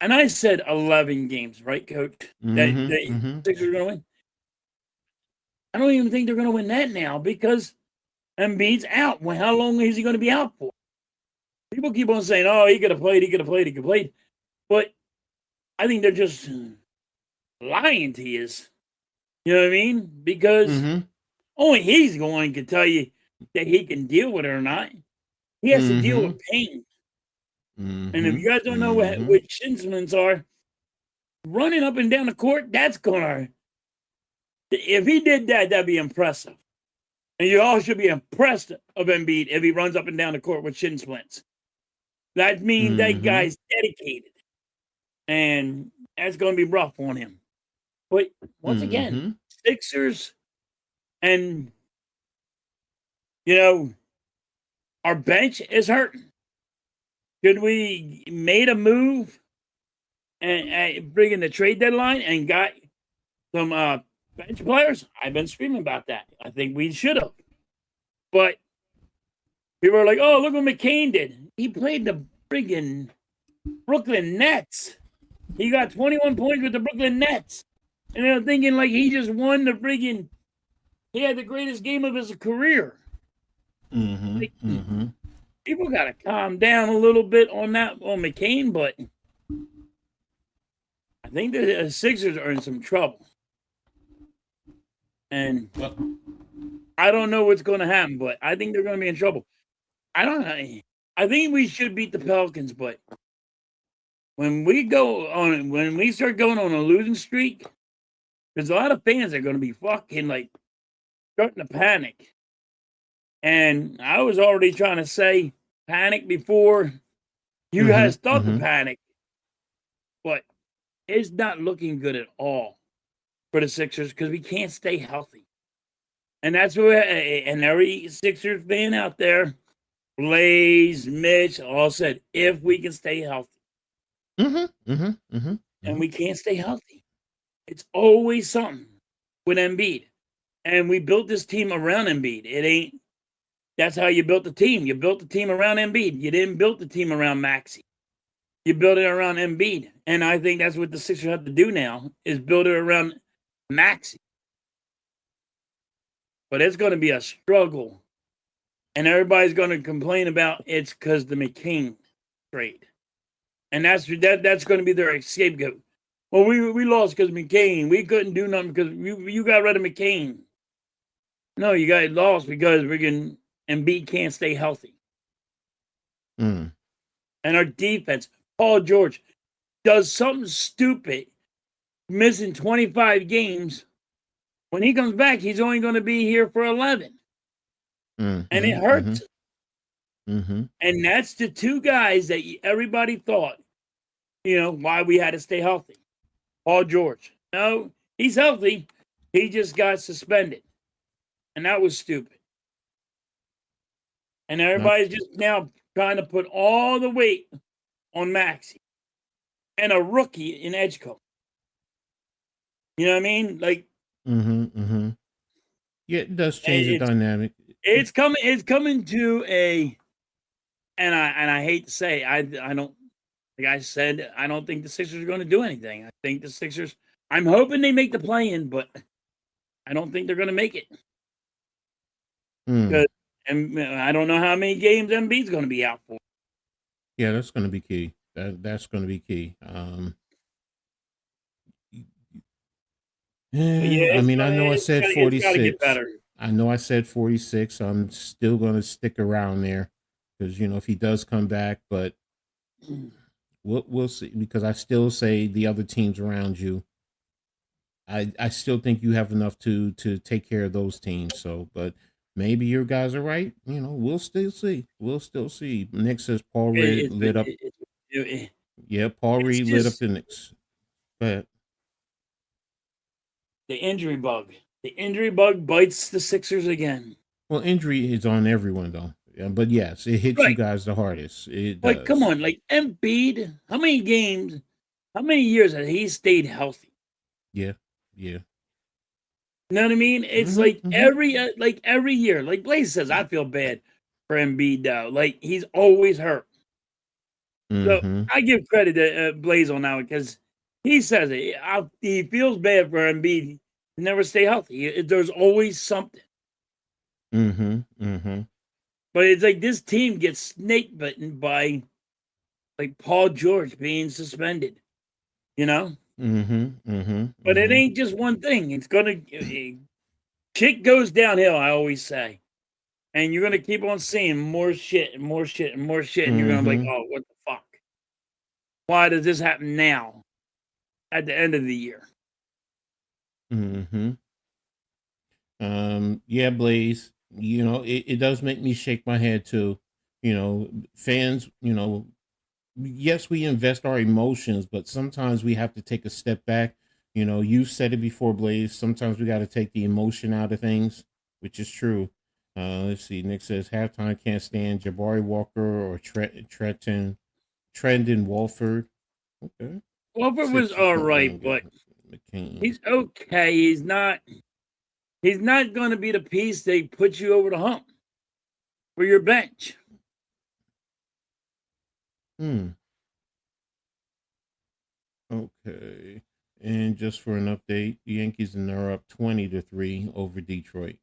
Speaker 3: And I said 11 games, right, Coach? That Sixers are going to win. I don't even think they're going to win that now because Embiid's out. Well, how long is he going to be out for? People keep on saying, oh, he could have played. But I think they're just lying to you. You know what I mean? Because only he's going to tell you that he can deal with it or not. He has to deal with pain. And if you guys don't know what shin splints are, running up and down the court, that's going to... If he did that, that'd be impressive. And you all should be impressed of Embiid if he runs up and down the court with shin splints. That means that guy's dedicated. And that's going to be rough on him. But once again, Sixers and, our bench is hurting. Could we made a move and bring in the trade deadline and got some bench players? I've been screaming about that. I think we should have. But people are like, oh, look what McCain did. He played the friggin' Brooklyn Nets. He got 21 points with the Brooklyn Nets. And they're thinking like he just won the friggin', he had the greatest game of his career. Like, people got to calm down a little bit on McCain, but I think the Sixers are in some trouble. And I don't know what's going to happen, but I think they're going to be in trouble. I don't know. I think we should beat the Pelicans, but when we start going on a losing streak, there's a lot of fans that are going to be fucking like starting to panic. And I was already trying to say panic before you guys thought to panic, but it's not looking good at all for the Sixers because we can't stay healthy. And that's where, and every Sixers fan out there, Blaze, Mitch, all said, if we can stay healthy. And we can't stay healthy. It's always something with Embiid. And we built this team around Embiid. That's how you built the team. You built the team around Embiid. You didn't build the team around Maxey. You built it around Embiid. And I think that's what the Sixers have to do now, is build it around Maxey. But it's going to be a struggle. And everybody's going to complain about it's because the McCain trade. And that's going to be their scapegoat. Well, we lost because McCain. We couldn't do nothing because you got rid of McCain. No, you got lost because Embiid can't stay healthy. And our defense, Paul George, does something stupid, missing 25 games. When he comes back, he's only going to be here for 11. And it hurts. And that's the two guys that everybody thought, why we had to stay healthy. Paul George. No, he's healthy. He just got suspended. And that was stupid. And everybody's just now trying to put all the weight on Maxey and a rookie in Edgecombe. You know what I mean? Like,
Speaker 2: yeah, it does change the dynamic.
Speaker 3: It's coming to and I hate to say, I don't, like I said, I don't think the Sixers are going to do anything. I think the Sixers, I'm hoping they make the play-in, but I don't think they're going to make it. Because and I don't know how many games Embiid's going to be out for.
Speaker 2: Yeah, that's going to be key. That's going to be key. I mean, I know I said 46. I know I said 46. I'm still going to stick around there because, if he does come back, but we'll see, because I still say the other teams around you, I still think you have enough to take care of those teams. So, but maybe your guys are right. We'll still see. Nick says Paul Reed lit up. Yeah, Paul Reed lit up the Knicks. Go ahead.
Speaker 3: The injury bug. The injury bug bites the Sixers again.
Speaker 2: Well, injury is on everyone, though. But yes, it hits you guys the hardest. It does.
Speaker 3: Like, come on. Like, Embiid, how many years has he stayed healthy?
Speaker 2: Yeah.
Speaker 3: You know what I mean? It's like every year. Like Blaze says, I feel bad for Embiid, though. Like, he's always hurt. So I give credit to Blaze on that because he says it. He feels bad for Embiid. He never stay healthy. There's always something. But it's like this team gets snake bitten by like Paul George being suspended. But it ain't just one thing. It's gonna shit goes downhill, I always say. And you're gonna keep on seeing more shit and more shit and more shit, and you're gonna be like, oh, what the fuck? Why does this happen now? At the end of the year.
Speaker 2: Yeah, Blaze. It does make me shake my head too. Fans, yes, we invest our emotions, but sometimes we have to take a step back. You said it before, Blaze. Sometimes we got to take the emotion out of things, which is true. Let's see. Nick says halftime can't stand Jabari Walker or Tretton Trendon Walford. Okay.
Speaker 3: Wolford was
Speaker 2: Sixers
Speaker 3: all
Speaker 2: don't
Speaker 3: right,
Speaker 2: want
Speaker 3: but
Speaker 2: McCain.
Speaker 3: he's okay. He's not going to be the piece they put you over the hump for your bench.
Speaker 2: Okay. And just for an update, the Yankees are up 20-3 over Detroit.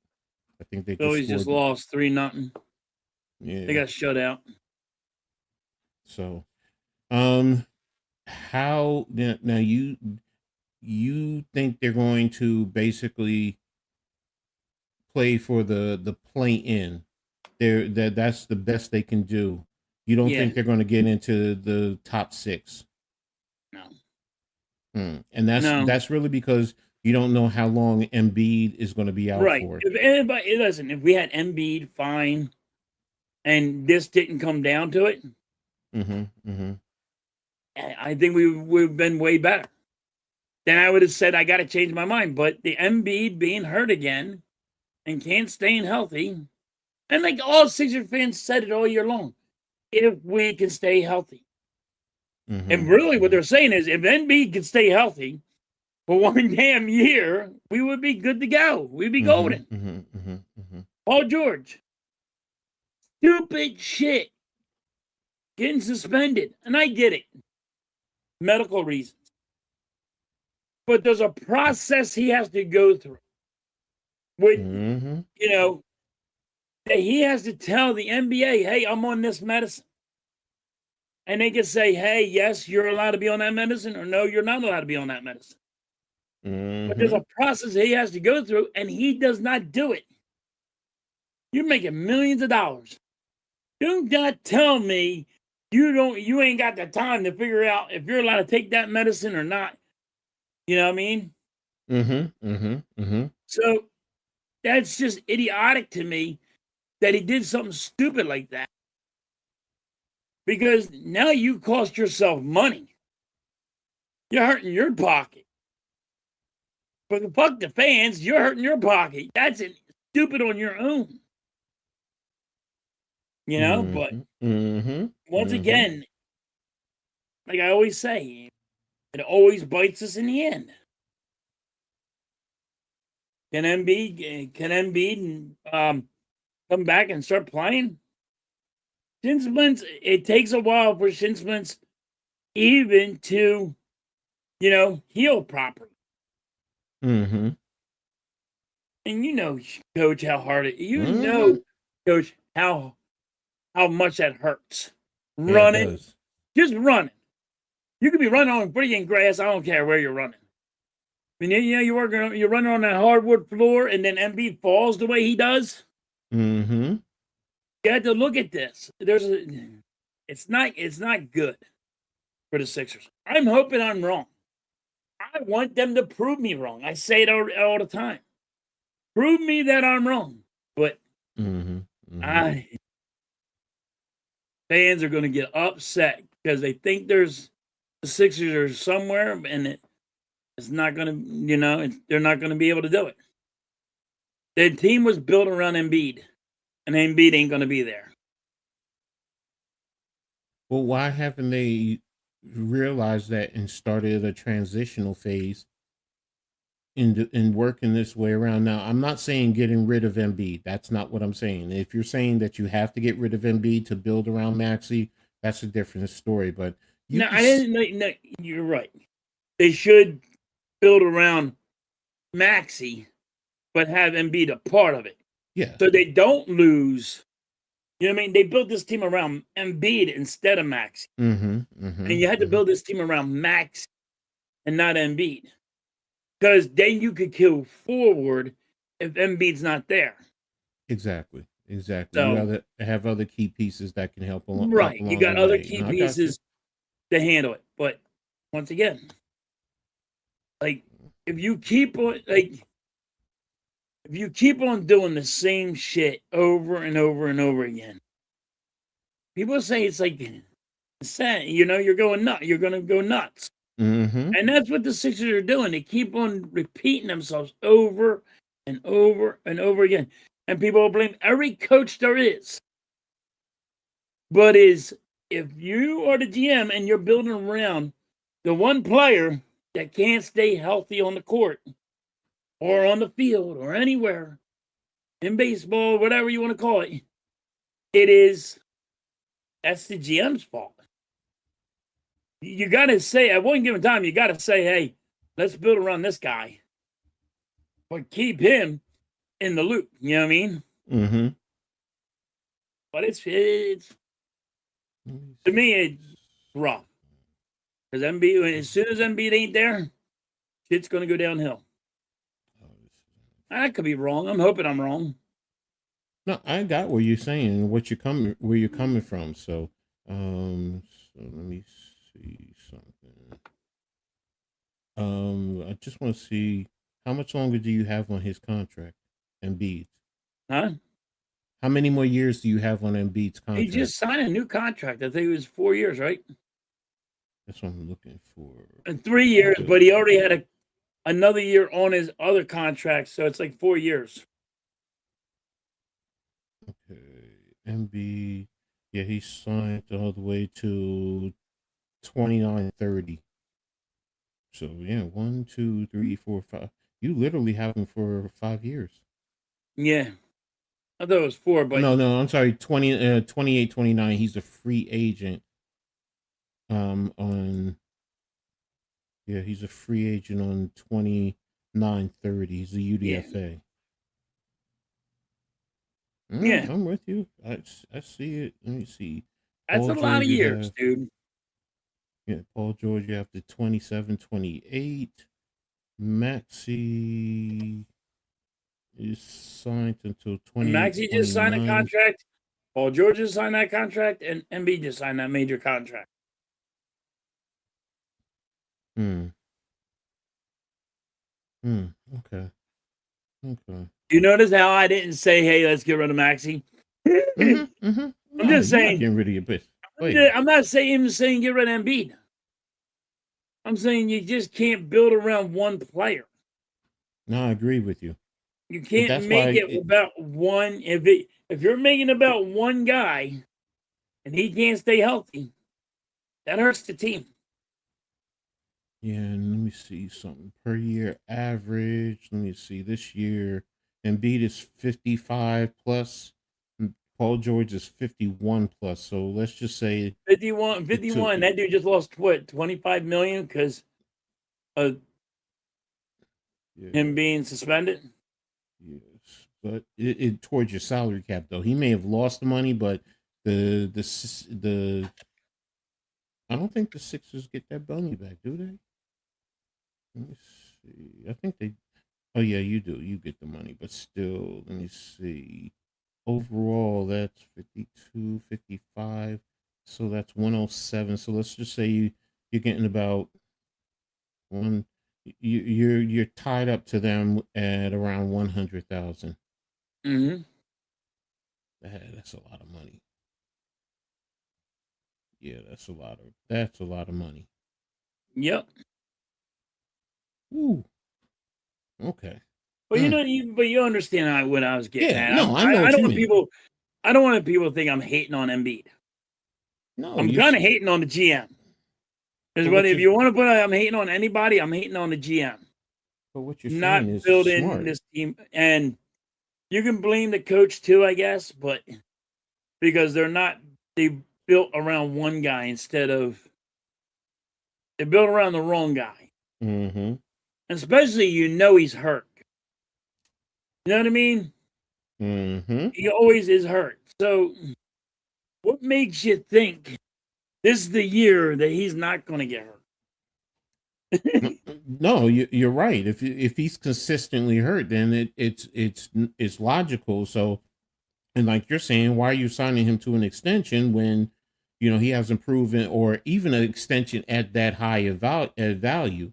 Speaker 2: I think they
Speaker 3: Phillies just lost 3-0.
Speaker 2: Yeah.
Speaker 3: They got shut out.
Speaker 2: So, how now you think they're going to basically play for the play-in? That's the best they can do. You don't think they're going to get into the top 6?
Speaker 3: No.
Speaker 2: And that's really because you don't know how long Embiid is going to be out for.
Speaker 3: If anybody, if we had Embiid, fine, and this didn't come down to it, I think we would have been way better. Then I would have said I got to change my mind. But the Embiid being hurt again and can't stay healthy, and like all Sixer fans said it all year long, if we can stay healthy. And really what they're saying is if Embiid can stay healthy for one damn year, we would be good to go. We'd be golden. Paul George. Stupid shit. Getting suspended. And I get it. Medical reasons. But there's a process he has to go through. With, that he has to tell the NBA, hey, I'm on this medicine. And they can say, hey, yes, you're allowed to be on that medicine, or no, you're not allowed to be on that medicine. But there's a process he has to go through, and he does not do it. You're making millions of dollars. Do not tell me you ain't got the time to figure out if you're allowed to take that medicine or not. You know what I mean? So that's just idiotic to me that he did something stupid like that. Because now you cost yourself money. You're hurting your pocket. But fuck the fans, you're hurting your pocket. That's stupid on your own. But once again, like I always say, it always bites us in the end. Can Embiid come back and start playing? Shin splints, it takes a while for shin splints even to, heal properly. And Coach, how hard it, Coach, how much that hurts. Running, just running. You could be running on freaking grass. I don't care where you're running. I mean, you're running on that hardwood floor, and then Embiid falls the way he does. You have to look at this. It's not good for the Sixers. I'm hoping I'm wrong. I want them to prove me wrong. I say it all the time. Prove me that I'm wrong. But fans are going to get upset because they think the Sixers are somewhere, and it's not going to, they're not going to be able to do it. The team was built around Embiid, and Embiid ain't going to be there.
Speaker 2: Well, why haven't they realized that and started a transitional phase in working this way around? Now, I'm not saying getting rid of Embiid. That's not what I'm saying. If you're saying that you have to get rid of Embiid to build around Maxey, that's a different story. But
Speaker 3: I didn't know. No, you're right. They should build around Maxey, but have Embiid a part of it.
Speaker 2: Yeah.
Speaker 3: So they don't lose. You know what I mean? They built this team around Embiid instead of Maxey. And you had to build this team around Maxey and not Embiid. Because then you could kill forward if Embiid's not there.
Speaker 2: Exactly. So, you have other key pieces that can help along.
Speaker 3: Right. You got other key pieces to handle it. But once again, like if you keep on doing the same shit over and over and over again, people say it's like sad. You're going nuts. You're going to go nuts. And that's what the Sixers are doing. They keep on repeating themselves over and over and over again. And people will blame every coach there is. But is if you are the GM and you're building around the one player that can't stay healthy on the court or on the field or anywhere in baseball, whatever you want to call it, that's the GM's fault. You got to say, at one given time, you got to say, hey, let's build around this guy, but keep him in the loop. You know what I mean?
Speaker 2: Mm-hmm.
Speaker 3: But it's to me, it's rough. Because Embiid, as soon as Embiid ain't there, shit's going to go downhill. I could be wrong. I'm hoping I'm wrong.
Speaker 2: No, I got what you're saying, where you're coming from. So, so let me see something. I just want to see, how much longer do you have on his contract, Embiid?
Speaker 3: Huh?
Speaker 2: How many more years do you have on Embiid's contract?
Speaker 3: He just signed a new contract. I think it was 4 years, right?
Speaker 2: That's what I'm looking for.
Speaker 3: 3 years, but he already had another year on his other contract, so it's like 4 years.
Speaker 2: Okay, Embiid, yeah, he signed all the way to 29-30. So yeah, 1, 2, 3, 4, 5. You literally have him for 5 years.
Speaker 3: Yeah. I thought it was 4, but
Speaker 2: No, I'm sorry, 28, 29. He's a free agent. He's a free agent on 29-30. He's a UDFA.
Speaker 3: Yeah.
Speaker 2: I'm with you. I see it. Let me see.
Speaker 3: That's a lot of years, dude.
Speaker 2: Yeah, Paul George, you have the 27, 28. Maxey is signed until 28.
Speaker 3: Maxey just signed a contract. Paul George just signed that contract, and Embiid just signed that major contract.
Speaker 2: Okay.
Speaker 3: You notice how I didn't say, "Hey, let's get rid of Maxey"?
Speaker 2: I'm
Speaker 3: just saying,
Speaker 2: getting rid of your bitch.
Speaker 3: I'm not saying get rid of Embiid. I'm saying you just can't build around one player.
Speaker 2: No, I agree with you.
Speaker 3: You can't make it about one. If you're making about one guy and he can't stay healthy, that hurts the team.
Speaker 2: Yeah, and let me see something. Per year average. Let me see. This year, Embiid is 55 plus. Paul George is 51 plus. So let's just say
Speaker 3: 51. That dude just lost what, 25 million because of him being suspended.
Speaker 2: Yes, but it towards your salary cap though. He may have lost the money, but the I don't think the Sixers get that money back, do they? Let me see. I think they. Oh yeah, you do. You get the money, but still, let me see. Overall, that's 52, 55. So that's 107. So let's just say you're getting about one. You're tied up to them at around 100,000.
Speaker 3: Mm-hmm.
Speaker 2: That's a lot of money. Yeah, that's a lot of money.
Speaker 3: Yep.
Speaker 2: Ooh. Okay.
Speaker 3: But you understand what I was getting at.
Speaker 2: No, I know what you mean.
Speaker 3: I don't want people to think I'm hating on Embiid.
Speaker 2: No,
Speaker 3: I'm kind of hating on the GM. Because if you want to put I'm hating on anybody, I'm hating on the GM.
Speaker 2: But what you're
Speaker 3: not
Speaker 2: saying is
Speaker 3: building
Speaker 2: smart.
Speaker 3: This team, and you can blame the coach too, I guess, but because they built around one guy instead of they built around the wrong guy.
Speaker 2: Mm-hmm.
Speaker 3: Especially, he's hurt. You know what I mean?
Speaker 2: Mm-hmm.
Speaker 3: He always is hurt. So, what makes you think this is the year that he's not going to get hurt?
Speaker 2: No, you're right. If he's consistently hurt, then it's logical. So, and like you're saying, why are you signing him to an extension when he hasn't proven, or even an extension at that high of value?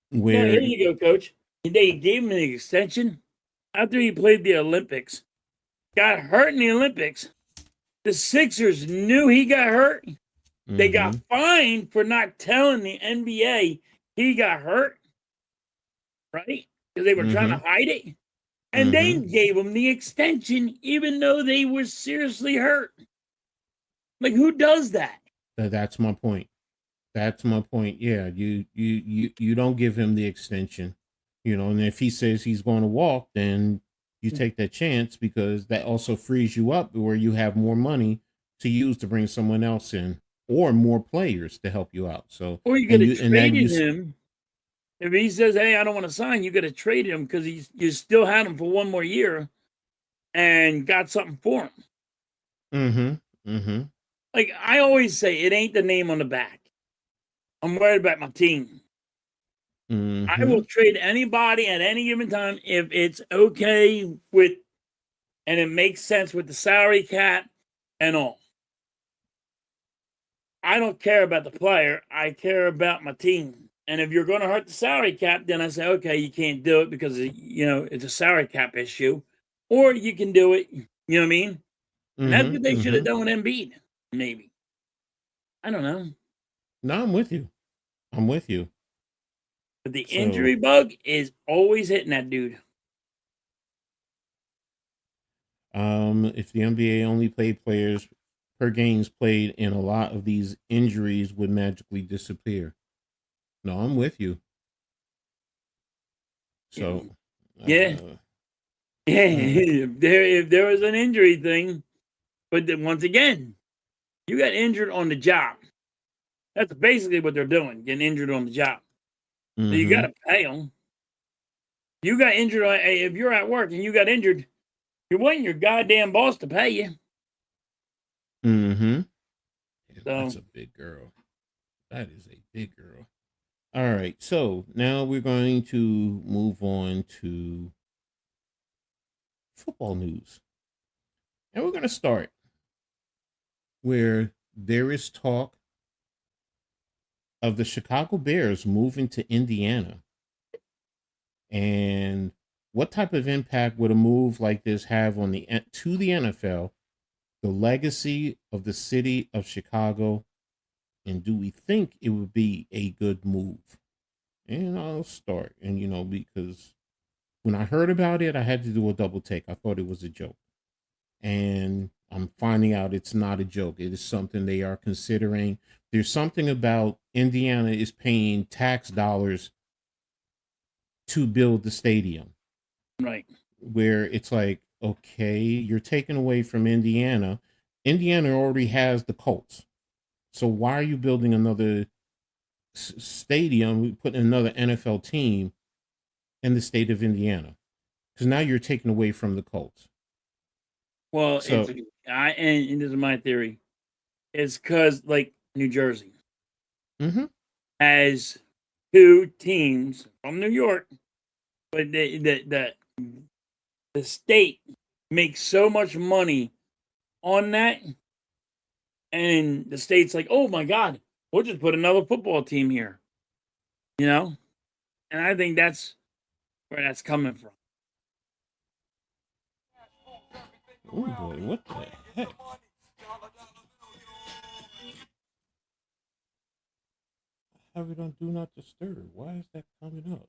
Speaker 2: Where
Speaker 3: here you go, coach. They gave him an extension after he played the Olympics. Got hurt in the Olympics. The Sixers knew he got hurt. Mm-hmm. They got fined for not telling the NBA he got hurt, right? Because they were trying to hide it. And they gave him the extension even though they were seriously hurt. Like, who does that?
Speaker 2: That's my point. That's my point. Yeah, you don't give him the extension, and if he says he's going to walk, then you take that chance because that also frees you up where you have more money to use to bring someone else in or more players to help you out. So
Speaker 3: Or you could have traded him. If he says, "Hey, I don't want to sign," you got to trade him because you still had him for one more year and got something for him. Like I always say, it ain't the name on the back. I'm worried about my team. I will trade anybody at any given time if it's okay with, and it makes sense with the salary cap and all. I don't care about the player. I care about my team. And if you're going to hurt the salary cap, then I say, okay, you can't do it because, it's a salary cap issue. Or you can do it, you know what I mean? And that's what they should have done with Embiid, maybe. I don't know.
Speaker 2: No, I'm with you.
Speaker 3: But the injury bug is always hitting that dude.
Speaker 2: If the NBA only played players per games played, and a lot of these injuries would magically disappear. No, I'm with you. So,
Speaker 3: yeah. If there was an injury thing, but then once again, you got injured on the job. That's basically what they're doing, getting injured on the job. So you got to pay them. You got injured. If you're at work and you got injured, you're waiting your goddamn boss to pay you.
Speaker 2: Yeah, that's a big girl. That is a big girl. All right. So now we're going to move on to football news. And we're going to start where there is talk of the Chicago Bears moving to Indiana. And what type of impact would a move like this have to the NFL, the legacy of the city of Chicago, and do we think it would be a good move? And I'll start. And, because when I heard about it, I had to do a double take. I thought it was a joke. And I'm finding out it's not a joke. It is something they are considering. There's something about Indiana is paying tax dollars to build the stadium.
Speaker 3: Right.
Speaker 2: Where it's like, okay, you're taking away from Indiana. Indiana already has the Colts. So why are you building another stadium, putting another NFL team in the state of Indiana? Because now you're taking away from the Colts.
Speaker 3: Well, and this is my theory. It's because, like, New Jersey has two teams from New York, but the state makes so much money on that, and the state's like, oh my God, we'll just put another football team here, and I think that's where that's coming from.
Speaker 2: Oh boy, what the heck? I have it on Do Not Disturb. Why is that coming up?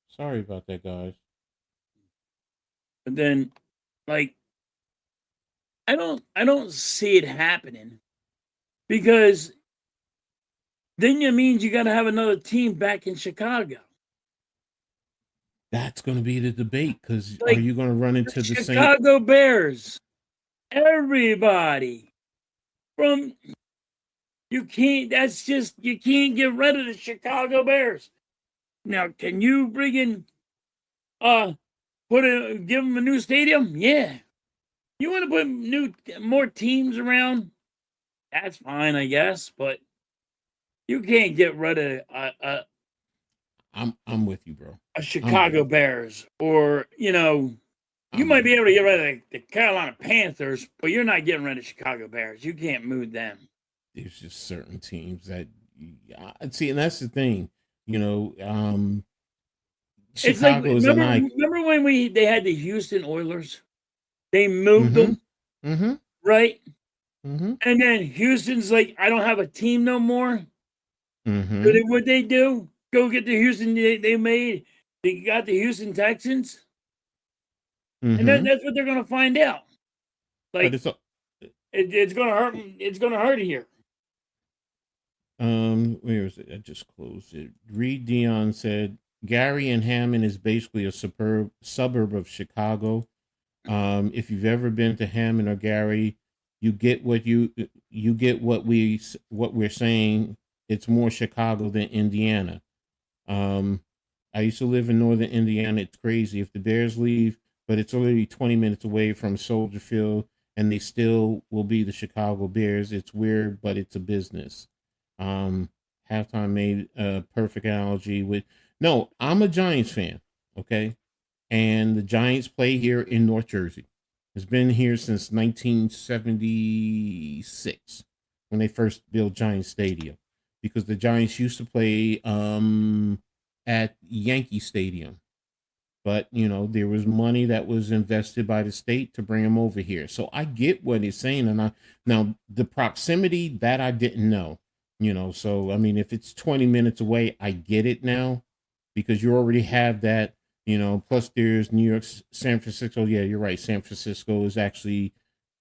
Speaker 2: Sorry about that, guys.
Speaker 3: But then, like, I don't see it happening because then it means you got to have another team back in Chicago.
Speaker 2: That's going to be the debate because are you going to run into the
Speaker 3: Chicago Bears? Everybody from you can't get rid of the Chicago Bears. Now, can you bring in give them a new stadium? Yeah. You want to put more teams around? That's fine, I guess, but you can't get rid of
Speaker 2: I'm with you, bro.
Speaker 3: A Chicago Bears, or you might be able to get rid of the Carolina Panthers, but you're not getting rid of Chicago Bears. You can't move them.
Speaker 2: There's just certain teams that see, and that's the thing.
Speaker 3: It's like remember when they had the Houston Oilers? They moved them, right? And then Houston's like, I don't have a team no more. So what they do? Go get the Houston. They got the Houston Texans, and that's what they're going to find out. Like, It's gonna hurt. It's gonna hurt here.
Speaker 2: Where is it? I just closed it. Reed Dion said Gary and Hammond is basically a suburb of Chicago. If you've ever been to Hammond or Gary, you get what we're saying. It's more Chicago than Indiana. I used to live in northern Indiana. It's crazy if the Bears leave, but it's already 20 minutes away from Soldier Field, and they still will be the Chicago Bears. It's weird, but it's a business. Halftime made a perfect analogy with. No, I'm a Giants fan. Okay, and the Giants play here in North Jersey. It's been here since 1976 when they first built Giants Stadium, because the Giants used to play at Yankee Stadium, but there was money that was invested by the state to bring them over here. So I get what he's saying, and now the proximity that I didn't know. So I mean, if it's 20 minutes away, I get it now, because you already have that. Plus there's New York, San Francisco. Yeah, you're right. San Francisco is actually,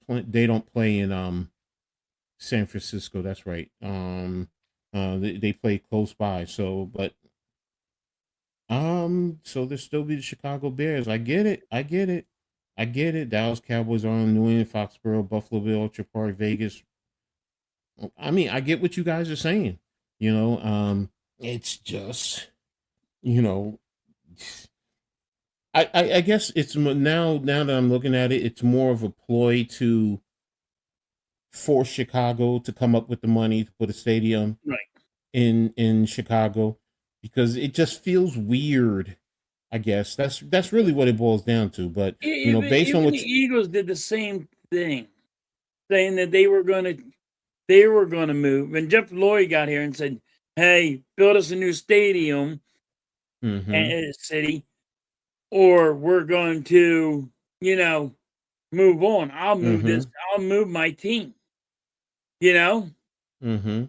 Speaker 2: they don't play in San Francisco. That's right. They play close by. So, but so there'll still be the Chicago Bears. I get it. I get it. I get it. Dallas Cowboys are on New England, Foxborough, Buffalo Bill, Orchard Park, Vegas. I mean, I get what you guys are saying. It's just, you know, I guess it's now that I'm looking at it, it's more of a ploy to force Chicago to come up with the money to put a stadium
Speaker 3: Right.
Speaker 2: in Chicago, because it just feels weird. I guess that's really what it boils down to. But based on
Speaker 3: Even
Speaker 2: what
Speaker 3: the Eagles did the same thing, saying that they were gonna move. And Jeff Lloyd got here and said, "Hey, build us a new stadium
Speaker 2: Mm-hmm.
Speaker 3: in the city, or we're going to, move on. I'll move this. I'll move my team."
Speaker 2: Mm-hmm.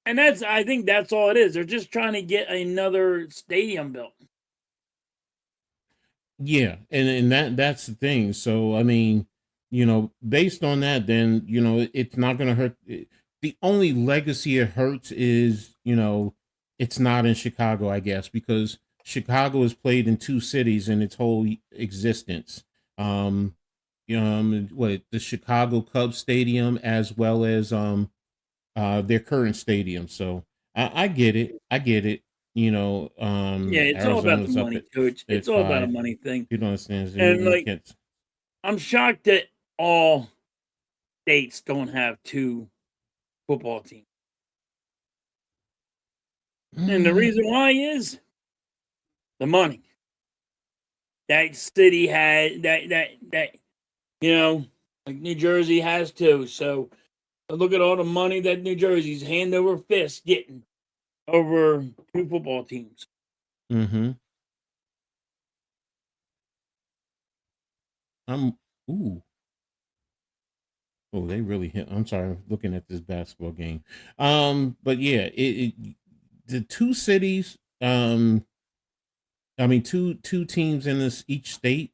Speaker 3: And I think that's all it is. They're just trying to get another stadium built.
Speaker 2: Yeah, and that's the thing. So I mean, based on that, then it's not going to hurt. The only legacy it hurts is it's not in Chicago, I guess, because Chicago has played in two cities in its whole existence. What, the Chicago Cubs Stadium, as well as their current stadium. So I get it. I get it.
Speaker 3: Yeah, it's all about the
Speaker 2: Arizona's up
Speaker 3: money, Coach.
Speaker 2: at
Speaker 3: It's all about a
Speaker 2: five.
Speaker 3: money thing.
Speaker 2: You don't understand.
Speaker 3: And
Speaker 2: You
Speaker 3: like,
Speaker 2: can't.
Speaker 3: I'm shocked that all states don't have two football teams. And the reason why is the money. That city had that like New Jersey has too. So look at all the money that New Jersey's hand over fist getting over two football teams.
Speaker 2: Mm-hmm. I'm. Ooh. Oh, they really hit. I'm sorry. I'm looking at this basketball game. But yeah, the two cities. I mean, two teams in this each state.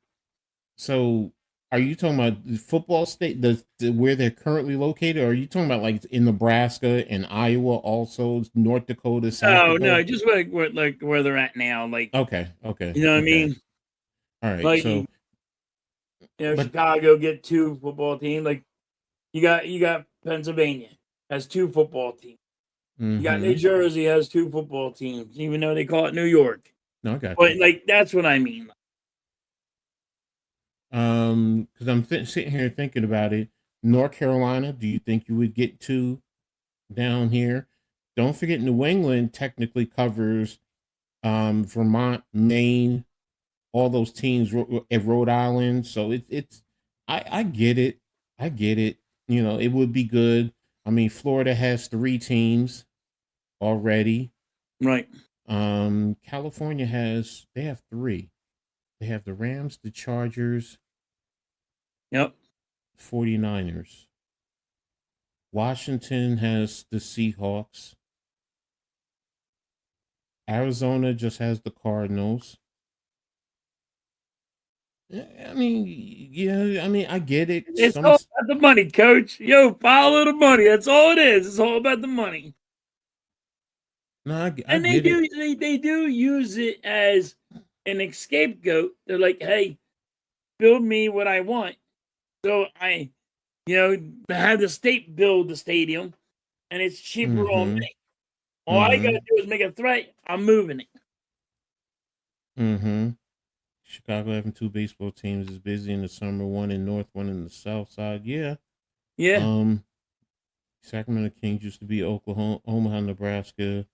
Speaker 2: So, are you talking about the football state, where they're currently located, or are you talking about like in Nebraska and Iowa, also North Dakota, South
Speaker 3: Oh no,
Speaker 2: Dakota?
Speaker 3: just like where they're at now. Like,
Speaker 2: Okay, okay,
Speaker 3: you know what I
Speaker 2: okay.
Speaker 3: mean?
Speaker 2: All right.
Speaker 3: Like,
Speaker 2: So, but
Speaker 3: Chicago get two football teams. Like you got Pennsylvania has two football teams. You got New
Speaker 2: mm-hmm.
Speaker 3: Jersey has two football teams, even though they call it New York.
Speaker 2: No, I got
Speaker 3: But
Speaker 2: you.
Speaker 3: like that's what I mean.
Speaker 2: Because I'm sitting here thinking about it. North Carolina, do you think you would get two down here? Don't forget, New England technically covers Vermont, Maine, all those teams at Rhode Island. So I get it. I get it. It would be good. I mean, Florida has three teams already.
Speaker 3: Right.
Speaker 2: California they have three. They have the Rams, the Chargers,
Speaker 3: Yep.
Speaker 2: 49ers. Washington has the Seahawks. Arizona just has the Cardinals. I mean, yeah, I mean, I get it.
Speaker 3: It's all about the money, Coach. Yo, follow the money. That's all it is. It's all about the money.
Speaker 2: No, I
Speaker 3: And they
Speaker 2: get it.
Speaker 3: do they do use it as an scapegoat. They're like, hey, build me what I want. So I, have the state build the stadium and it's cheaper on
Speaker 2: Mm-hmm.
Speaker 3: me. All I
Speaker 2: Mm-hmm.
Speaker 3: gotta do is make a threat. I'm moving it.
Speaker 2: Mm-hmm. Chicago having two baseball teams is busy in the summer, one in north, one in the south side. Yeah.
Speaker 3: Yeah,
Speaker 2: Um, Sacramento Kings used to be Oklahoma, Omaha, Nebraska.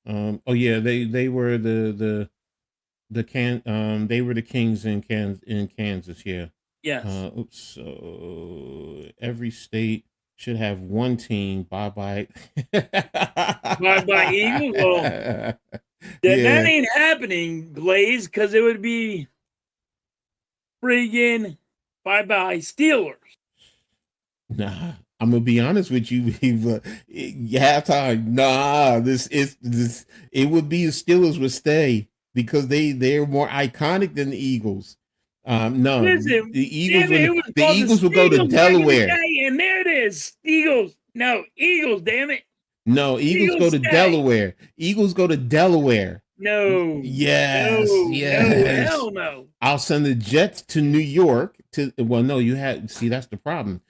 Speaker 2: Oh yeah, they were they were the Kings in Kansas. Yeah.
Speaker 3: yes.
Speaker 2: Oops. So every state should have one team. Bye bye.
Speaker 3: By Eagles. Well, that
Speaker 2: Yeah.
Speaker 3: ain't happening, Blaze, because it would be friggin' bye Steelers.
Speaker 2: Nah, I'm gonna be honest with you. Halftime. Nah, this. It would be the Steelers would stay because they're more iconic than the Eagles. No,
Speaker 3: Listen,
Speaker 2: the Eagles
Speaker 3: damn it,
Speaker 2: when
Speaker 3: it was
Speaker 2: the
Speaker 3: called the
Speaker 2: Eagles would go to
Speaker 3: Steagles back in the
Speaker 2: Delaware.
Speaker 3: day, and there it is. Eagles. No, Eagles, damn it.
Speaker 2: No, Eagles go
Speaker 3: Eagles
Speaker 2: to
Speaker 3: stay.
Speaker 2: Delaware. Eagles go to Delaware.
Speaker 3: No,
Speaker 2: Yes,
Speaker 3: no,
Speaker 2: yes.
Speaker 3: hell no.
Speaker 2: I'll send the Jets to New York to well, no, you had see that's the problem.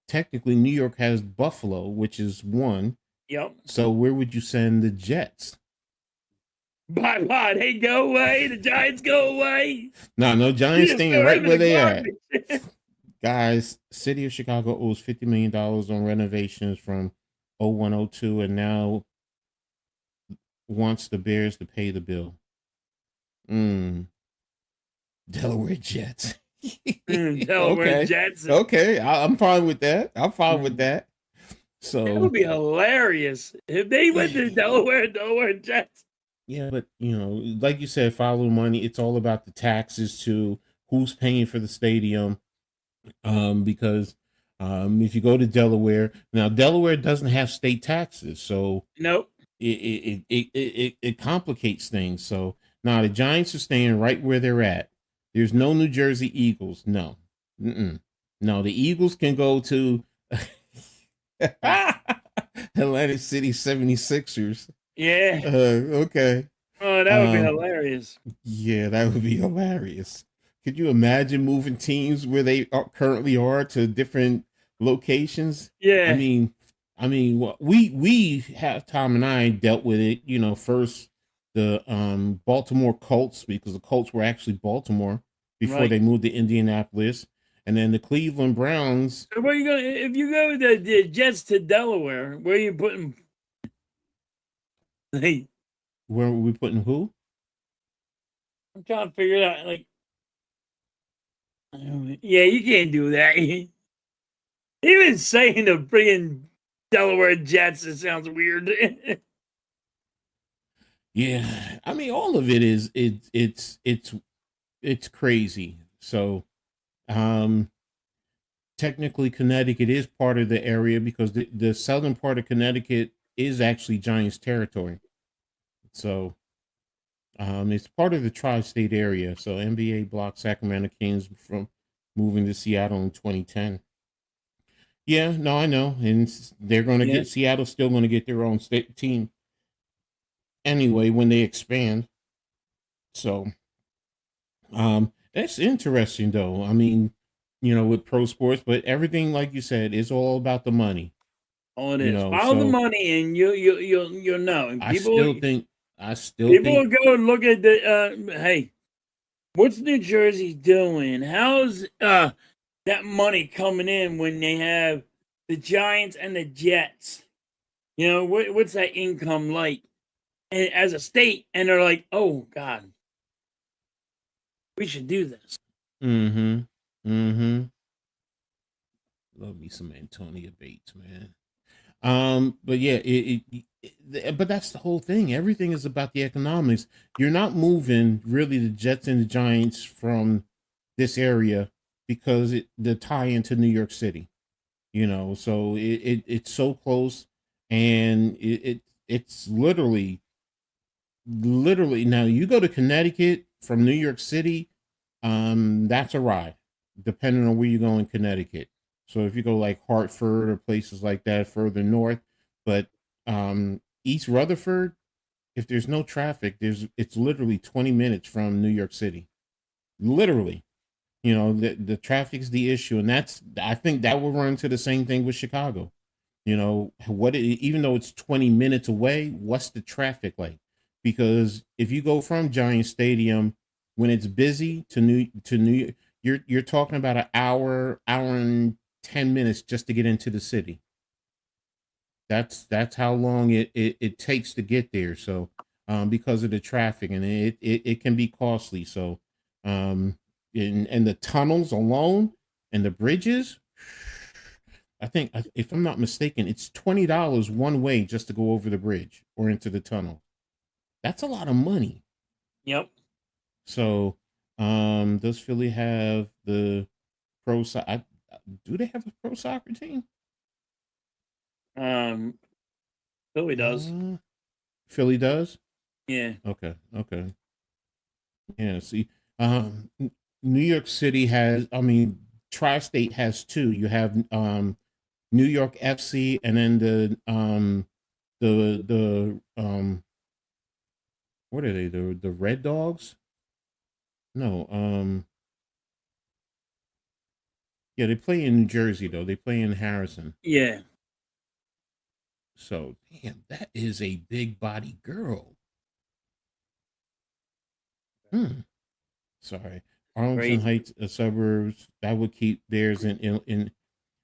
Speaker 2: Technically, New York has Buffalo, which is one.
Speaker 3: Yep.
Speaker 2: So where would you send the Jets?
Speaker 3: Bye. They go away. The Giants go away.
Speaker 2: No,
Speaker 3: You
Speaker 2: Giants
Speaker 3: just
Speaker 2: staying
Speaker 3: throw
Speaker 2: right
Speaker 3: them in
Speaker 2: where
Speaker 3: the
Speaker 2: they are.
Speaker 3: garbage.
Speaker 2: Guys, City of Chicago owes $50 million on renovations from 0102 and now wants the Bears to pay the bill. Delaware Jets.
Speaker 3: Delaware
Speaker 2: Okay.
Speaker 3: Jets.
Speaker 2: Okay. I'm fine with that. I'm fine with that.
Speaker 3: That would
Speaker 2: So,
Speaker 3: be hilarious if they went to Delaware Jets.
Speaker 2: yeah, but like you said, follow the money. It's all about the taxes to who's paying for the stadium. Because if you go to Delaware, now Delaware doesn't have state taxes, so
Speaker 3: Nope.
Speaker 2: it complicates things. So now the Giants are staying right where they're at. There's no New Jersey Eagles. No. Mm-mm. No, the Eagles can go to Atlantic City 76ers.
Speaker 3: Yeah.
Speaker 2: Okay.
Speaker 3: Oh, that would be hilarious.
Speaker 2: Yeah, that would be hilarious. Could you imagine moving teams where they currently are to different locations? I
Speaker 3: Yeah.
Speaker 2: mean, we have Tom and I dealt with it. First the Baltimore Colts because the Colts were actually Baltimore before
Speaker 3: Right.
Speaker 2: they moved to Indianapolis, and then the Cleveland Browns.
Speaker 3: So where you going? If you go the Jets to Delaware, where are you putting? Hey,
Speaker 2: Where were we putting who?
Speaker 3: I'm trying to figure it out. Like, yeah, you can't do that. Even saying the freaking Delaware Jets, it sounds weird.
Speaker 2: Yeah, I mean, all of it is it's crazy. So, um, technically, Connecticut is part of the area because the southern part of Connecticut is actually Giants territory. So, it's part of the tri-state area. So, NBA blocked Sacramento Kings from moving to Seattle in 2010. Yeah, no, I know, and they're going to
Speaker 3: Yeah.
Speaker 2: get Seattle's still going to get their own state team anyway when they expand. So, that's interesting though. I mean, with pro sports, but everything, like you said, is all about the money.
Speaker 3: All it is. Follow the
Speaker 2: So
Speaker 3: money, and you'll know. And
Speaker 2: I
Speaker 3: people
Speaker 2: still think, I still
Speaker 3: people will
Speaker 2: think,
Speaker 3: go and look at the. Hey, what's New Jersey doing? How's that money coming in when they have the Giants and the Jets? What's that income like? And as a state, and they're like, oh God, we should do this.
Speaker 2: mm-hmm, mm-hmm. Love me some Antonio Bates, man. But yeah, but that's the whole thing. Everything is about the economics. You're not moving really the Jets and the Giants from this area because the tie into New York City. So it's so close, and it's literally now you go to Connecticut from New York City, That's a ride, depending on where you go in Connecticut. So if you go like Hartford or places like that further north, but East Rutherford, if there's no traffic, it's literally 20 minutes from New York City. Literally. The traffic's the issue, and I think that will run into the same thing with Chicago. Even though it's 20 minutes away, what's the traffic like? Because if you go from Giant Stadium when it's busy to New, you're talking about an hour and 10 minutes just to get into the city. That's how long it takes to get there. So because of the traffic, and it can be costly. So and the tunnels alone and the bridges, I think, if I'm not mistaken, it's $20 one way just to go over the bridge or into the tunnel. That's a lot of money.
Speaker 3: Yep.
Speaker 2: So does Philly have the pro soccer? Do they have a pro soccer team?
Speaker 3: Philly does.
Speaker 2: Philly does?
Speaker 3: Yeah.
Speaker 2: Okay. Yeah, see, New York City has, I mean, Tri-State has two. You have New York FC, and then the what are they? The Red Dogs? No, yeah, they play in New Jersey though. They play in Harrison.
Speaker 3: Yeah.
Speaker 2: So, damn, that is a big body girl. Sorry. Arlington
Speaker 3: Right.
Speaker 2: Heights suburbs, that would keep theirs in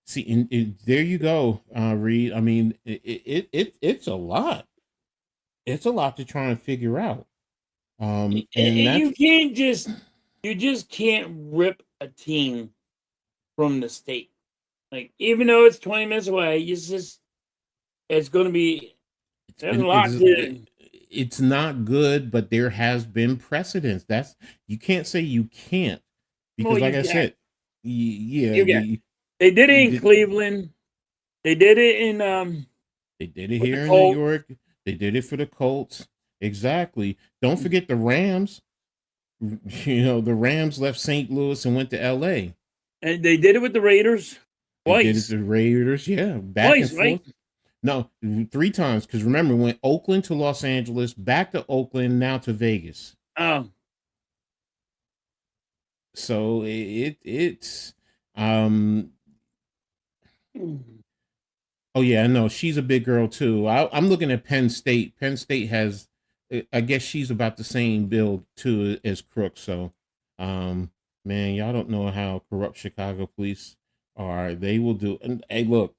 Speaker 2: see, there you go, Reed. I mean, it's a lot. It's a lot to try and figure out. And that's
Speaker 3: You just can't rip a team from the state. Like, even though it's 20 minutes away, it's going to be, there's a lot to.
Speaker 2: it's not good, but there has been precedence. You can't say you can't, because
Speaker 3: Well,
Speaker 2: like
Speaker 3: you
Speaker 2: I
Speaker 3: can.
Speaker 2: said, yeah,
Speaker 3: You can. They did it in Cleveland. They did it in
Speaker 2: they did it
Speaker 3: with the
Speaker 2: here in New
Speaker 3: Colts.
Speaker 2: York. They did it for the Colts. Exactly. Don't forget the Rams. The Rams left St. Louis and went to LA.
Speaker 3: And they did it with the Raiders
Speaker 2: They did it
Speaker 3: twice.
Speaker 2: to the Raiders, yeah, back and
Speaker 3: Twice, right?
Speaker 2: forth. No, 3 times, because remember, went Oakland to Los Angeles, back to Oakland, now to Vegas.
Speaker 3: Oh.
Speaker 2: So it's oh yeah, I know she's a big girl too. I'm looking at Penn State. Penn State has, I guess she's about the same build too as Crook. So, man, y'all don't know how corrupt Chicago police are. They will do. And hey, look,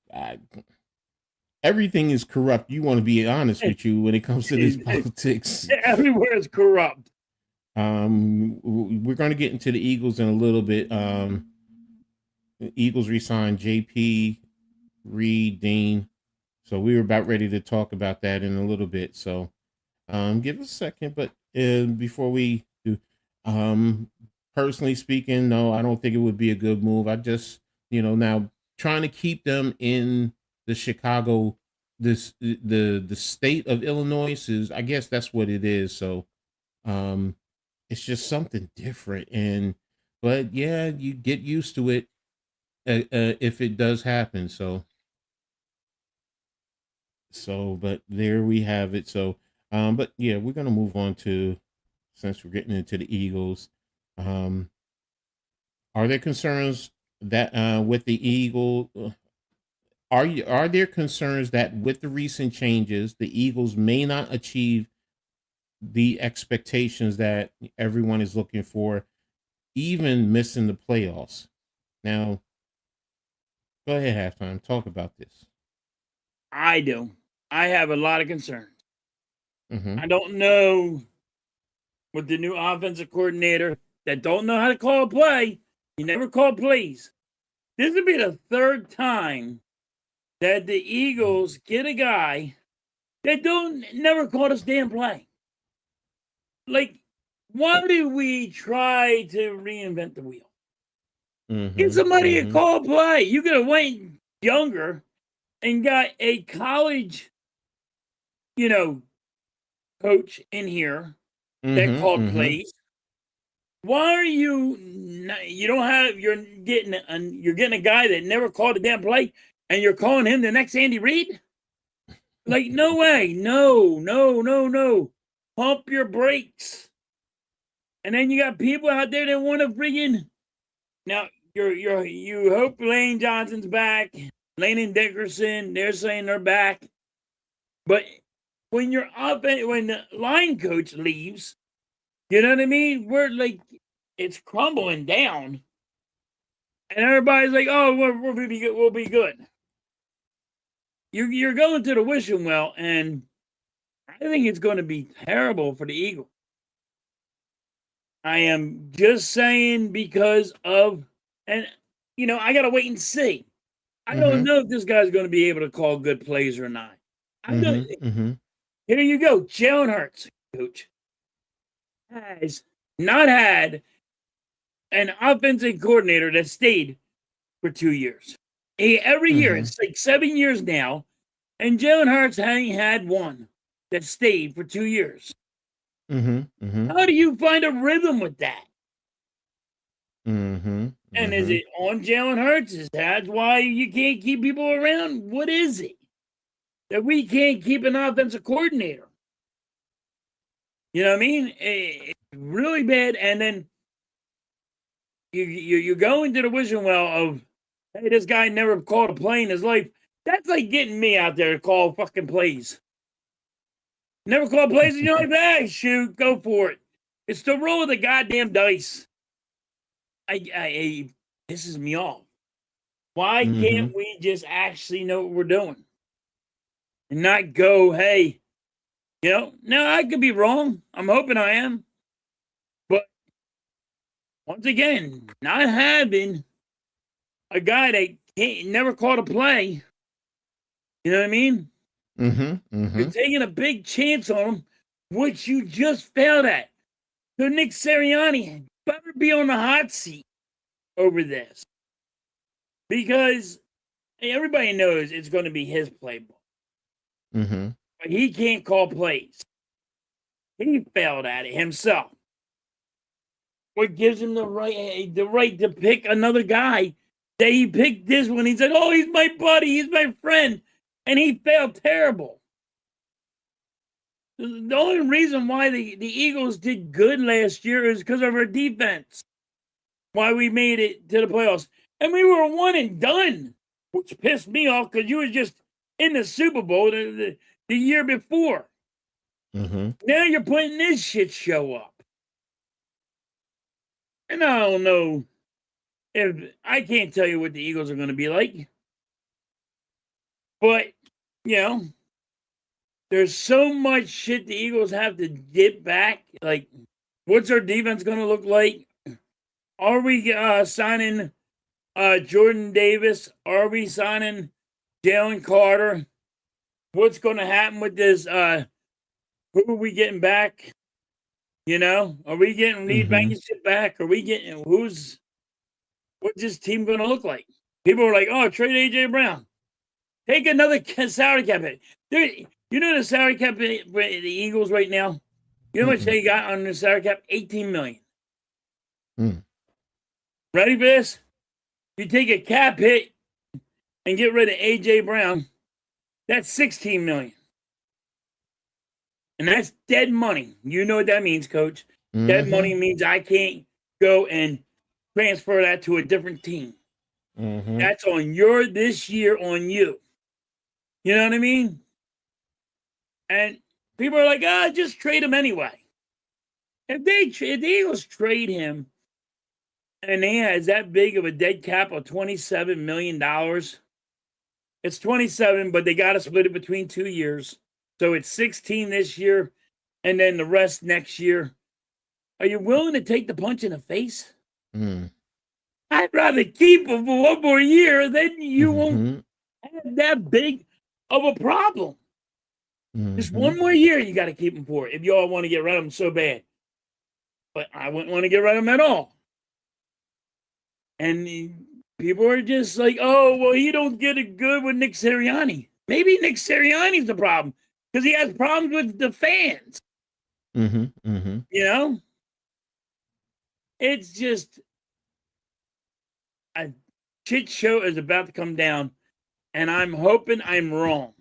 Speaker 2: everything is corrupt. You want to be honest with you when it comes to this politics.
Speaker 3: Everywhere is corrupt.
Speaker 2: We're going to get into the Eagles in a little bit. The Eagles re-signed JP, Reed, Dean. So we were about ready to talk about that in a little bit. So give us a second. But before we do, personally speaking, no, I don't think it would be a good move. I just, now trying to keep them in the Chicago, the state of Illinois is, I guess that's what it is. So it's just something different. But yeah, you get used to it if it does happen. But there we have it. So, but yeah, we're gonna move on to, since we're getting into the Eagles. Are there concerns that with the Eagle? Are there concerns that with the recent changes, the Eagles may not achieve the expectations that everyone is looking for, even missing the playoffs? Now, go ahead, Halftime. Talk about this.
Speaker 3: I do. I have a lot of concerns.
Speaker 2: Mm-hmm.
Speaker 3: I don't know, with the new offensive coordinator that don't know how to call a play. He never called plays. This would be the third time that the Eagles get a guy that never called a damn play. Like, why do we try to reinvent the wheel? Get somebody to call a play. You could have went younger and got a college, coach in here that called plays. Why are you don't have, you're getting a guy that never called a damn play and you're calling him the next Andy Reid? Like, no way. No. Pump your brakes. And then you got people out there that want to friggin', now you hope Lane Johnson's back. Lane and Dickerson, they're saying they're back. But when when the line coach leaves, you know what I mean? We're like, it's crumbling down. And everybody's like, oh, we'll be good. You're going to the wishing well, and I think it's going to be terrible for the Eagles. I am just saying because of, and I got to wait and see. I don't know if this guy's going to be able to call good plays or not. I don't. Here you go. Jalen Hurts, coach, has not had an offensive coordinator that stayed for 2 years. Every year, it's like 7 years now, and Jalen Hurts ain't had one that stayed for 2 years. How do you find a rhythm with that? And is it on Jalen Hurts? Is that why you can't keep people around? What is it that we can't keep an offensive coordinator? You know what I mean? It's really bad. And then you go into the wishing well of, hey, this guy never called a play in his life. That's like getting me out there to call fucking plays. Never called plays in your life? Hey, shoot, go for it. It's the roll of the goddamn dice. It pisses me off. Why can't we just actually know what we're doing? And not go, hey, now I could be wrong. I'm hoping I am. But once again, not having a guy that never called a play, you know what I mean? You're taking a big chance on him, which you just failed at. So Nick Sirianni better be on the hot seat over this. Because everybody knows it's going to be his playbook. But he can't call plays. He failed at it himself. What gives him the right to pick another guy that he picked this one? He said, oh, he's my buddy, he's my friend. And he failed terrible. The only reason why the Eagles did good last year is because of our defense. Why we made it to the playoffs. And we were one and done, which pissed me off because you were just in the Super Bowl the year before. Now you're putting this shit show up. And I don't know I can't tell you what the Eagles are going to be like. But, there's so much shit the Eagles have to get back. Like, what's our defense going to look like? Are we signing Jordan Davis? Are we signing Jalen Carter? What's going to happen with this? Who are we getting back? Are we getting Reed Blankenship back? Are we getting what's this team going to look like? People are like, oh, trade AJ Brown. Take another salary cap hit. The salary cap hit for the Eagles right now? You know how much they got on the salary cap? $18 million. Ready for this? You take a cap hit and get rid of AJ Brown, that's $16 million. And that's dead money. You know what that means, Coach. Dead money means I can't go and transfer that to a different team. That's on this year on you. You know what I mean? And people are like, just trade him anyway. If the Eagles trade him and he has that big of a dead cap of $27 million, it's 27, but they got to split it between 2 years. So it's 16 this year and then the rest next year. Are you willing to take the punch in the face? I'd rather keep him for one more year, then you won't have that big of a problem. Just one more year you got to keep him for if y'all want to get rid of him so bad. But I wouldn't want to get rid of him at all. And people are just like, oh, well, he don't get it good with Nick Sirianni. Maybe Nick Sirianni's the problem because he has problems with the fans. It's just a shit show is about to come down, and I'm hoping I'm wrong.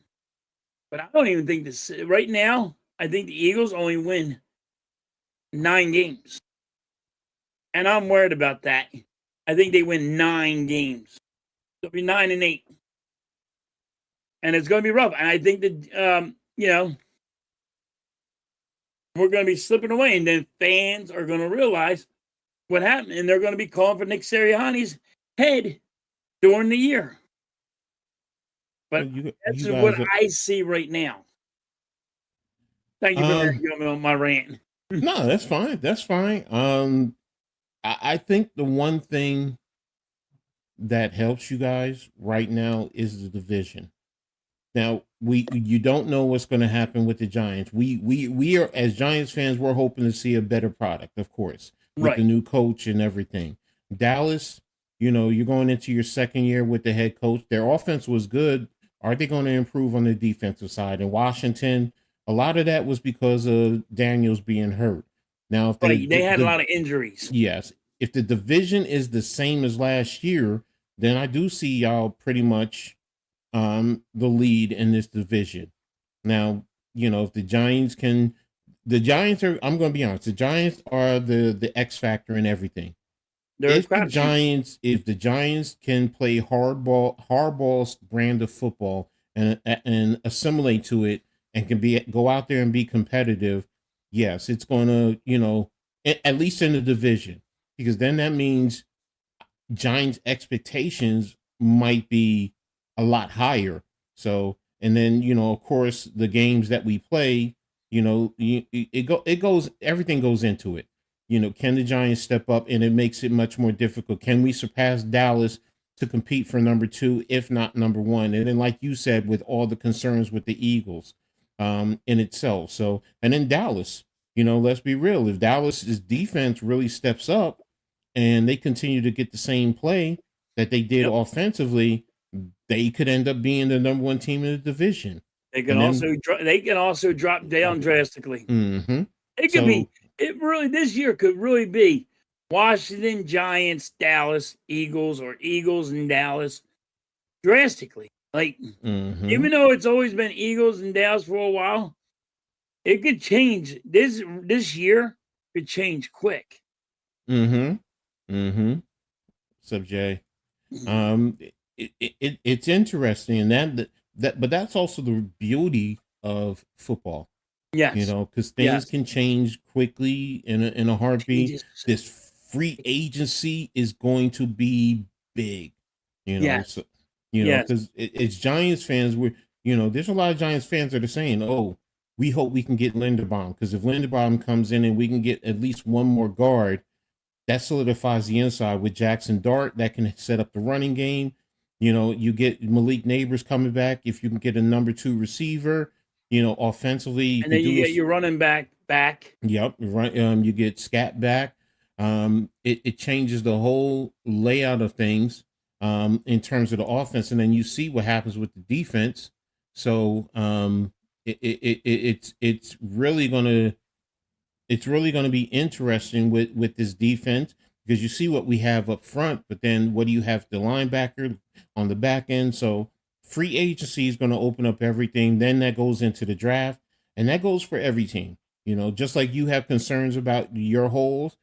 Speaker 3: But I don't even think this right now. I think the Eagles only win 9 games, and I'm worried about that. I think they win 9 games. It'll be 9-8, and it's going to be rough. And I think that we're going to be slipping away, and then fans are going to realize what happened, and they're going to be calling for Nick Sirianni's head during the year. But that's what I see right now. Thank you for letting me go on my rant.
Speaker 2: No, that's fine. That's fine. I think the one thing that helps you guys right now is the division. Now you don't know what's going to happen with the Giants. We are, as Giants fans, we're hoping to see a better product, of course, with the new coach and everything. Dallas, you're going into your second year with the head coach. Their offense was good. Are they going to improve on the defensive side? In Washington, a lot of that was because of Daniels being hurt. Now, if
Speaker 3: they had a lot of injuries.
Speaker 2: Yes. If the division is the same as last year, then I do see y'all pretty much the lead in this division. Now, if the Giants are, I'm going to be honest, the Giants are the X factor in everything. If the Giants can play hardball's brand of football and assimilate to it and can go out there and be competitive, yes, it's going to, at least in the division, because then that means Giants expectations might be a lot higher. So, and then, of course, the games that we play, everything goes into it. Can the Giants step up? And it makes it much more difficult. Can we surpass Dallas to compete for number 2, if not number 1? And then, like you said, with all the concerns with the Eagles in itself. So, and then Dallas, let's be real. If Dallas's defense really steps up and they continue to get the same play that they did offensively, they could end up being the number 1 team in the division.
Speaker 3: They can also drop down drastically.
Speaker 2: Mm-hmm.
Speaker 3: It could be. It really, this year could really be Washington, Giants, Dallas, Eagles, or Eagles and Dallas drastically. Like, even though it's always been Eagles and Dallas for a while, it could change. This year could change quick.
Speaker 2: Sub J. It's interesting, and but that's also the beauty of football.
Speaker 3: Yes.
Speaker 2: Because things can change quickly in a heartbeat. This free agency is going to be big, so, because it's Giants fans. There's a lot of Giants fans that are saying, oh, we hope we can get Linderbaum, because if Linderbaum comes in and we can get at least one more guard, that solidifies the inside with Jackson Dart that can set up the running game. You get Malik Neighbors coming back. If you can get a number 2 receiver, offensively,
Speaker 3: and then you get your running back.
Speaker 2: Yep, right. You get Scat back. It changes the whole layout of things in terms of the offense, and then you see what happens with the defense. So it's really gonna be interesting with this defense, because you see what we have up front, but then what do you have the linebacker on the back end? So free agency is going to open up everything. Then that goes into the draft, and that goes for every team. Just like you have concerns about your holes,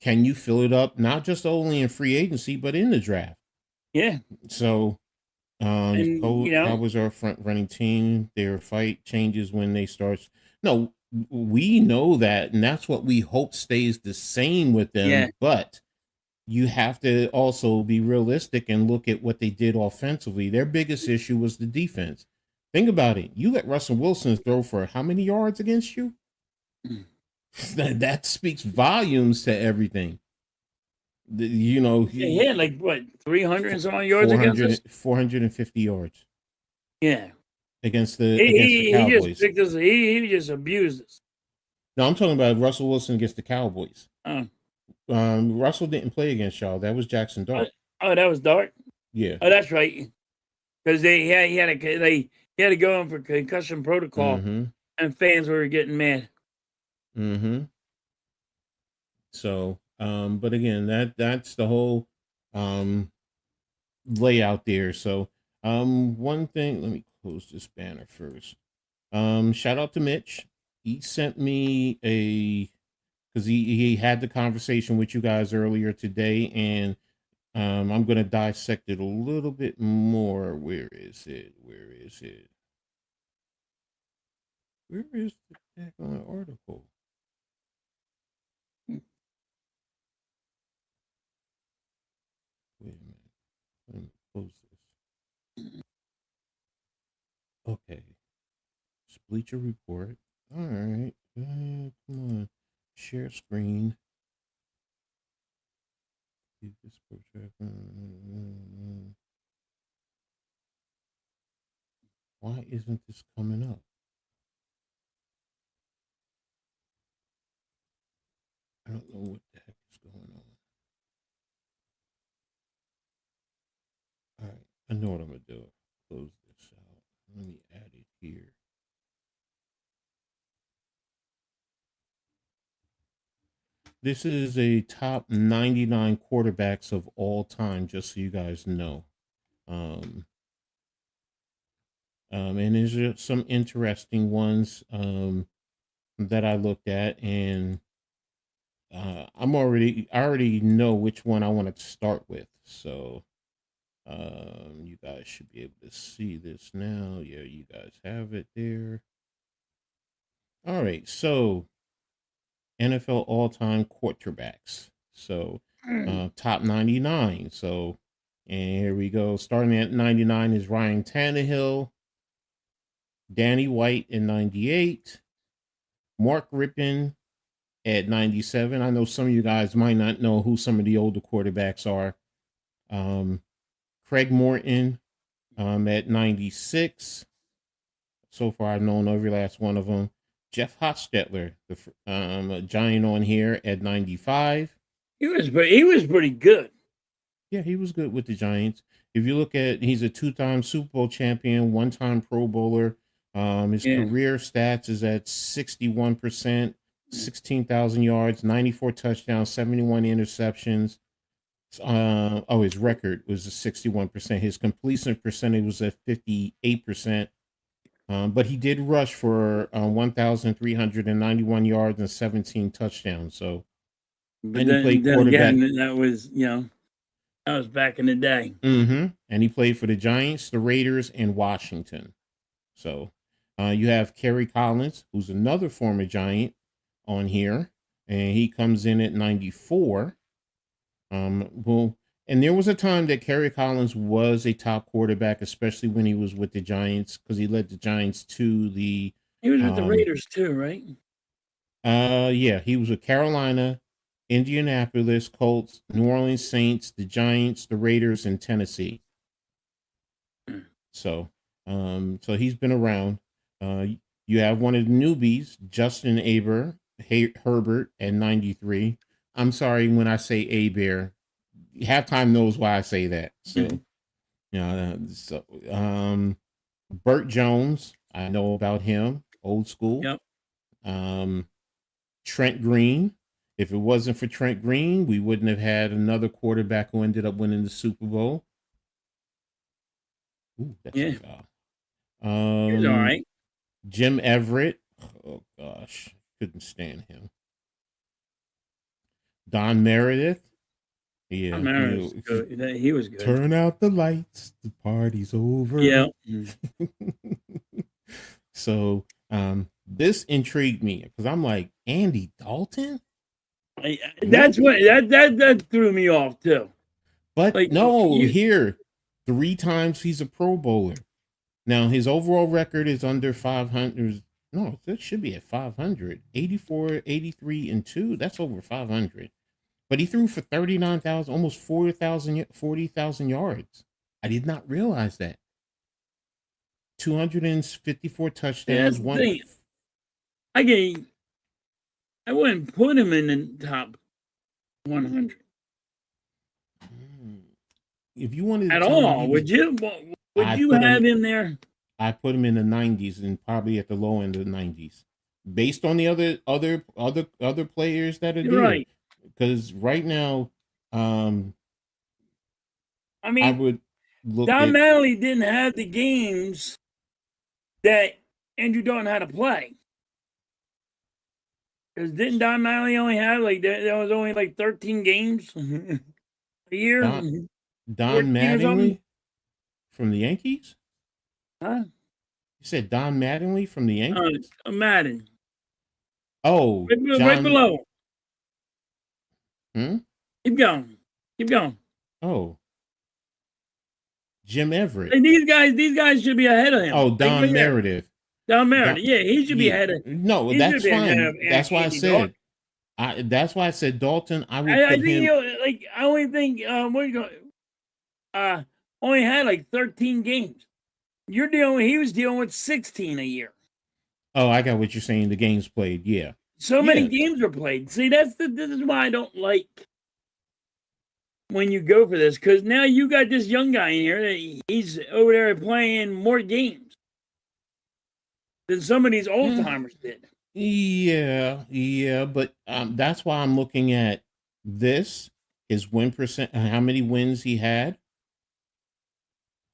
Speaker 2: can you fill it up, not just only in free agency, but in the draft?
Speaker 3: Yeah.
Speaker 2: So Cowboys are a front running team. Their fight changes when they start. No, we know that, and that's what we hope stays the same with them.
Speaker 3: Yeah.
Speaker 2: But you have to also be realistic and look at what they did offensively. Their biggest issue was the defense. Think about it. You let Russell Wilson throw for how many yards against you? That speaks volumes to everything. He
Speaker 3: had like what, 300 and some odd yards against us?
Speaker 2: 450 yards.
Speaker 3: Yeah.
Speaker 2: Against the Cowboys.
Speaker 3: He just abused us.
Speaker 2: No, I'm talking about Russell Wilson against the Cowboys.
Speaker 3: Oh.
Speaker 2: Russell didn't play against y'all. That was Jackson Dart.
Speaker 3: Oh, that was Dart?
Speaker 2: Yeah.
Speaker 3: Oh, that's right. Because he had to go in for concussion protocol, and fans were getting mad.
Speaker 2: So But again, that's the whole layout there. So one thing, let me close this banner first. Shout out to Mitch. He sent me because he had the conversation with you guys earlier today, and I'm gonna dissect it a little bit more. Where is it? Where is it? Where is the daggone article? Wait a minute. Let me close this. Okay. Bleacher Report. All right. Come on. Share screen. Keep this project. Why isn't this coming up? I don't know what the heck is going on. All right. I know what I'm going to do. Close this out. Let me add it here. This is a top 99 quarterbacks of all time, just so you guys know. And there's some interesting ones that I looked at, and I already know which one I wanted to start with. So you guys should be able to see this now. Yeah, you guys have it there. All right, so NFL all-time quarterbacks. So top 99. So, and here we go. Starting at 99 is Ryan Tannehill, Danny White in 98, Mark Rippon at 97. I know some of you guys might not know who some of the older quarterbacks are. Craig Morton at 96. So far, I've known every last one of them. Jeff Hostetler, the Giant on here at 95.
Speaker 3: He was pretty good.
Speaker 2: Yeah, he was good with the Giants. If you look at, he's a 2-time Super Bowl champion, 1-time Pro Bowler. His career stats is at 61%, 16,000 yards, 94 touchdowns, 71 interceptions. His record was a 61%. His completion percentage was at 58%. But he did rush for 1,391 yards and 17 touchdowns. So,
Speaker 3: but then, he played quarterback. Again, that was back in the day.
Speaker 2: And he played for the Giants, the Raiders, and Washington. So, you have Kerry Collins, who's another former Giant, on here, and he comes in at 94. And there was a time that Kerry Collins was a top quarterback, especially when he was with the Giants, because he led the Giants to the.
Speaker 3: He was with the Raiders too, right?
Speaker 2: Yeah, he was with Carolina, Indianapolis Colts, New Orleans Saints, the Giants, the Raiders, and Tennessee. So he's been around. You have one of the newbies, Justin Herbert at 93. I'm sorry when I say Aber. Halftime knows why I say that. So, Burt Jones, I know about him, old school.
Speaker 3: Yep.
Speaker 2: Trent Green. If it wasn't for Trent Green, we wouldn't have had another quarterback who ended up winning the Super Bowl. Ooh, that's a foul.
Speaker 3: He was all right.
Speaker 2: Jim Everett. Oh gosh, couldn't stand him. Don Meredith. Yeah,
Speaker 3: he was good.
Speaker 2: Turn out the lights. The party's over.
Speaker 3: Yeah.
Speaker 2: So, this intrigued me because I'm like, Andy Dalton.
Speaker 3: That's what that threw me off too.
Speaker 2: But here, 3 times he's a Pro Bowler. Now his overall record is under 500. No, that should be at 500. 84, 83, and 2. That's over 500. But he threw for 39,000, almost 40,000 yards. I did not realize that. 254 touchdowns.
Speaker 3: I wouldn't put him in the top 100.
Speaker 2: If you wanted
Speaker 3: at all, would you? Would you have him there?
Speaker 2: I put him in the 90s and probably at the low end of the 90s, based on the other players that are there.
Speaker 3: Right.
Speaker 2: because right now, I
Speaker 3: I mean,
Speaker 2: would look
Speaker 3: Don
Speaker 2: at
Speaker 3: Mattingly didn't have the games that Andrew Dalton had to play. Because didn't Don Mattingly only have there was only like 13 games a year,
Speaker 2: Don
Speaker 3: 14 or something?
Speaker 2: Mattingly from the Yankees.
Speaker 3: Huh?
Speaker 2: You said Don Mattingly from the Yankees?
Speaker 3: Madden.
Speaker 2: Oh,
Speaker 3: Right
Speaker 2: John.
Speaker 3: below.
Speaker 2: Hmm?
Speaker 3: Keep going. Keep going.
Speaker 2: Oh, Jim Everett.
Speaker 3: And these guys should be ahead of him.
Speaker 2: Oh,
Speaker 3: Like
Speaker 2: Don
Speaker 3: right there.
Speaker 2: Meredith.
Speaker 3: Don
Speaker 2: Don,
Speaker 3: Meredith. Yeah, he should be
Speaker 2: yeah.
Speaker 3: ahead of
Speaker 2: No,
Speaker 3: he should
Speaker 2: that's
Speaker 3: be ahead of
Speaker 2: fine. That's why I
Speaker 3: Andy Dalton.
Speaker 2: said that's why I said Dalton. I would
Speaker 3: I
Speaker 2: put
Speaker 3: think
Speaker 2: him.
Speaker 3: I only think what you go only had like 13 games. He was dealing with 16 a year.
Speaker 2: Oh, I got what you're saying. The games played. Yeah.
Speaker 3: So many
Speaker 2: Yeah.
Speaker 3: games were played. See, this is why I don't like when you go for this, because now you got this young guy in here that he's over there playing more games than some of these old timers did.
Speaker 2: Yeah, but that's why I'm looking at his win percent, how many wins he had.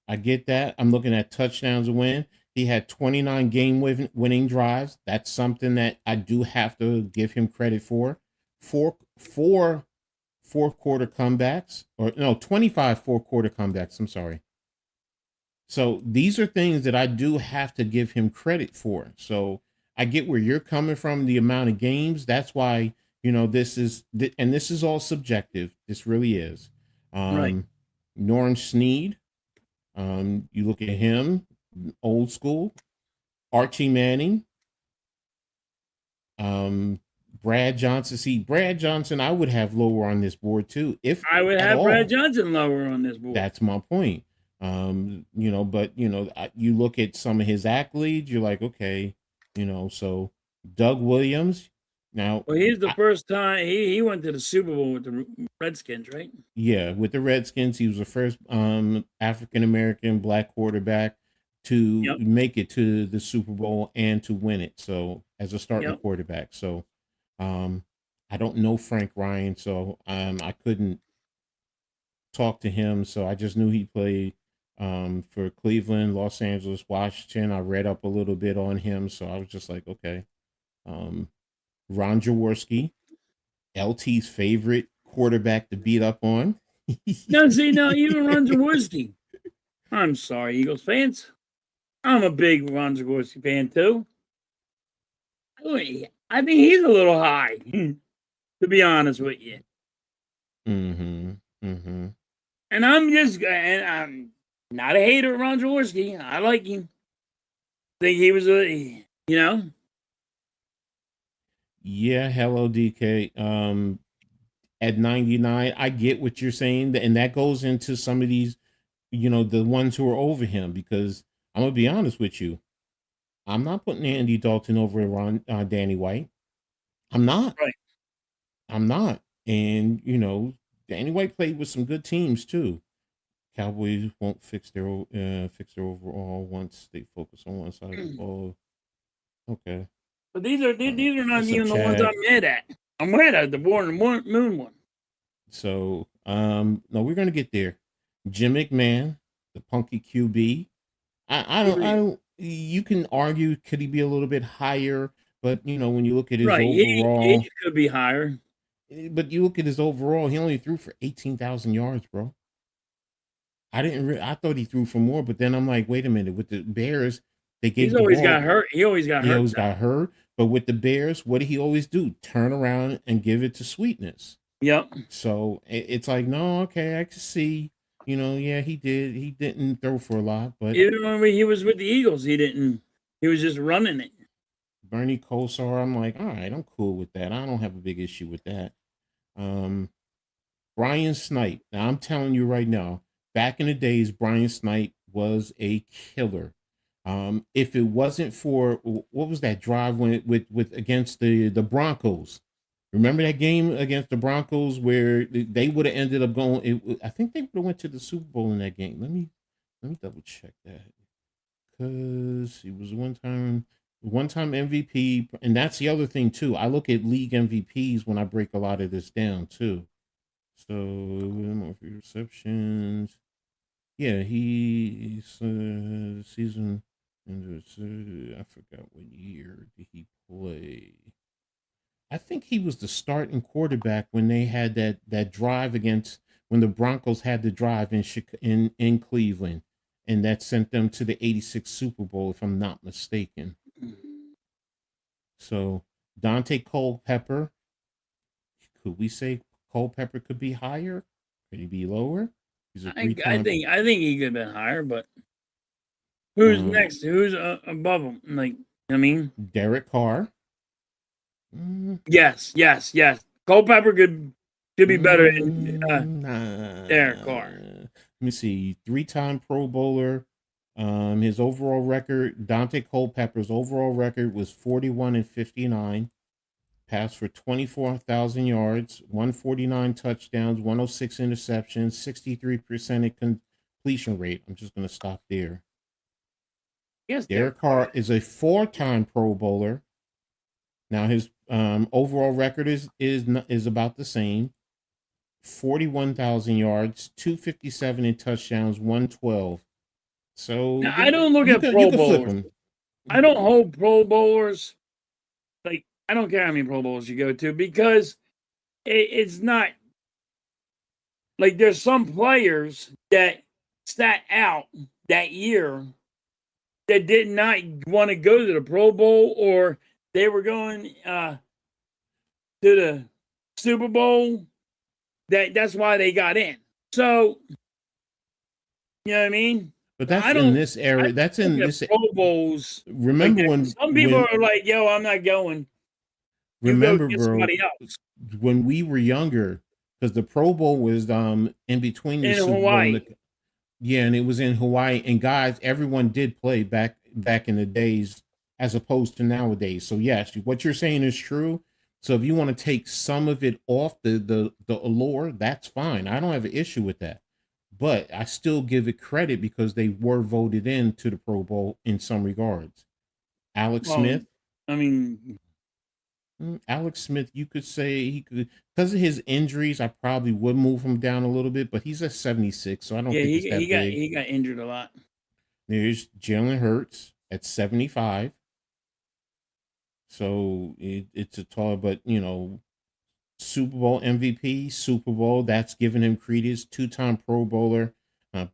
Speaker 2: I get that. I'm looking at touchdowns a win. He had 29 winning drives. That's something that I do have to give him credit for. Four fourth quarter comebacks, or no, 25 fourth quarter comebacks. I'm sorry. So these are things that I do have to give him credit for. So I get where you're coming from, the amount of games. That's why, this is all subjective. This really is.
Speaker 3: Right.
Speaker 2: Norm Snead, you look at him, old school. Archie Manning, Brad Johnson. See, Brad Johnson, I would have lower on this board too, if
Speaker 3: I would
Speaker 2: at
Speaker 3: have
Speaker 2: all.
Speaker 3: Brad Johnson lower on this board.
Speaker 2: That's my point. But you look at some of his accolades, you're like, okay, so Doug Williams. Now,
Speaker 3: Well, he's the first time he went to the Super Bowl with the Redskins, right?
Speaker 2: Yeah, with the Redskins, he was the first African American black quarterback to make it to the Super Bowl and to win it. So as a starting quarterback. So I don't know Frank Ryan, so I couldn't talk to him. So I just knew he played for Cleveland, Los Angeles, Washington. I read up a little bit on him, so I was just like, okay. Ron Jaworski, LT's favorite quarterback to beat up on.
Speaker 3: No, even Ron Jaworski. I'm sorry, Eagles fans. I'm a big Ron Jaworski fan too. I think he's a little high, to be honest with you.
Speaker 2: Mm-hmm.
Speaker 3: And I'm not a hater of Ron Jaworski. I like him. I think he was
Speaker 2: Yeah, hello DK. At 99, I get what you're saying, and that goes into some of these, the ones who are over him, because I'm gonna be honest with you. I'm not putting Andy Dalton over Danny White. I'm not.
Speaker 3: Right.
Speaker 2: I'm not. And Danny White played with some good teams too. Cowboys won't fix their overall once they focus on one side of the ball. Okay.
Speaker 3: But these are not even the ones I'm mad at. I'm mad at the Born and Moon one.
Speaker 2: So no, we're gonna get there. Jim McMahon, the punky QB. I don't. You can argue, could he be a little bit higher? But when you look at his overall,
Speaker 3: he could be higher.
Speaker 2: But you look at his overall, he only threw for 18,000 yards, bro. I thought he threw for more, but then I'm like, wait a minute. With the Bears, they gave
Speaker 3: He's always got hurt. He always got
Speaker 2: hurt. But with the Bears, what did he always do? Turn around and give it to Sweetness.
Speaker 3: Yep.
Speaker 2: So it's like, no, okay, I can see. Yeah, he did. He didn't throw for a lot, but
Speaker 3: even when he was with the Eagles, he didn't. He was just running it.
Speaker 2: Bernie Kosar, I'm like, all right, I'm cool with that. I don't have a big issue with that. Brian Snipe. Now I'm telling you right now, back in the days, Brian Snipe was a killer. If it wasn't for what was that drive when with against the Broncos? Remember that game against the Broncos where they would have ended up going? I think they would have went to the Super Bowl in that game. Let me double check that, because it was one time one-time MVP, and that's the other thing too. I look at league MVPs when I break a lot of this down too. So receptions. Yeah, he's season. I forgot what year did he play. I think he was the starting quarterback when they had that drive against when the Broncos had the drive in Cleveland, and that sent them to the '86 Super Bowl, if I'm not mistaken. So Dante Culpepper, could we say Culpepper could be higher? Could he be lower? He's a
Speaker 3: I
Speaker 2: three-time.
Speaker 3: think he could have been higher, but who's next? Who's above him? Like, I mean,
Speaker 2: Derek Carr.
Speaker 3: Yes. Culpepper could be better than Derek Carr.
Speaker 2: Let me see. 3-time Pro Bowler. His overall record, Dante Culpepper's overall record was 41-59. Passed for 24,000 yards, 149 touchdowns, 106 interceptions, 63% completion rate. I'm just going to stop there.
Speaker 3: Yes,
Speaker 2: Derek Carr is a 4-time Pro Bowler. Now his overall record is about the same. 41,000 yards, 257 in touchdowns, 112. So
Speaker 3: now, I don't look at Pro Bowlers. I don't hold Pro Bowlers. Like, I don't care how many Pro Bowls you go to, because it's not like there's some players that sat out that year that did not want to go to the Pro Bowl, or they were going to the Super Bowl. That's why they got in. So, you know what I mean?
Speaker 2: But that's in this era. That's in this
Speaker 3: Pro Bowls.
Speaker 2: Remember
Speaker 3: like
Speaker 2: when
Speaker 3: some people are like, "Yo, I'm not going."
Speaker 2: Remember,
Speaker 3: get
Speaker 2: bro,
Speaker 3: somebody else.
Speaker 2: when we were younger, because the Pro Bowl was in between the Super
Speaker 3: Hawaii.
Speaker 2: Bowl. And it was in Hawaii. And guys, everyone did play back in the days, as opposed to nowadays. So yes, what you're saying is true. So if you want to take some of it off the allure, that's fine. I don't have an issue with that. But I still give it credit because they were voted into the Pro Bowl in some regards. Alex Smith.
Speaker 3: I mean,
Speaker 2: Alex Smith, you could say he could, because of his injuries, I probably would move him down a little bit, but he's at 76, so I don't think it's that big.
Speaker 3: He got injured a lot.
Speaker 2: There's Jalen Hurts at 75. So it's a tall, but Super Bowl MVP, Super Bowl, that's giving him credence. 2-time Pro Bowler,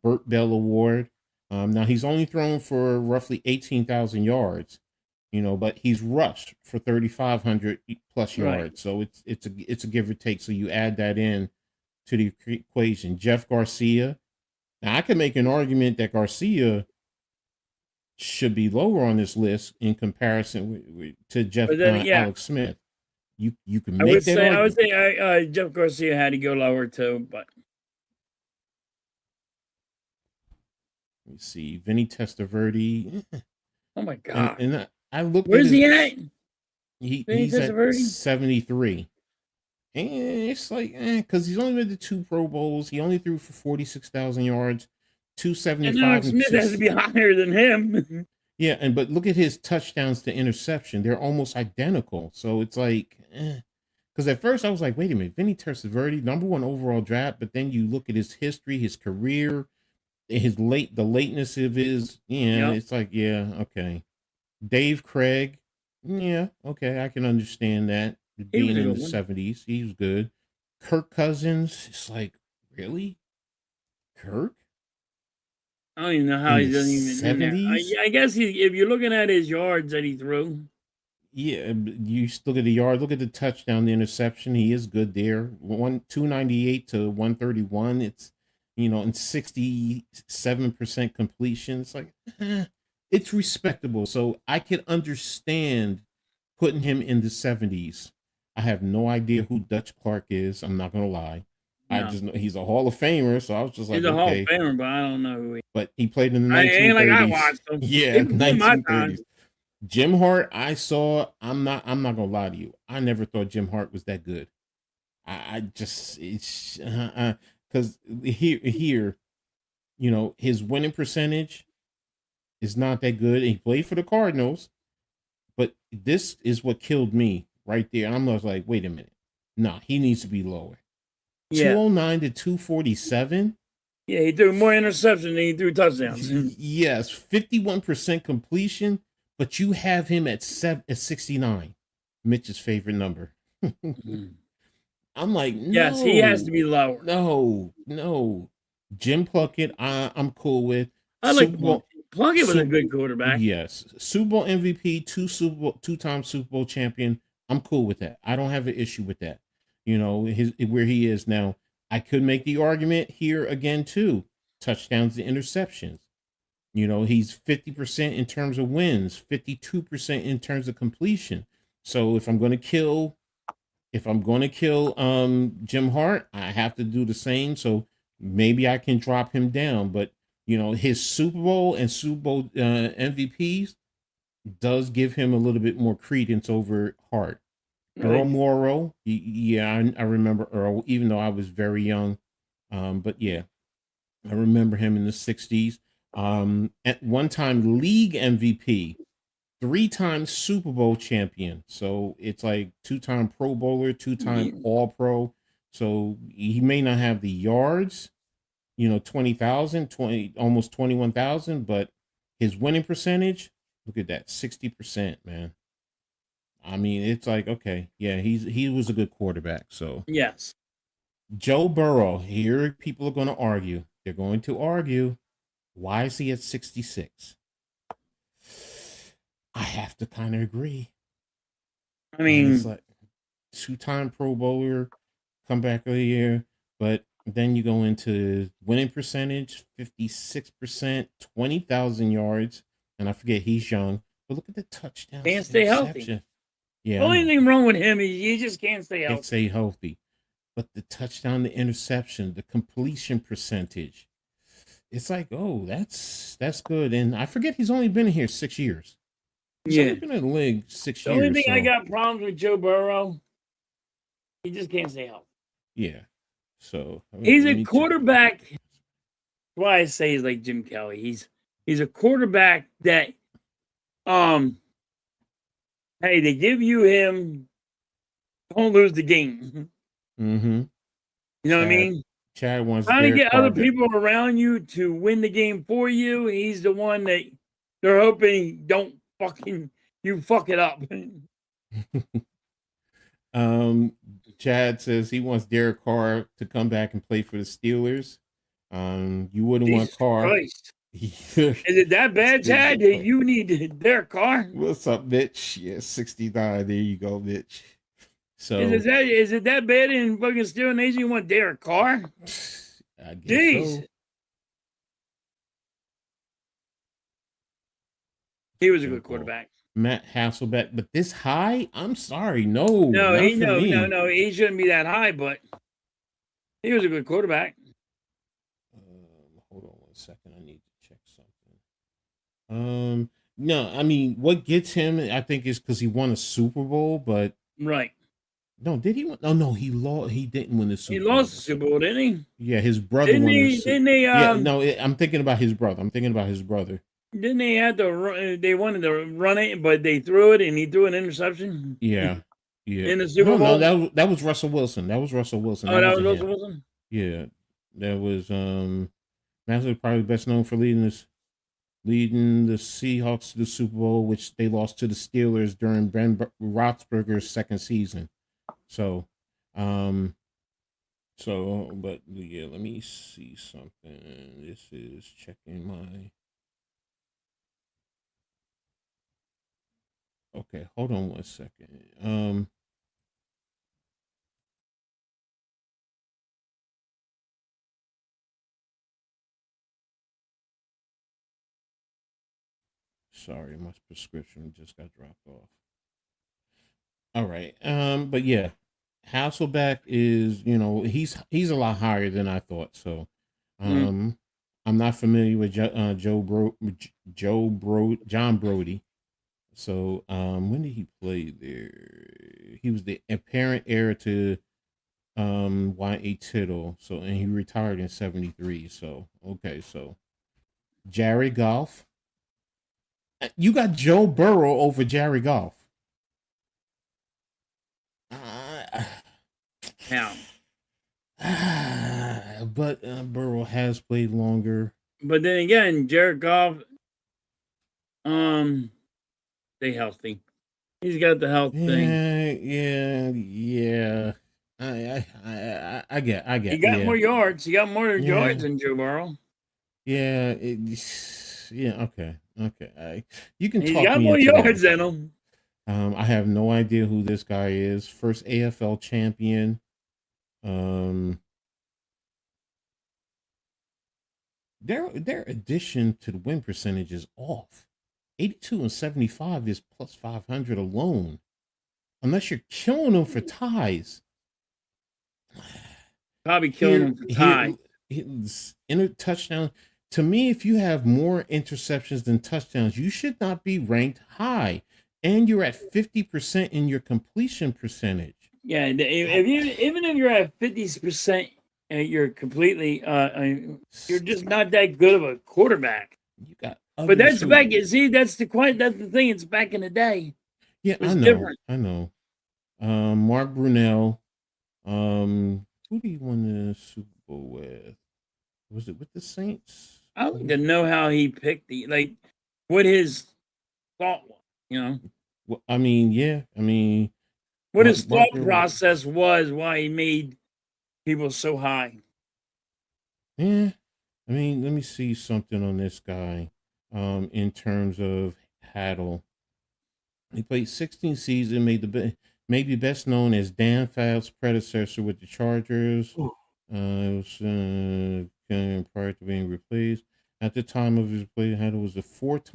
Speaker 2: Burt Bell Award. Now he's only thrown for roughly 18,000 yards, but he's rushed for 3,500 plus yards. Right. So it's a give or take. So you add that in to the equation. Jeff Garcia. Now I can make an argument that Garcia should be lower on this list in comparison to Alex Smith. You can make that argument.
Speaker 3: I would say Jeff Garcia had to go lower too, but
Speaker 2: let me see. Vinny Testaverde.
Speaker 3: Oh my god!
Speaker 2: And I looked.
Speaker 3: Where's he at?
Speaker 2: He's at 73. And it's like, because he's only made the 2 Pro Bowls. He only threw for 46,000 yards, 275.
Speaker 3: And Alex Smith has to be higher than him.
Speaker 2: Yeah, but look at his touchdowns to interception. They're almost identical. So it's like, because at first I was like, wait a minute, Vinny Testaverde, #1 overall draft. But then you look at his history, his career, the lateness of his, It's like, yeah, okay. Dave Craig, yeah, okay, I can understand that. Being in the 70s, he was good. Kirk Cousins, it's like, really? Kirk?
Speaker 3: I don't even know how he doesn't even 70s? I guess if you're looking at his yards that he threw.
Speaker 2: Yeah, you look at the yard, look at the touchdown, the interception. He is good there. 298 to 131. It's and 67% completion. It's like it's respectable. So I can understand putting him in the 70s. I have no idea who Dutch Clark is. I'm not gonna lie. No. I just know he's a Hall of Famer, so I was just like,
Speaker 3: he's a Hall of Famer, but I don't know who he is.
Speaker 2: But he played in the 1930s.
Speaker 3: I watched him.
Speaker 2: Yeah, 1930s. Jim Hart, I saw. I'm not gonna lie to you. I never thought Jim Hart was that good. I just it's because here, his winning percentage is not that good. He played for the Cardinals, this is what killed me right there. I'm like, wait a minute. No, he needs to be lower.
Speaker 3: Yeah.
Speaker 2: 209 to 247.
Speaker 3: Yeah, he threw more interceptions than he threw touchdowns.
Speaker 2: Yes, 51% completion, but you have him at 69. Mitch's favorite number. I'm like, no.
Speaker 3: Yes, he has to be lower.
Speaker 2: No. Jim Plunkett, I'm cool with.
Speaker 3: I like Plunkett. Plunkett was a good quarterback.
Speaker 2: Yes. Super Bowl MVP, two-time Super Bowl champion. I'm cool with that. I don't have an issue with that. You know, where he is now. I could make the argument here again, too. Touchdowns to interceptions. You know, he's 50% in terms of wins, 52% in terms of completion. So if I'm going to kill Jim Hart, I have to do the same. So maybe I can drop him down. But, you know, his Super Bowl and Super Bowl MVPs does give him a little bit more credence over Hart. Really? Earl Morrow, yeah, I remember Earl, even though I was very young. But yeah, I remember him in the 60s. At one time, league MVP, 3-time Super Bowl champion. So it's like 2-time Pro Bowler, 2-time All Pro. So he may not have the yards, you know, 20,000, almost 21,000, but his winning percentage, look at that, 60%, man. I mean, it's like, okay, yeah, he was a good quarterback. So
Speaker 3: yes.
Speaker 2: Joe Burrow, here people are going to argue. They're going to argue, why is he at 66? I have to kind of agree.
Speaker 3: I mean,
Speaker 2: it's like 2-time Pro Bowler, comeback of the year, but then you go into winning percentage, 56%, 20,000 yards, and I forget he's young, but look at the touchdowns.
Speaker 3: Can't stay healthy.
Speaker 2: Yeah.
Speaker 3: The only thing wrong with him is he just can't stay healthy.
Speaker 2: Can't stay healthy. But the touchdown, the interception, the completion percentage, it's like, oh, that's good. And I forget he's only been here 6 years. He's only been in the league 6 years.
Speaker 3: The only thing I got problems with Joe Burrow, he just can't stay healthy.
Speaker 2: Yeah. So
Speaker 3: he's a quarterback. That's why I say he's like Jim Kelly. He's a quarterback that hey, they give you him, don't lose the game.
Speaker 2: Mm-hmm.
Speaker 3: You know what I mean?
Speaker 2: Chad wants
Speaker 3: trying to get other people around you to win the game for you. He's the one that they're hoping don't you fuck it up.
Speaker 2: Chad says he wants Derek Carr to come back and play for the Steelers. You wouldn't want Carr.
Speaker 3: Christ. Is it that bad, Chad? That you need Derek Carr?
Speaker 2: What's up, Mitch? Yeah, 69. There you go, Mitch. So
Speaker 3: is it that bad in fucking Steelers Nation? You want Derek Carr?
Speaker 2: I guess Jeez. So.
Speaker 3: He was a good quarterback.
Speaker 2: Matt Hasselbeck, but this high? I'm sorry, no.
Speaker 3: He shouldn't be that high, but he was a good quarterback.
Speaker 2: Hold on 1 second. I need to check something. No, I mean, what gets him, I think, is because he won a Super Bowl, but
Speaker 3: right.
Speaker 2: No, did he win? Oh no, he lost. He didn't win the Super Bowl.
Speaker 3: He lost the Super Bowl, didn't he?
Speaker 2: Yeah, his brother won the Super Bowl. Yeah, no, I'm thinking about his brother. Didn't they have to run, they wanted to run it, but they threw it and he threw an interception? Yeah. In the Super Bowl? No, that was Russell Wilson. Oh, that was Russell Wilson? Yeah. That was Master probably best known for leading the Seahawks to the Super Bowl, which they lost to the Steelers during Ben Roethlisberger's second season. So, but yeah, let me see something. This is checking my. Okay, hold on 1 second. Sorry, my prescription just got dropped off. All right. But yeah, Hasselbeck is, he's a lot higher than I thought. So, I'm not familiar with John Brody. So, when did he play there? He was the apparent heir to Y.A. Tittle. So, and he retired in 73. So, okay. So, Jared Goff. You got Joe Burrow over Jared Goff.
Speaker 3: How?
Speaker 2: But Burrow has played longer.
Speaker 3: But then again, Jared Goff, stay healthy. He's got the health thing.
Speaker 2: Yeah. I get.
Speaker 3: He got
Speaker 2: Yeah,
Speaker 3: more yards. He got more yards than Joe Burrow.
Speaker 2: yeah. Okay. You can
Speaker 3: He's
Speaker 2: talk
Speaker 3: got
Speaker 2: me
Speaker 3: more
Speaker 2: into
Speaker 3: yards
Speaker 2: that.
Speaker 3: than him.
Speaker 2: I have no idea who this guy is. First AFL champion. Their addition to the win percentage is off. 82 and 75 is plus 500 alone. Unless you're killing them for ties.
Speaker 3: Probably killing him for tie.
Speaker 2: In a touchdown. To me, if you have more interceptions than touchdowns, you should not be ranked high. And you're at 50% in your completion percentage.
Speaker 3: Yeah, even if you're at 50%, you're completely you're just not that good of a quarterback.
Speaker 2: You got
Speaker 3: but that's back. See, that's the thing. It's back in the day.
Speaker 2: Yeah, I know. Different. I know. Mark Brunell. Who did he win the Super Bowl with? Was it with the Saints?
Speaker 3: I like to know how he picked what his thought was. You know.
Speaker 2: Well, I mean,
Speaker 3: what his thought process was, why he made people so high.
Speaker 2: Yeah, I mean, let me see something on this guy. In terms of Haddle, he played 16 seasons, maybe best known as Dan Fouts' predecessor with the Chargers. It was prior to being replaced. At the time of his play, Haddle was the fourth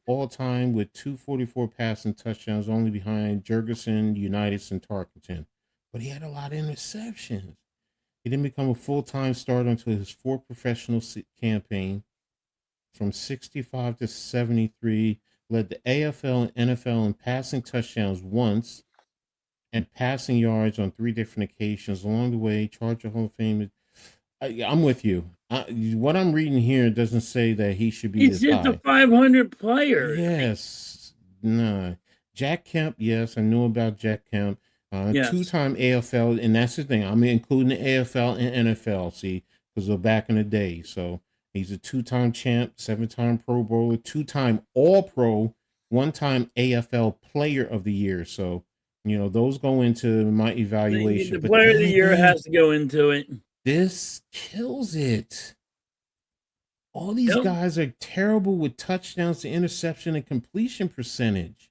Speaker 2: all-time with 244 passing touchdowns, only behind Jurgensen, Unitas, and Tarkenton. But he had a lot of interceptions. He didn't become a full-time starter until his fourth professional campaign. From 65 to 73, led the AFL and NFL in passing touchdowns once and passing yards on 3 different occasions. Along the way, Charger Hall of Fame. I'm with you. What I'm reading here doesn't say that he should be this high. He's
Speaker 3: just a 500 player.
Speaker 2: Yes. No. Jack Kemp, yes, I knew about Jack Kemp. Yes. 2-time AFL, and that's the thing. I'm including the AFL and NFL, see, because they're back in the day. So he's a 2-time champ, 7-time Pro Bowler, 2-time All-Pro, 1-time AFL Player of the Year. So, those go into my evaluation.
Speaker 3: The Player of the Year has to go into it.
Speaker 2: This kills it. All these guys are terrible with touchdowns to interception and completion percentage.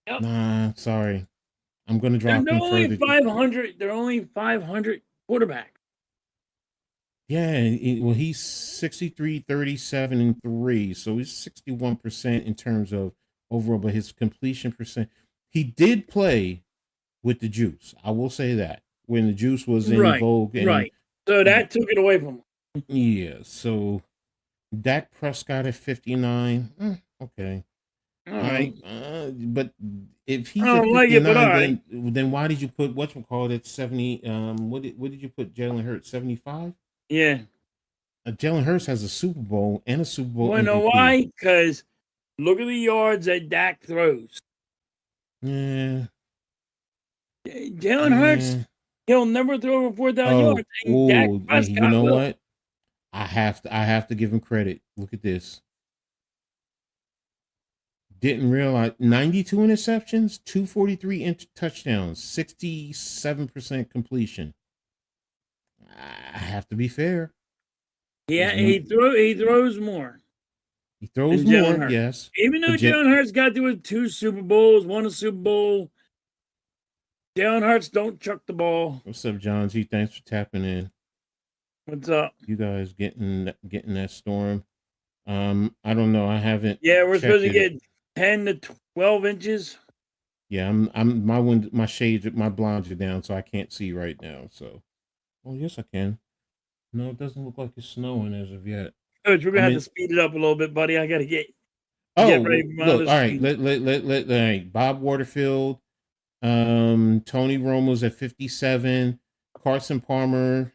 Speaker 3: Yep.
Speaker 2: Nah, sorry. I'm going to drop them further.
Speaker 3: 500. They're only 500 quarterbacks.
Speaker 2: Yeah, he's 63, 37, and 3. So he's 61% in terms of overall, but his completion percent. He did play with the juice. I will say that. When the juice was in vogue.
Speaker 3: Right. So that took it away from him.
Speaker 2: Yeah. So Dak Prescott at 59. Okay. All right. But if he's at 59, then why did you put whatchamacallit 70? What did you put Jalen Hurts? 75?
Speaker 3: Yeah.
Speaker 2: Jalen Hurts has a Super Bowl and a Super Bowl.
Speaker 3: You know why? Because look at the yards that Dak throws.
Speaker 2: Yeah.
Speaker 3: Jalen Hurts, he'll never throw over 4,000 yards. And Dak Prescott
Speaker 2: you know what? I have to give him credit. Look at this. Didn't realize 92 interceptions, 243 touchdowns, 67% completion. I have to be fair.
Speaker 3: Yeah, he throws more.
Speaker 2: He throws more, yes.
Speaker 3: Even though Jalen Hurts got through 2 Super Bowls, won a Super Bowl, Jalen Hurts don't chuck the ball.
Speaker 2: What's up, John G? Thanks for tapping in.
Speaker 3: What's up?
Speaker 2: You guys getting that storm? I don't know. I haven't.
Speaker 3: Yeah, we're supposed to get 10 to 12 inches.
Speaker 2: Yeah, my shades, my blinds are down, so I can't see right now. So, yes, I can. No, it doesn't look like it's snowing as of yet.
Speaker 3: Coach, we're gonna have to speed it up a little bit, buddy. I gotta get ready for my
Speaker 2: look. All right, all right. Bob Waterfield, Tony Romo's at 57. Carson Palmer,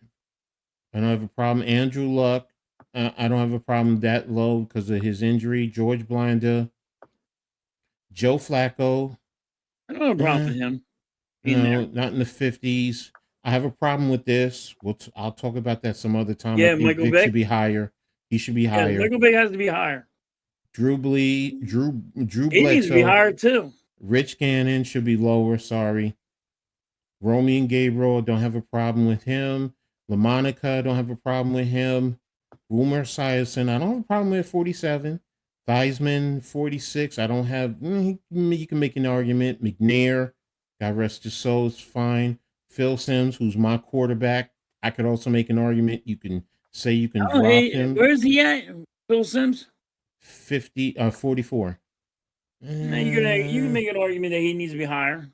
Speaker 2: I don't have a problem. Andrew Luck, I don't have a problem that low because of his injury. George Blanda, Joe Flacco.
Speaker 3: I don't have a problem with him. in there.
Speaker 2: not in the 50s. I have a problem with this. I'll talk about that some other time. I
Speaker 3: Yeah,
Speaker 2: think
Speaker 3: Michael
Speaker 2: Vic should
Speaker 3: Vick.
Speaker 2: be higher. He should be
Speaker 3: Yeah,
Speaker 2: higher.
Speaker 3: Michael Vick has to be higher.
Speaker 2: Drew
Speaker 3: He needs to be
Speaker 2: Bledsoe,
Speaker 3: higher too.
Speaker 2: Rich Gannon should be lower. Sorry. Romy and Gabriel, don't have a problem with him. LaMonica, don't have a problem with him. Boomer Esiason, I don't have a problem with 47. Theismann, 46. I don't have, you can make an argument. McNair, God rest his soul, is fine. Phil Simms, who's my quarterback, I could also make an argument. You can say you can
Speaker 3: Oh,
Speaker 2: drop him.
Speaker 3: where's he at? Phil Simms?
Speaker 2: 44.
Speaker 3: Now you can make an argument that he needs to be higher.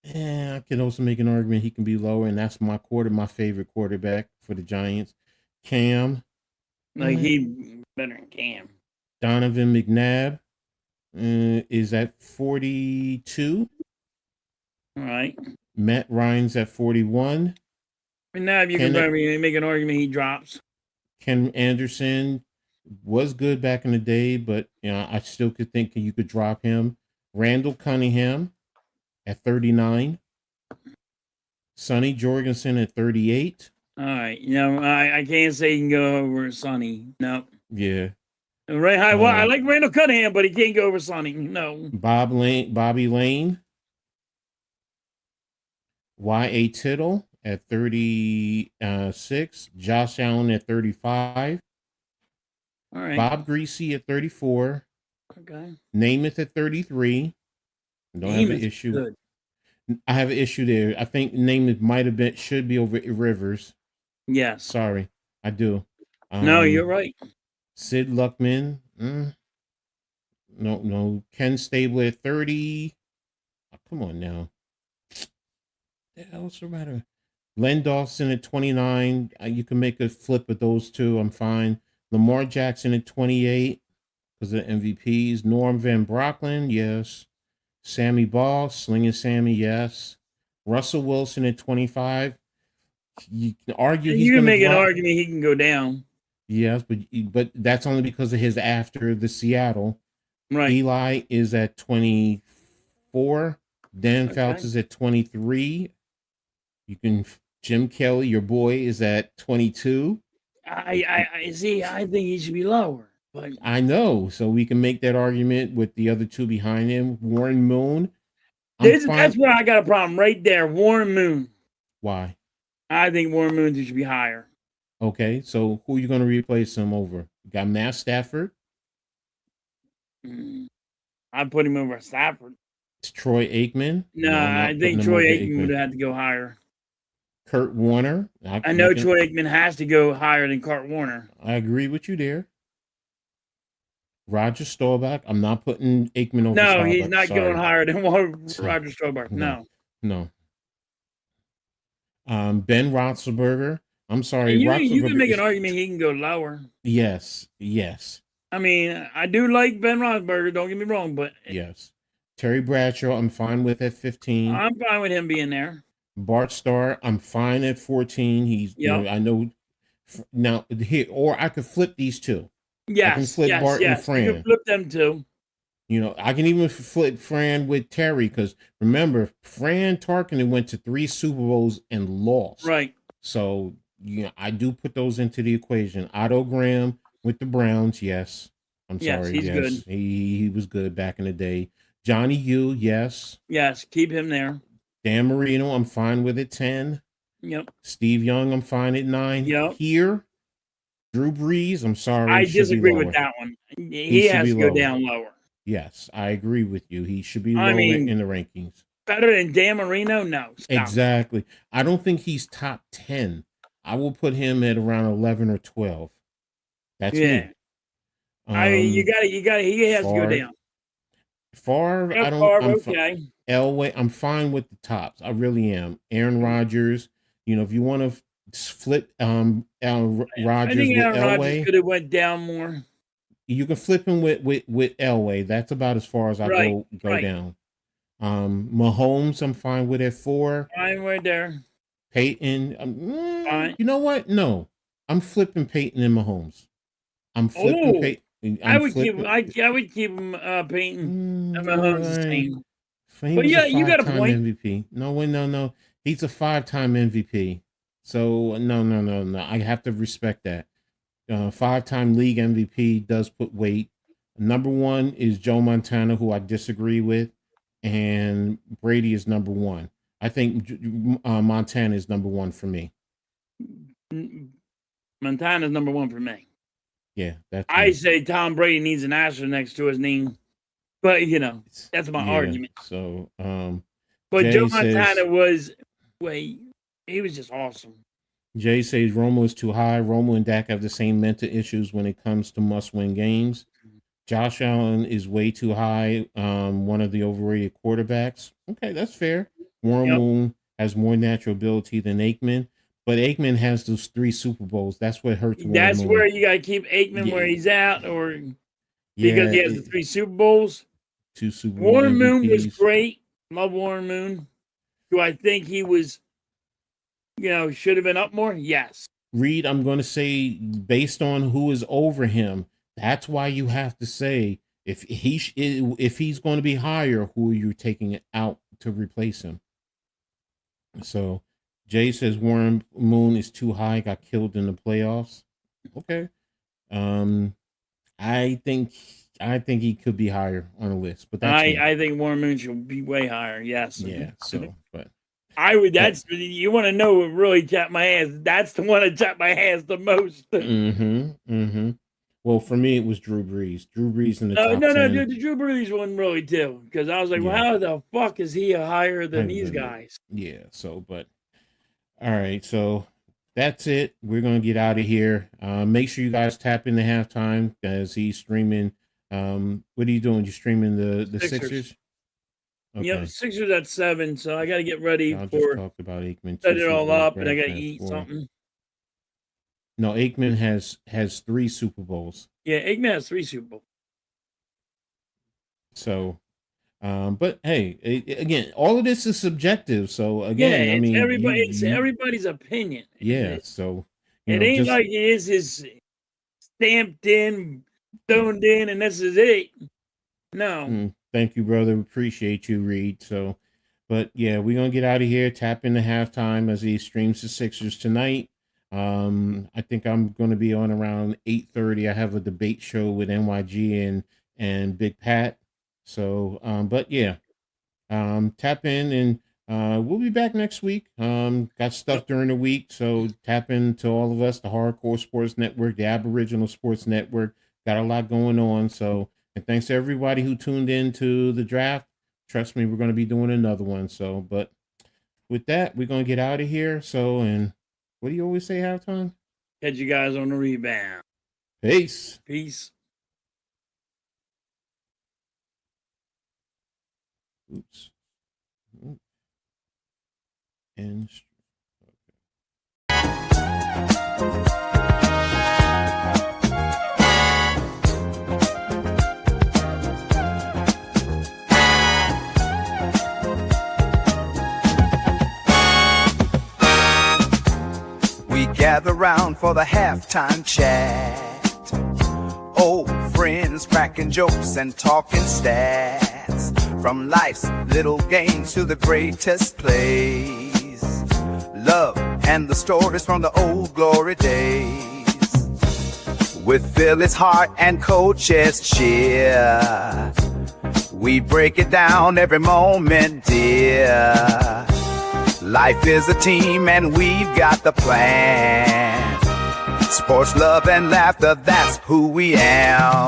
Speaker 2: I can also make an argument he can be lower, and that's my favorite quarterback for the Giants. Cam.
Speaker 3: Like he better than Cam.
Speaker 2: Donovan McNabb is at 42.
Speaker 3: All right.
Speaker 2: Matt Ryan's at 41.
Speaker 3: McNabb, you can probably make an argument he drops.
Speaker 2: Ken Anderson was good back in the day, but I still could think you could drop him. Randall Cunningham at 39. Sonny Jorgensen at 38.
Speaker 3: All right. I can't say he can go over Sonny. No.
Speaker 2: Yeah.
Speaker 3: Right. Well, I like Randall Cunningham, but he can't go over Sonny. No.
Speaker 2: Bobby Lane. Y.A. Tittle at 36. Josh Allen at 35.
Speaker 3: All right.
Speaker 2: Bob Greasy at 34.
Speaker 3: Okay.
Speaker 2: Namath at 33. Don't have an issue.
Speaker 3: Good.
Speaker 2: I have an issue there. I think Namath should be over Rivers.
Speaker 3: Yes.
Speaker 2: Sorry, I do.
Speaker 3: No, you're right.
Speaker 2: Sid Luckman. No. Ken Stabler at 30. Oh, come on now. What's the matter? Len Dawson at 29. You can make a flip with those two. I'm fine. Lamar Jackson at 28 because of the MVPs. Norm Van Brocklin, yes. Sammy Ball, Slinging Sammy, yes. Russell Wilson at 25. You can argue
Speaker 3: you can make an argument he can go down.
Speaker 2: Yes, but that's only because of his after the Seattle.
Speaker 3: Right.
Speaker 2: Eli is at 24. Dan Fouts is at 23. Jim Kelly, your boy, is at 22.
Speaker 3: I see. I think he should be lower. But
Speaker 2: I know, so we can make that argument with the other two behind him. Warren Moon.
Speaker 3: That's where I got a problem right there. Warren Moon.
Speaker 2: Why?
Speaker 3: I think Warren Moon should be higher.
Speaker 2: Okay, so who are you going to replace him over? You got Matt Stafford.
Speaker 3: I'd put him over Stafford.
Speaker 2: It's Troy Aikman.
Speaker 3: No, I think Troy Aikman would have to go higher.
Speaker 2: Kurt Warner.
Speaker 3: I know Troy Aikman has to go higher than Kurt Warner.
Speaker 2: I agree with you there. Roger Staubach. I'm not putting Aikman over.
Speaker 3: No,
Speaker 2: Staubach.
Speaker 3: he's not going higher than Roger Staubach. No.
Speaker 2: Ben Roethlisberger. I'm sorry.
Speaker 3: You can make an argument he can go lower.
Speaker 2: Yes.
Speaker 3: I mean, I do like Ben Roethlisberger. Don't get me wrong, but
Speaker 2: yes. Terry Bradshaw, I'm fine with at 15.
Speaker 3: I'm fine with him being there.
Speaker 2: Bart Starr, I'm fine at 14. He's, I know now here, or I could flip these two.
Speaker 3: Yes,
Speaker 2: I can flip Bart and Fran.
Speaker 3: You can flip them too.
Speaker 2: I can even flip Fran with Terry because remember, Fran Tarkenton went to 3 Super Bowls and lost.
Speaker 3: Right.
Speaker 2: So, I do put those into the equation. Otto Graham with the Browns, yes. I'm sorry.
Speaker 3: He's good.
Speaker 2: He was good back in the day. Johnny Yu, yes.
Speaker 3: Yes, keep him there.
Speaker 2: Dan Marino, I'm fine with it, 10.
Speaker 3: Yep.
Speaker 2: Steve Young, I'm fine at 9.
Speaker 3: Yep.
Speaker 2: Here, Drew Brees, I'm sorry.
Speaker 3: I disagree with that one. He has to go down lower.
Speaker 2: Yes, I agree with you. He should be lower in the rankings.
Speaker 3: Better than Dan Marino? No. Stop.
Speaker 2: Exactly. I don't think he's top 10. I will put him at around 11 or 12. That's me.
Speaker 3: You got it. He has to go down.
Speaker 2: Favre, I don't.
Speaker 3: Okay.
Speaker 2: Elway, I'm fine with the tops. I really am. Aaron Rodgers. If you want to flip Rodgers with Elway,
Speaker 3: Rodgers could have went down more.
Speaker 2: You can flip him with Elway. That's about as far as I go down. Mahomes, I'm fine with at 4.
Speaker 3: Fine right there.
Speaker 2: Peyton, fine. You know what? No, I'm flipping Peyton and Mahomes. I'm flipping Peyton.
Speaker 3: I would keep him Peyton and Mahomes' team.
Speaker 2: He
Speaker 3: But
Speaker 2: was
Speaker 3: yeah,
Speaker 2: a
Speaker 3: you got a
Speaker 2: five-time
Speaker 3: point.
Speaker 2: MVP. No. He's a 5-time MVP. So no. I have to respect that. 5-time league MVP does put weight. Number one is Joe Montana, who I disagree with, and Brady is number one. I think Montana is number one for me.
Speaker 3: Montana's number one for me.
Speaker 2: Yeah, that's
Speaker 3: I
Speaker 2: me.
Speaker 3: say Tom Brady needs an asterisk next to his name, but that's my argument.
Speaker 2: So,
Speaker 3: but
Speaker 2: Jay
Speaker 3: Joe
Speaker 2: says,
Speaker 3: Montana was he was just awesome.
Speaker 2: Jay says Romo is too high. Romo and Dak have the same mental issues when it comes to must-win games. Josh Allen is way too high. One of the overrated quarterbacks. Okay, that's fair. Warren Moon has more natural ability than Aikman, but Aikman has those 3 Super Bowls. That's what hurts Warren
Speaker 3: That's
Speaker 2: Moon.
Speaker 3: where you got to keep Aikman where he's at, or because he has the 3 Super Bowls.
Speaker 2: 2 Super Bowl
Speaker 3: Warren
Speaker 2: MVPs.
Speaker 3: Moon was great. Love Warren Moon. Do I think he was, should have been up more? Yes.
Speaker 2: Reed, I'm going to say based on who is over him, that's why you have to say if he's going to be higher, who are you taking out to replace him? So Jay says Warren Moon is too high, got killed in the playoffs. Okay. I think he could be higher on the list, but that's
Speaker 3: I think Warren Moon should be way higher. Yes.
Speaker 2: Yeah. So, but
Speaker 3: I would. That's you want to know what really chapped my ass. That's the one that chapped my ass the most.
Speaker 2: Well, for me, it was Drew Brees. Drew Brees in the top 10.
Speaker 3: No, the Drew Brees one really too, because I was like, well, how the fuck is he higher than these guys?
Speaker 2: Yeah. So, but all right. So that's it. We're gonna get out of here. Make sure you guys tap in the halftime as he's streaming. What are you doing? You streaming the Sixers?
Speaker 3: Okay. Yep, Sixers at 7. So I got to get ready
Speaker 2: I
Speaker 3: for.
Speaker 2: Just talked about Aikman.
Speaker 3: Set it all up, and I got to eat something.
Speaker 2: No, Aikman has 3 Super Bowls.
Speaker 3: Yeah, Aikman has 3 Super Bowls.
Speaker 2: So, but hey, again, all of this is subjective. So again,
Speaker 3: yeah,
Speaker 2: I mean,
Speaker 3: it's everybody's opinion.
Speaker 2: Yeah, so
Speaker 3: it ain't like it is his stamped in, stoned in, and this is it. No.
Speaker 2: Thank you, brother. Appreciate you, Reed. So, but yeah, we're gonna get out of here. Tap into halftime as he streams the Sixers tonight. I think I'm going to be on around 8:30. I have a debate show with NYG and Big Pat. So, but yeah, tap in and we'll be back next week. Got stuff during the week, so tap into all of us, the Hardcore Sports Network, the Aboriginal Sports Network. Got a lot going on. So, and thanks to everybody who tuned in to the draft. Trust me, we're going to be doing another one. So, but with that, we're going to get out of here. So, and what do you always say halftime?
Speaker 3: Catch you guys on the rebound.
Speaker 2: Peace.
Speaker 3: Peace.
Speaker 2: Oops. And
Speaker 1: we gather round for the halftime chat. Old friends cracking jokes and talking stats. From life's little games to the greatest plays. Love and the stories from the old glory days. With Philly's heart and Coach's cheer, we break it down every moment, dear. Life is a team and we've got the plan. Sports, love, and laughter, that's who we am.